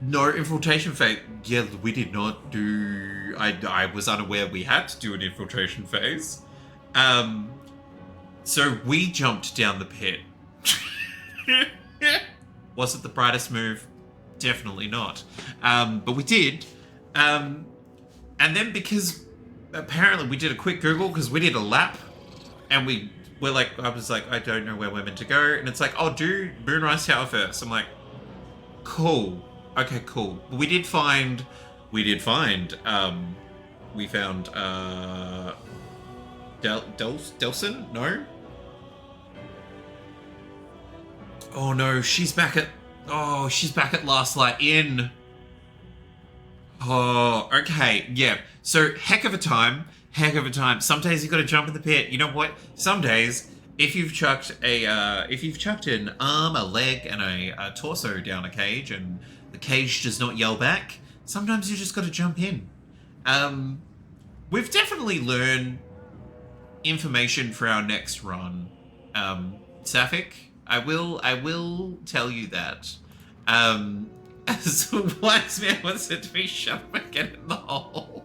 Speaker 1: No infiltration phase. Yeah, we did not do... I was unaware we had to do an infiltration phase. So we jumped down the pit. Was it the brightest move? Definitely not. But we did. And then because apparently we did a quick Google because we did a lap and we're like, I was like, I don't know where we're meant to go. And it's like, oh, do Moonrise Tower first. I'm like, cool. Okay, cool. We found Delson? No? Oh no, she's back at... Oh, she's back at Last Light Inn. Oh, okay, yeah. So, heck of a time. Heck of a time. Some days you gotta jump in the pit. You know what? Some days, if you've chucked an arm, a leg, and a torso down a cage, and the cage does not yell back, sometimes you just gotta jump in. We've definitely learned information for our next run. Sapphic, I will tell you that. As a wise man was said to be shoved back in the hole.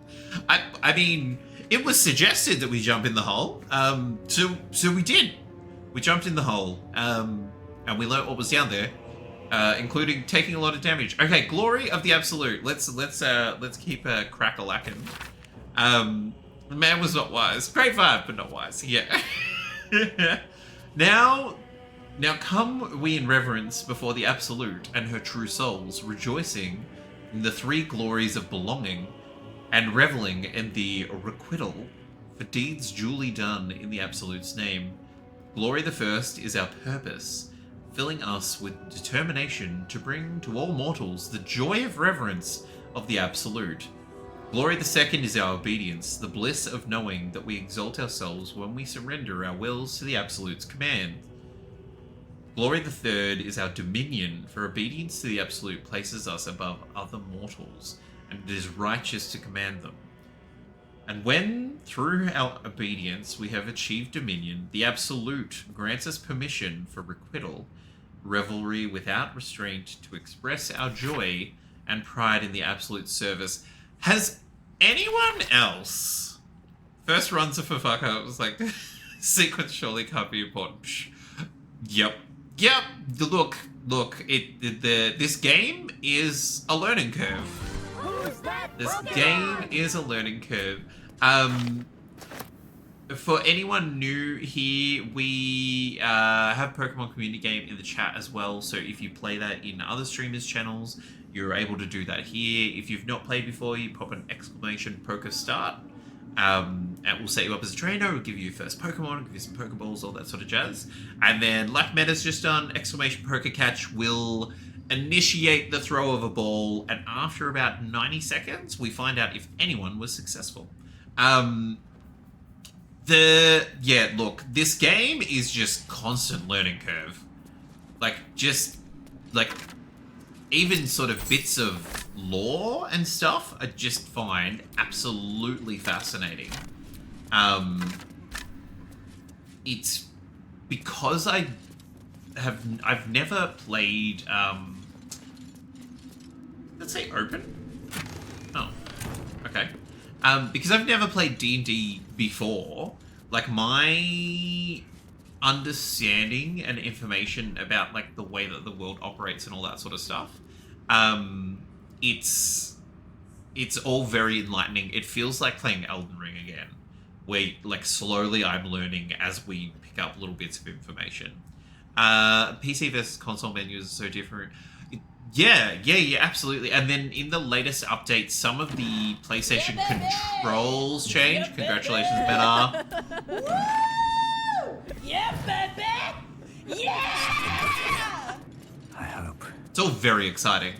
Speaker 1: I mean, it was suggested that we jump in the hole. So we did. We jumped in the hole. And we learnt what was down there, including taking a lot of damage. Okay, Glory of the Absolute. Let's keep crack-a-lacking. The man was not wise. Great vibe, but not wise. Yeah. Now come we in reverence before the Absolute and her true souls, rejoicing in the three glories of belonging and reveling in the requital for deeds duly done in the Absolute's name. Glory the first is our purpose, filling us with determination to bring to all mortals the joy of reverence of the Absolute. Glory the second is our obedience, the bliss of knowing that we exalt ourselves when we surrender our wills to the Absolute's command. Glory the third is our dominion, for obedience to the Absolute places us above other mortals, and it is righteous to command them. And when, through our obedience, we have achieved dominion, the Absolute grants us permission for requital, revelry without restraint, to express our joy and pride in the Absolute service. Has anyone else... First runs of Fafaka, it was like, sequence surely can't be important. Psh. Yep. Look. This game is a learning curve. This game is a learning curve. For anyone new here, we have Pokemon Community Game in the chat as well. So if you play that in other streamers' channels, you're able to do that here. If you've not played before, you pop an exclamation Poke Start. And we'll set you up as a trainer, we'll give you your first Pokemon, give you some Pokeballs, all that sort of jazz. And then, like Meta's just done, exclamation Poke Catch will initiate the throw of a ball, and after about 90 seconds, we find out if anyone was successful. Look, this game is just constant learning curve. Even sort of bits of lore and stuff I just find absolutely fascinating. It's because I've never played let's say open. Oh, okay. Because I've never played D&D before, like my understanding and information about like the way that the world operates and all that sort of stuff, it's all very enlightening. It feels like playing Elden Ring again, where like slowly I'm learning as we pick up little bits of information. PC versus console menus are so different. Yeah, absolutely. And then in the latest update, some of the PlayStation controls changed. Congratulations, Beta.
Speaker 13: Yeah, baby! Yeah!
Speaker 2: I hope.
Speaker 1: It's all very exciting.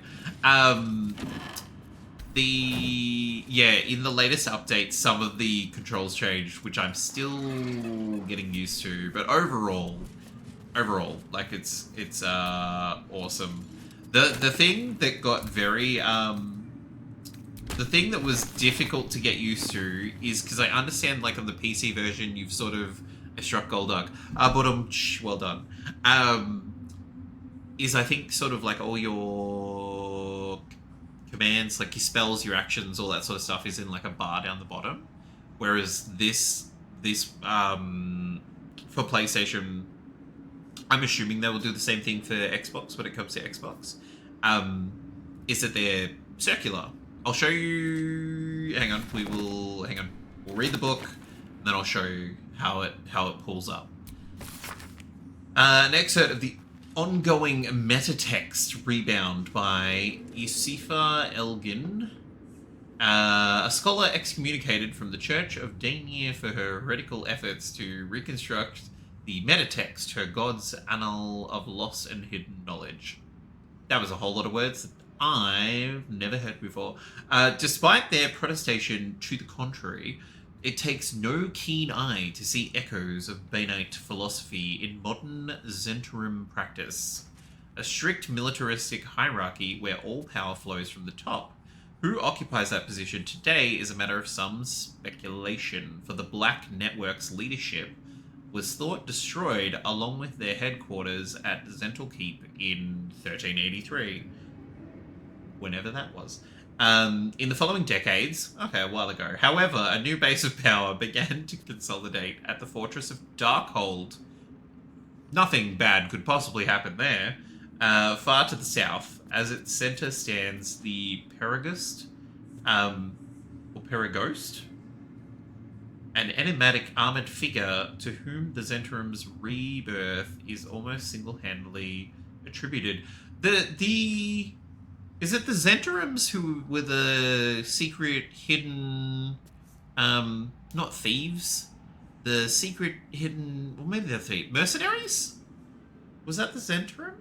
Speaker 1: In the latest update, some of the controls changed, which I'm still getting used to. But overall, like it's awesome. The thing that got very the thing that was difficult to get used to is because I understand like on the PC version you've sort of struck Golduck. Well done. Is I think sort of like all your commands, like your spells, your actions, all that sort of stuff is in like a bar down the bottom. Whereas this for PlayStation, I'm assuming they will do the same thing for Xbox when it comes to Xbox. Is that they're circular. I'll show you. Hang on. We'll read the book, and then I'll show you how it pulls up. An excerpt of the ongoing meta text Rebound by Yusufa Elgin, a scholar excommunicated from the Church of Dainir for her heretical efforts to reconstruct the metatext, her god's annal of lost and hidden knowledge. That was a whole lot of words that I've never heard before. Despite their protestation to the contrary, it takes no keen eye to see echoes of Banite philosophy in modern Zhentarim practice. A strict militaristic hierarchy where all power flows from the top. Who occupies that position today is a matter of some speculation, for the Black Network's leadership was thought destroyed along with their headquarters at Zhentil Keep in 1383. Whenever that was. In the following decades, okay, a while ago, however, a new base of power began to consolidate at the fortress of Darkhold. Nothing bad could possibly happen there. Far to the south, as its center stands the Perigust, or Perigost, an enigmatic armored figure to whom the Zhentarim's rebirth is almost single-handedly attributed. Is it the Zhentarims who were the secret hidden, not thieves? The secret hidden, well maybe they're thieves, mercenaries? Was that the Zhentarim?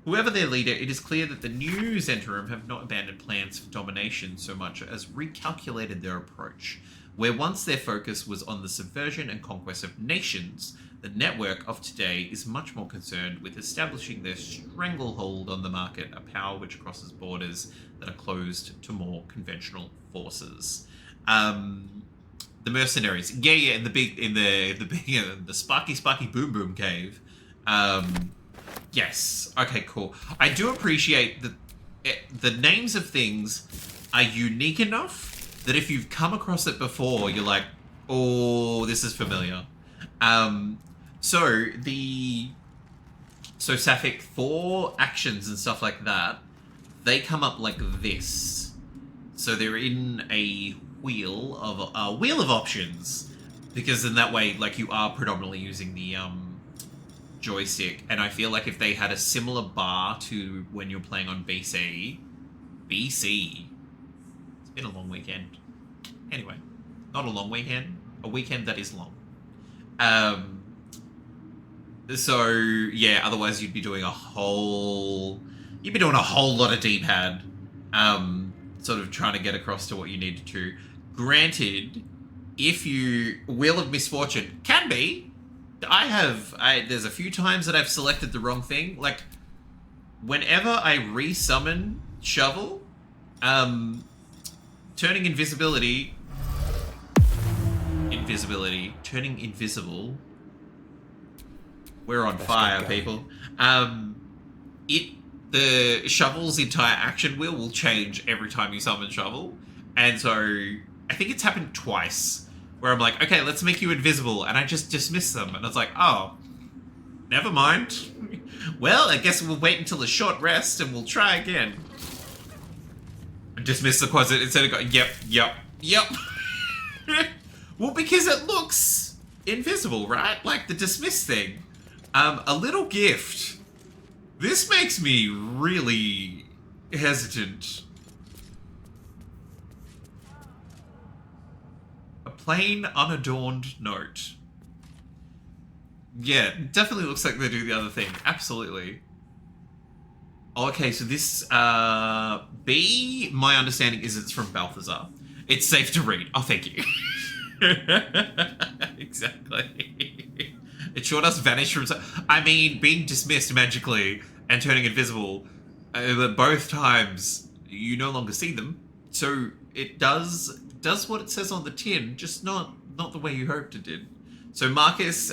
Speaker 1: Whoever their leader, it is clear that the new Zhentarim have not abandoned plans for domination so much as recalculated their approach. Where once their focus was on the subversion and conquest of nations, the network of today is much more concerned with establishing their stranglehold on the market, a power which crosses borders that are closed to more conventional forces. The mercenaries, in the Sparky Boom Boom cave. Yes, okay, cool. I do appreciate that the names of things are unique enough that if you've come across it before, you're like, oh, this is familiar. So Sapphic, for actions and stuff like that, they come up like this. So they're in a wheel of options, because in that way, like, you are predominantly using the joystick. And I feel like if they had a similar bar to when you're playing on BC, it's been a long weekend. Anyway, not a long weekend, a weekend that is long. So yeah, otherwise you'd be doing a whole lot of D-pad, sort of trying to get across to what you needed to. Granted, if you Wheel of Misfortune can be, there's a few times that I've selected the wrong thing. Like, whenever I resummon Shovel, turning turning invisible. We're on fire, people. The Shovel's entire action wheel will change every time you summon Shovel. And so, I think it's happened twice, where I'm like, okay, let's make you invisible, and I just dismiss them. And it's like, oh, never mind. Well, I guess we'll wait until a short rest, and we'll try again. Dismiss the quasit instead of going, yep. Well, because it looks invisible, right? Like the dismiss thing. A little gift. This makes me really hesitant. A plain, unadorned note. Yeah, definitely looks like they do the other thing. Absolutely. Okay, so this, B, my understanding is it's from Balthazar. It's safe to read. Oh, thank you. Exactly. It sure does vanish from... I mean, being dismissed magically and turning invisible, both times, you no longer see them. So it does what it says on the tin, just not the way you hoped it did. So Marcus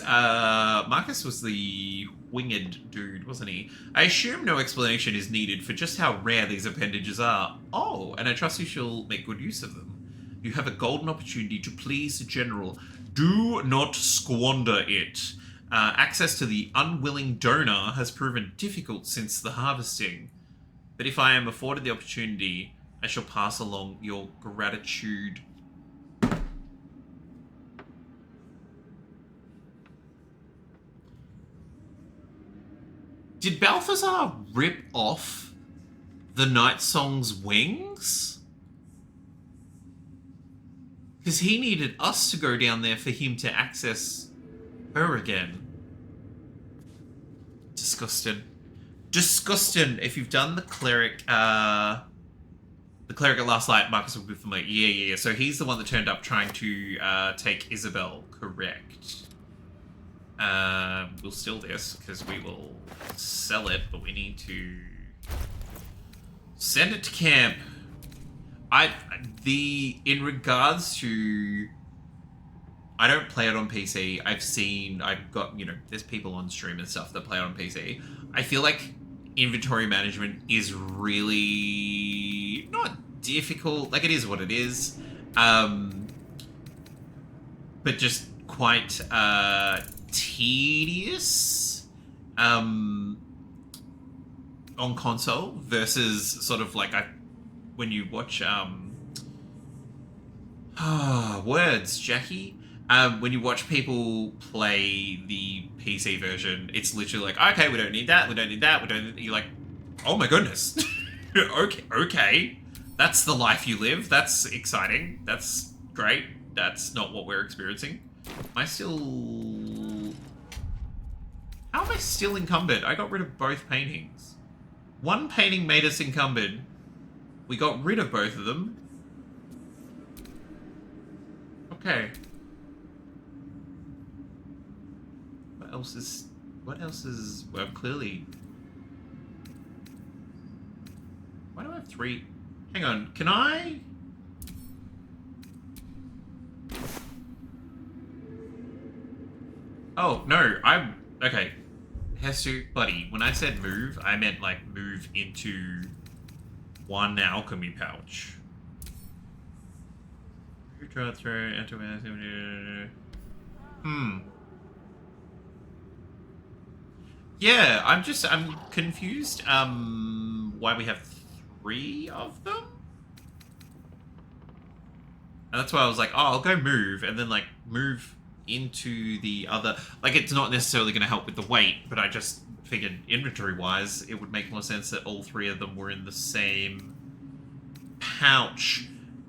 Speaker 1: was the winged dude, wasn't he? I assume no explanation is needed for just how rare these appendages are. Oh, and I trust you shall make good use of them. You have a golden opportunity to please the general. Do not squander it. Access to the unwilling donor has proven difficult since the harvesting. But if I am afforded the opportunity, I shall pass along your gratitude. Did Balthazar rip off the Night Song's wings? Because he needed us to go down there for him to access Her again. Disgusting. Disgusting. If you've done the cleric at Last Light, Marcus will be familiar. Yeah. So he's the one that turned up trying to take Isabel. Correct. We'll steal this because we will sell it, but we need to send it to camp. In regards to, I don't play it on PC. I've got, there's people on stream and stuff that play it on PC. I feel like inventory management is really not difficult. Like, it is what it is. But just quite tedious on console versus sort of like when you watch words, Jackie. When you watch people play the PC version, it's literally like, okay, we don't need that, you're like, oh my goodness. okay. That's the life you live. That's exciting. That's great. That's not what we're experiencing. How am I still encumbered? I got rid of both paintings. One painting made us encumbered. We got rid of both of them. Okay. What else is... Well, clearly... Why do I have 3... Hang on, can I... Oh, no, okay. Hestu, buddy, when I said move, I meant, like, move into one alchemy pouch. Yeah, I'm confused, why we have 3 of them? And that's why I was like, oh, I'll go move, and then, like, move into the other... Like, it's not necessarily going to help with the weight, but I just figured inventory-wise, it would make more sense that all 3 of them were in the same pouch.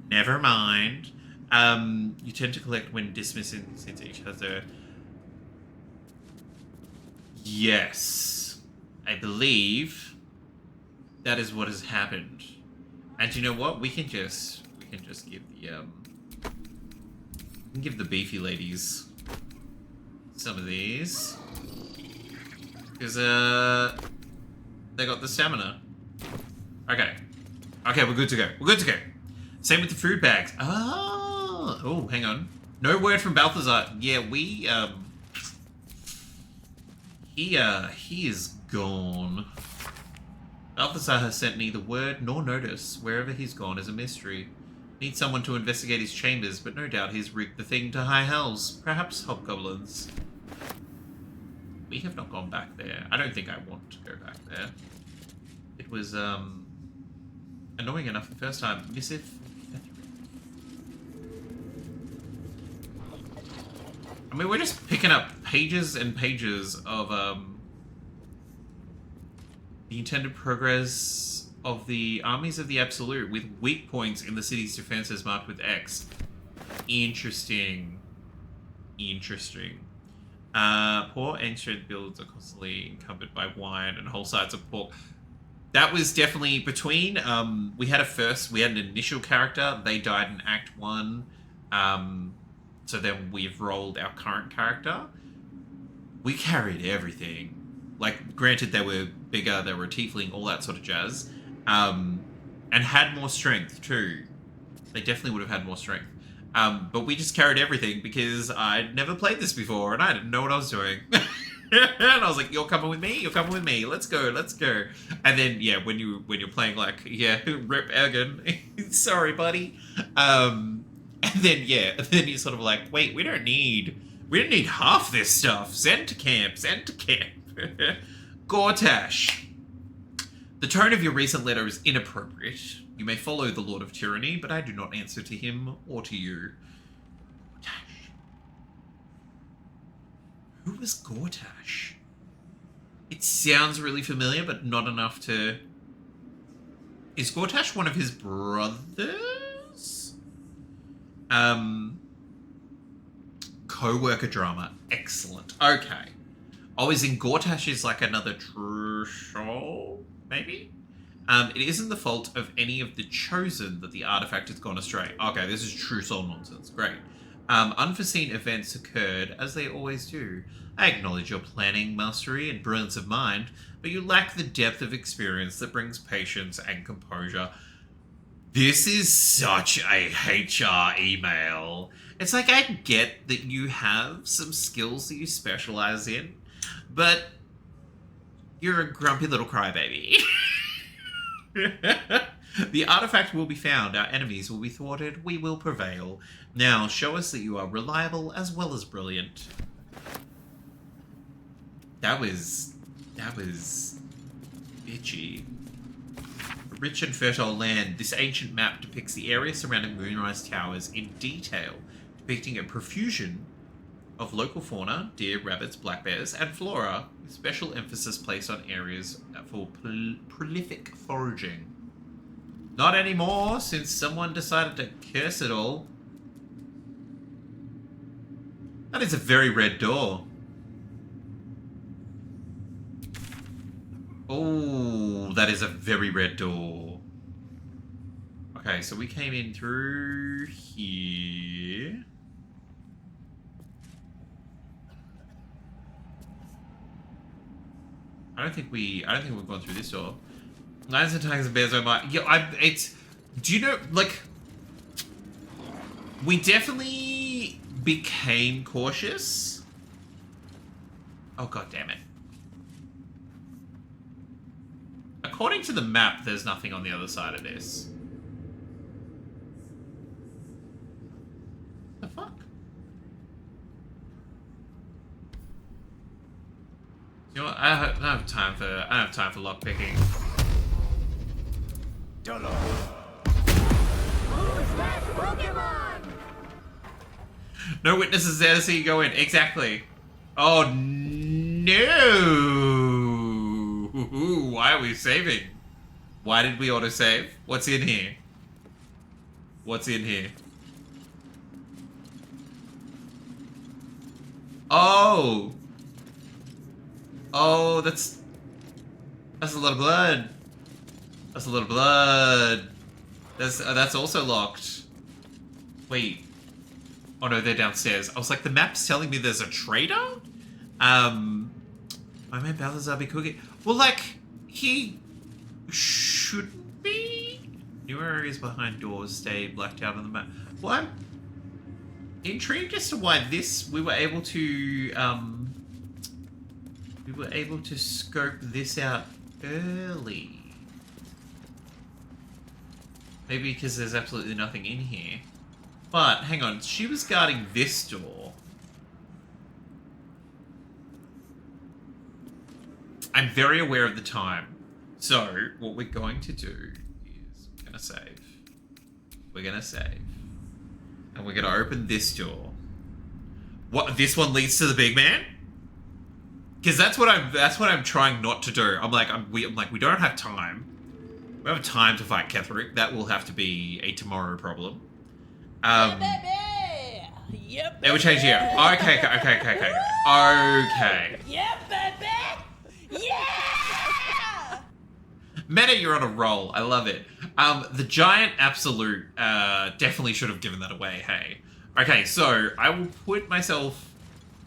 Speaker 1: Never mind. You tend to collect when dismissing since each has a... Yes. I believe that is what has happened. And you know what? We can just give the we can give the beefy ladies some of these. Because they got the stamina. Okay. Okay, we're good to go. We're good to go. Same with the food bags. Oh, hang on. No word from Balthazar. Yeah, we he is gone. Balthazar has sent neither word nor notice. Wherever he's gone is a mystery. Need someone to investigate his chambers, but no doubt he's rigged the thing to high hells. Perhaps hobgoblins. We have not gone back there. I don't think I want to go back there. It was, annoying enough the first time. Missive. I mean, we're just picking up pages and pages of, the intended progress of the armies of the Absolute with weak points in the city's defenses marked with X. Interesting. Interesting. Poor ancient builds are constantly encumbered by wine and whole sides of pork. That was definitely between, we had an initial character, they died in Act 1, so then we've rolled our current character. We carried everything. Like, granted, they were bigger, they were a tiefling, all that sort of jazz. And had more strength, too. They definitely would have had more strength. But we just carried everything because I'd never played this before and I didn't know what I was doing. And I was like, you're coming with me? You're coming with me. Let's go, let's go. And then, yeah, when you're playing, like, yeah, rip Ergen. Sorry, buddy. And then, yeah, then you're sort of like, wait, we don't need half this stuff. Send to camp. Gortash. The tone of your recent letter is inappropriate. You may follow the Lord of Tyranny, but I do not answer to him or to you. Gortash. Who was Gortash? It sounds really familiar, but not enough to... Is Gortash one of his brothers? Co-worker drama. Excellent. Okay. Oh, is in Gortash is like another Trushol, maybe? It isn't the fault of any of the chosen that the artifact has gone astray. Okay, this is true soul nonsense. Great. Unforeseen events occurred, as they always do. I acknowledge your planning, mastery, and brilliance of mind, but you lack the depth of experience that brings patience and composure. This is such a HR email. It's like, I get that you have some skills that you specialize in, but you're a grumpy little crybaby. The artifact will be found, our enemies will be thwarted, we will prevail. Now, show us that you are reliable as well as brilliant. That was bitchy. A rich and fertile land, this ancient map depicts the area surrounding Moonrise Towers in detail, depicting a profusion of local fauna, deer, rabbits, black bears, and flora, with special emphasis placed on areas for prolific foraging. Not anymore, since someone decided to curse it all. That is a very red door. Oh, that is a very red door. Okay, so we came in through here. I don't think we've gone through this door. Lions and tigers and bears are my... Yeah, do you know, like... We definitely became cautious. Oh, god damn it. According to the map, there's nothing on the other side of this. The fuck? You know what? I don't have time for lockpicking. No witnesses there to see you go in. Exactly. Oh no! Why are we saving? Why did we autosave? What's in here? What's in here? Oh! Oh, that's a lot of blood. That's a lot of blood. That's also locked. Wait. Oh no, they're downstairs. I was like, the map's telling me there's a traitor? My man Baldur be cooking. Well, like, he shouldn't be. New areas behind doors stay blacked out on the map. Well, I'm intrigued as to why we were able to scope this out early. Maybe because there's absolutely nothing in here. But, hang on, she was guarding this door. I'm very aware of the time. So, what we're going to do is we're going to save. We're going to save. And we're going to open this door. What, this one leads to the big man? Because that's what I'm trying not to do. I'm like, we don't have time. We don't have time to fight Ketheric. That will have to be a tomorrow problem.
Speaker 13: Yep,
Speaker 1: It will change here. Okay. Okay.
Speaker 13: Yep, baby. Yeah.
Speaker 1: Meta, you're on a roll. I love it. The giant absolute definitely should have given that away. Hey. Okay, so I will put myself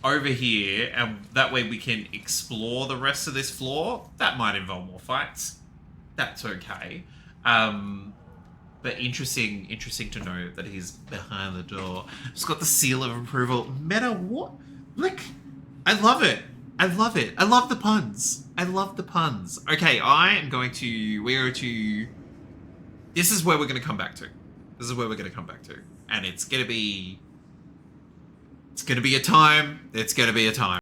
Speaker 1: over here, and that way we can explore the rest of this floor. That might involve more fights. That's okay. But interesting to know that he's behind the door. Just got the seal of approval. Meta, what? Like, I love it. I love it. I love the puns. Okay, this is where we're going to come back to. And it's going to be a time.